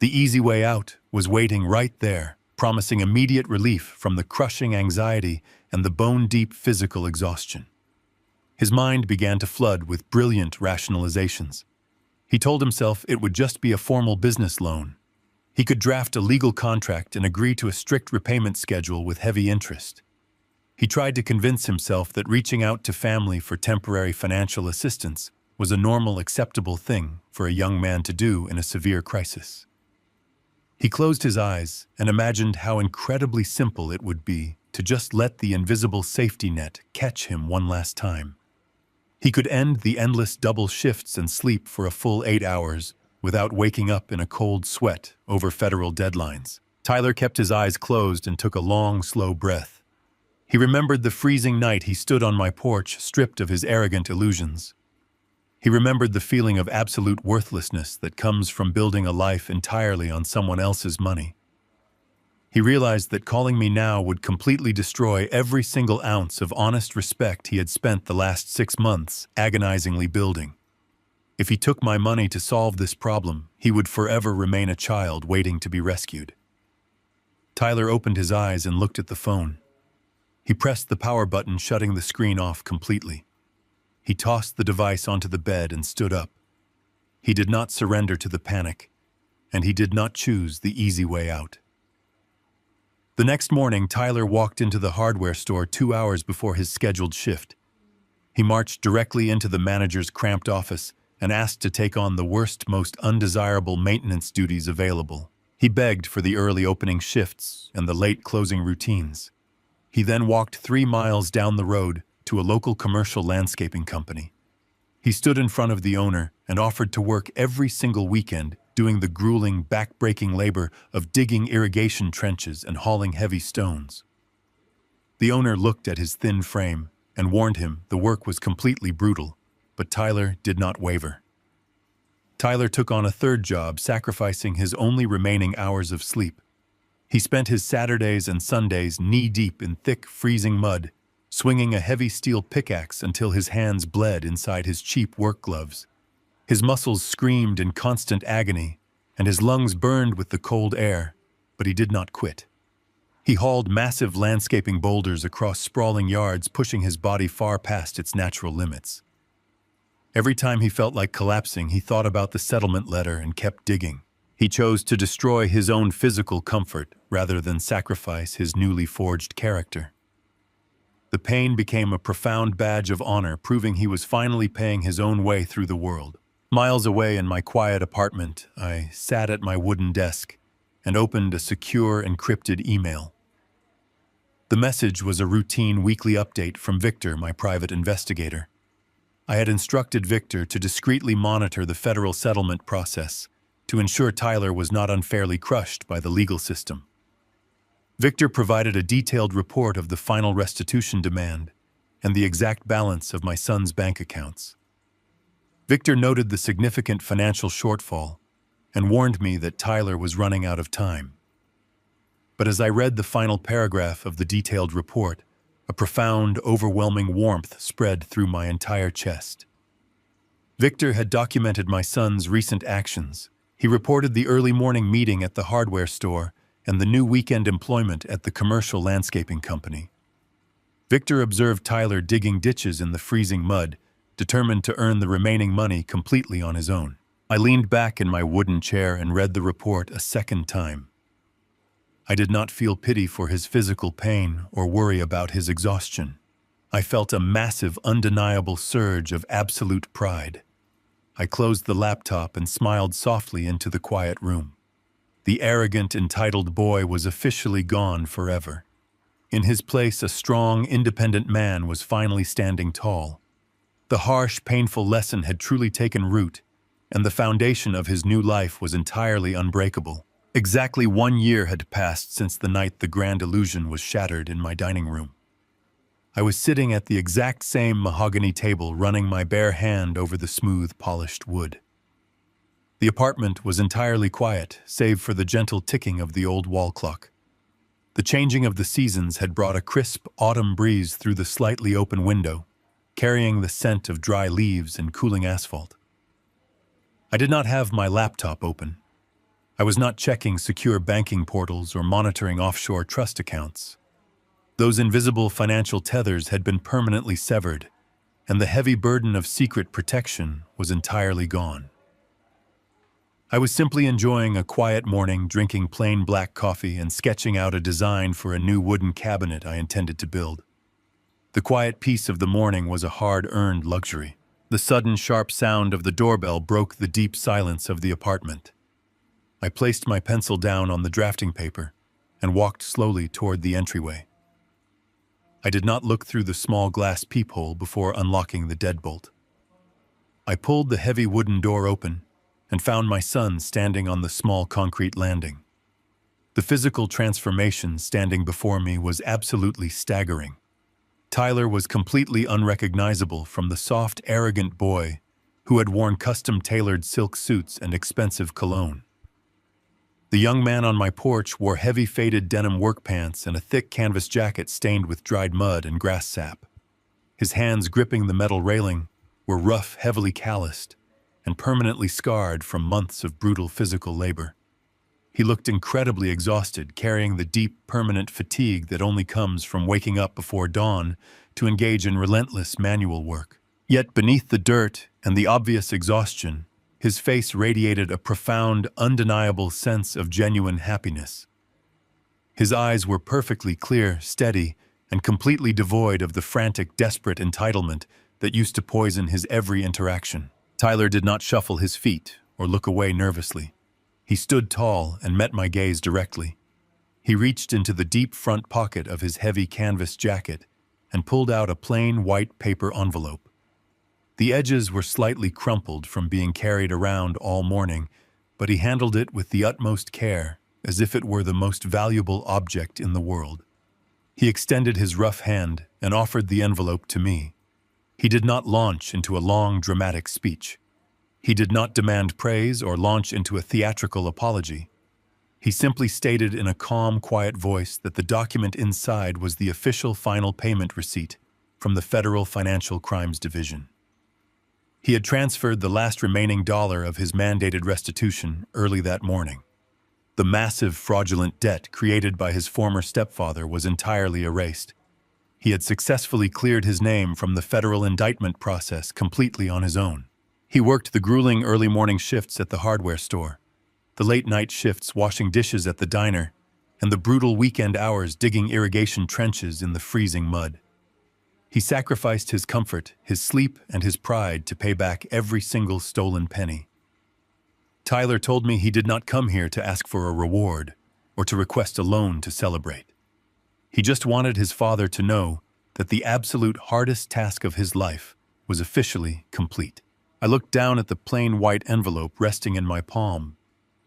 The easy way out was waiting right there, promising immediate relief from the crushing anxiety and the bone-deep physical exhaustion. His mind began to flood with brilliant rationalizations. He told himself it would just be a formal business loan. He could draft a legal contract and agree to a strict repayment schedule with heavy interest. He tried to convince himself that reaching out to family for temporary financial assistance was a normal, acceptable thing for a young man to do in a severe crisis. He closed his eyes and imagined how incredibly simple it would be to just let the invisible safety net catch him one last time. He could end the endless double shifts and sleep for a full 8 hours without waking up in a cold sweat over federal deadlines. Tyler kept his eyes closed and took a long, slow breath. He remembered the freezing night he stood on my porch, stripped of his arrogant illusions. He remembered the feeling of absolute worthlessness that comes from building a life entirely on someone else's money. He realized that calling me now would completely destroy every single ounce of honest respect he had spent the last 6 months agonizingly building. If he took my money to solve this problem, he would forever remain a child waiting to be rescued. Tyler opened his eyes and looked at the phone. He pressed the power button, shutting the screen off completely. He tossed the device onto the bed and stood up. He did not surrender to the panic, and he did not choose the easy way out. The next morning, Tyler walked into the hardware store 2 hours before his scheduled shift. He marched directly into the manager's cramped office and asked to take on the worst, most undesirable maintenance duties available. He begged for the early opening shifts and the late closing routines. He then walked 3 miles down the road to a local commercial landscaping company. He stood in front of the owner and offered to work every single weekend, doing the grueling, back-breaking labor of digging irrigation trenches and hauling heavy stones. The owner looked at his thin frame and warned him the work was completely brutal, but Tyler did not waver. Tyler took on a third job, sacrificing his only remaining hours of sleep. He spent his Saturdays and Sundays knee-deep in thick, freezing mud, swinging a heavy steel pickaxe until his hands bled inside his cheap work gloves. His muscles screamed in constant agony, and his lungs burned with the cold air, but he did not quit. He hauled massive landscaping boulders across sprawling yards, pushing his body far past its natural limits. Every time he felt like collapsing, he thought about the settlement letter and kept digging. He chose to destroy his own physical comfort rather than sacrifice his newly forged character. The pain became a profound badge of honor, proving he was finally paying his own way through the world. Miles away in my quiet apartment, I sat at my wooden desk and opened a secure, encrypted email. The message was a routine weekly update from Victor, my private investigator. I had instructed Victor to discreetly monitor the federal settlement process to ensure Tyler was not unfairly crushed by the legal system. Victor provided a detailed report of the final restitution demand and the exact balance of my son's bank accounts. Victor noted the significant financial shortfall and warned me that Tyler was running out of time. But as I read the final paragraph of the detailed report, a profound, overwhelming warmth spread through my entire chest. Victor had documented my son's recent actions. He reported the early morning meeting at the hardware store and the new weekend employment at the commercial landscaping company. Victor observed Tyler digging ditches in the freezing mud, determined to earn the remaining money completely on his own. I leaned back in my wooden chair and read the report a second time. I did not feel pity for his physical pain or worry about his exhaustion. I felt a massive, undeniable surge of absolute pride. I closed the laptop and smiled softly into the quiet room. The arrogant, entitled boy was officially gone forever. In his place, a strong, independent man was finally standing tall. The harsh, painful lesson had truly taken root, and the foundation of his new life was entirely unbreakable. Exactly 1 year had passed since the night the grand illusion was shattered in my dining room. I was sitting at the exact same mahogany table, running my bare hand over the smooth, polished wood. The apartment was entirely quiet, save for the gentle ticking of the old wall clock. The changing of the seasons had brought a crisp autumn breeze through the slightly open window, carrying the scent of dry leaves and cooling asphalt. I did not have my laptop open. I was not checking secure banking portals or monitoring offshore trust accounts. Those invisible financial tethers had been permanently severed, and the heavy burden of secret protection was entirely gone. I was simply enjoying a quiet morning, drinking plain black coffee and sketching out a design for a new wooden cabinet I intended to build. The quiet peace of the morning was a hard-earned luxury. The sudden sharp sound of the doorbell broke the deep silence of the apartment. I placed my pencil down on the drafting paper and walked slowly toward the entryway. I did not look through the small glass peephole before unlocking the deadbolt. I pulled the heavy wooden door open and found my son standing on the small concrete landing. The physical transformation standing before me was absolutely staggering. Tyler was completely unrecognizable from the soft, arrogant boy who had worn custom-tailored silk suits and expensive cologne. The young man on my porch wore heavy faded denim work pants and a thick canvas jacket stained with dried mud and grass sap. His hands gripping the metal railing were rough, heavily calloused, and permanently scarred from months of brutal physical labor. He looked incredibly exhausted, carrying the deep, permanent fatigue that only comes from waking up before dawn to engage in relentless manual work. Yet beneath the dirt and the obvious exhaustion, his face radiated a profound, undeniable sense of genuine happiness. His eyes were perfectly clear, steady, and completely devoid of the frantic, desperate entitlement that used to poison his every interaction. Tyler did not shuffle his feet or look away nervously. He stood tall and met my gaze directly. He reached into the deep front pocket of his heavy canvas jacket and pulled out a plain white paper envelope. The edges were slightly crumpled from being carried around all morning, but he handled it with the utmost care, as if it were the most valuable object in the world. He extended his rough hand and offered the envelope to me. He did not launch into a long, dramatic speech. He did not demand praise or launch into a theatrical apology. He simply stated in a calm, quiet voice that the document inside was the official final payment receipt from the Federal Financial Crimes Division. He had transferred the last remaining dollar of his mandated restitution early that morning. The massive fraudulent debt created by his former stepfather was entirely erased. He had successfully cleared his name from the federal indictment process completely on his own. He worked the grueling early morning shifts at the hardware store, the late night shifts washing dishes at the diner, and the brutal weekend hours digging irrigation trenches in the freezing mud. He sacrificed his comfort, his sleep, and his pride to pay back every single stolen penny. Tyler told me he did not come here to ask for a reward or to request a loan to celebrate. He just wanted his father to know that the absolute hardest task of his life was officially complete. I looked down at the plain white envelope resting in my palm,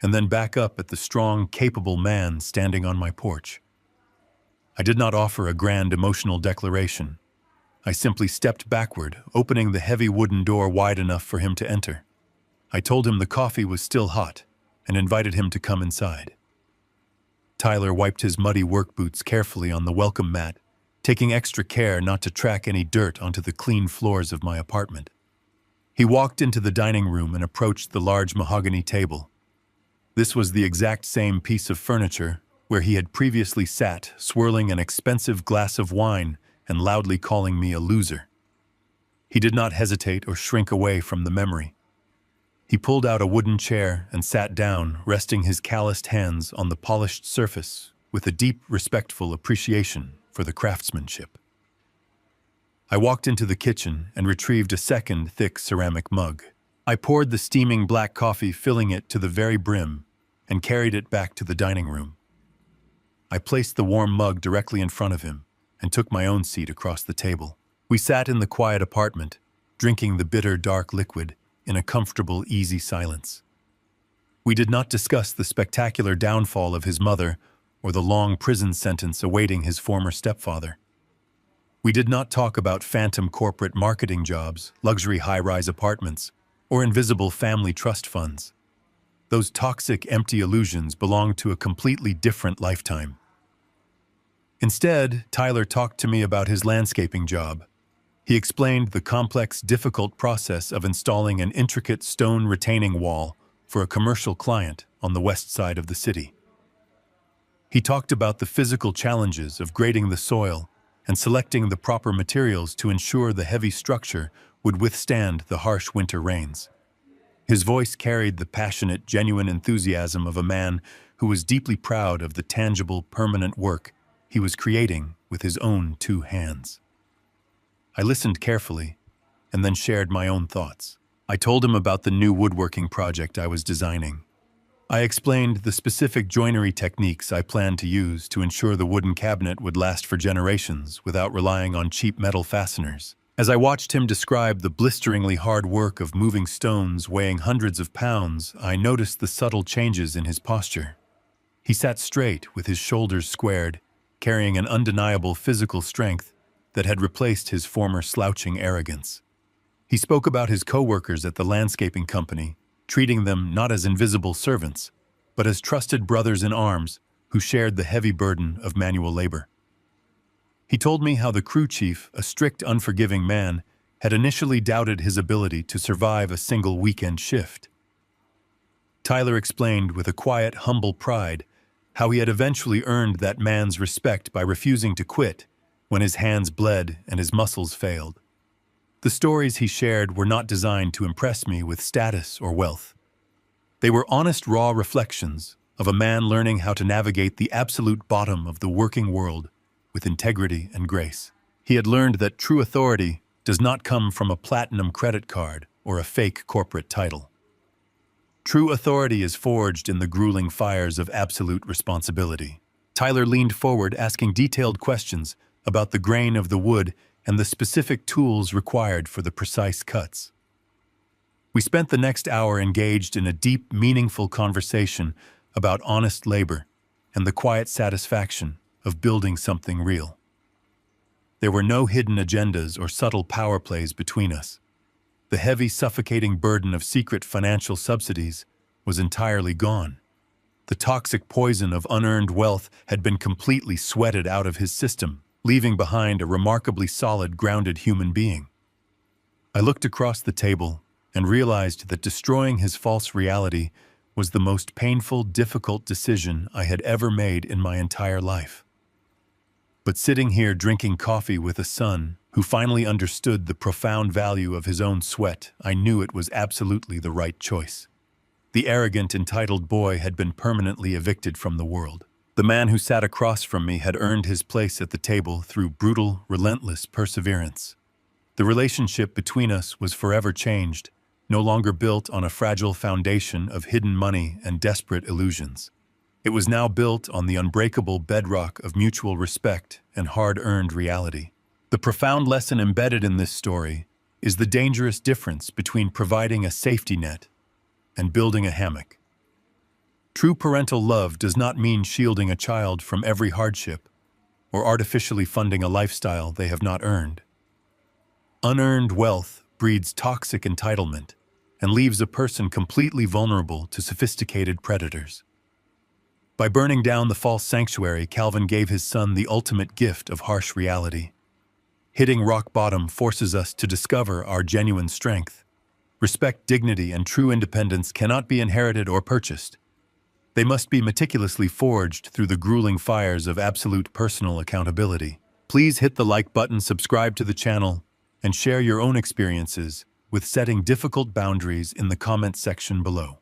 and then back up at the strong, capable man standing on my porch. I did not offer a grand emotional declaration. I simply stepped backward, opening the heavy wooden door wide enough for him to enter. I told him the coffee was still hot and invited him to come inside. Tyler wiped his muddy work boots carefully on the welcome mat, taking extra care not to track any dirt onto the clean floors of my apartment. He walked into the dining room and approached the large mahogany table. This was the exact same piece of furniture where he had previously sat, swirling an expensive glass of wine and loudly calling me a loser. He did not hesitate or shrink away from the memory. He pulled out a wooden chair and sat down, resting his calloused hands on the polished surface with a deep, respectful appreciation for the craftsmanship. I walked into the kitchen and retrieved a second thick ceramic mug. I poured the steaming black coffee, filling it to the very brim, and carried it back to the dining room. I placed the warm mug directly in front of him and took my own seat across the table. We sat in the quiet apartment, drinking the bitter, dark liquid in a comfortable, easy silence. We did not discuss the spectacular downfall of his mother or the long prison sentence awaiting his former stepfather. We did not talk about phantom corporate marketing jobs, luxury high-rise apartments, or invisible family trust funds. Those toxic, empty illusions belonged to a completely different lifetime. Instead, Tyler talked to me about his landscaping job. He explained the complex, difficult process of installing an intricate stone retaining wall for a commercial client on the west side of the city. He talked about the physical challenges of grading the soil and selecting the proper materials to ensure the heavy structure would withstand the harsh winter rains. His voice carried the passionate, genuine enthusiasm of a man who was deeply proud of the tangible, permanent work he was creating with his own two hands. I listened carefully and then shared my own thoughts. I told him about the new woodworking project I was designing. I explained the specific joinery techniques I planned to use to ensure the wooden cabinet would last for generations without relying on cheap metal fasteners. As I watched him describe the blisteringly hard work of moving stones weighing hundreds of pounds, I noticed the subtle changes in his posture. He sat straight with his shoulders squared, carrying an undeniable physical strength that had replaced his former slouching arrogance. He spoke about his coworkers at the landscaping company, treating them not as invisible servants, but as trusted brothers in arms who shared the heavy burden of manual labor. He told me how the crew chief, a strict, unforgiving man, had initially doubted his ability to survive a single weekend shift. Tyler explained with a quiet, humble pride how he had eventually earned that man's respect by refusing to quit when his hands bled and his muscles failed. The stories he shared were not designed to impress me with status or wealth. They were honest, raw reflections of a man learning how to navigate the absolute bottom of the working world with integrity and grace. He had learned that true authority does not come from a platinum credit card or a fake corporate title. True authority is forged in the grueling fires of absolute responsibility. Tyler leaned forward, asking detailed questions about the grain of the wood and the specific tools required for the precise cuts. We spent the next hour engaged in a deep, meaningful conversation about honest labor and the quiet satisfaction of building something real. There were no hidden agendas or subtle power plays between us. The heavy, suffocating burden of secret financial subsidies was entirely gone. The toxic poison of unearned wealth had been completely sweated out of his system, leaving behind a remarkably solid, grounded human being. I looked across the table and realized that destroying his false reality was the most painful, difficult decision I had ever made in my entire life. But sitting here drinking coffee with a son who finally understood the profound value of his own sweat, I knew it was absolutely the right choice. The arrogant, entitled boy had been permanently evicted from the world. The man who sat across from me had earned his place at the table through brutal, relentless perseverance. The relationship between us was forever changed, no longer built on a fragile foundation of hidden money and desperate illusions. It was now built on the unbreakable bedrock of mutual respect and hard-earned reality. The profound lesson embedded in this story is the dangerous difference between providing a safety net and building a hammock. True parental love does not mean shielding a child from every hardship or artificially funding a lifestyle they have not earned. Unearned wealth breeds toxic entitlement and leaves a person completely vulnerable to sophisticated predators. By burning down the false sanctuary, Calvin gave his son the ultimate gift of harsh reality. Hitting rock bottom forces us to discover our genuine strength. Respect, dignity, and true independence cannot be inherited or purchased. They must be meticulously forged through the grueling fires of absolute personal accountability. Please hit the like button, subscribe to the channel, and share your own experiences with setting difficult boundaries in the comment section below.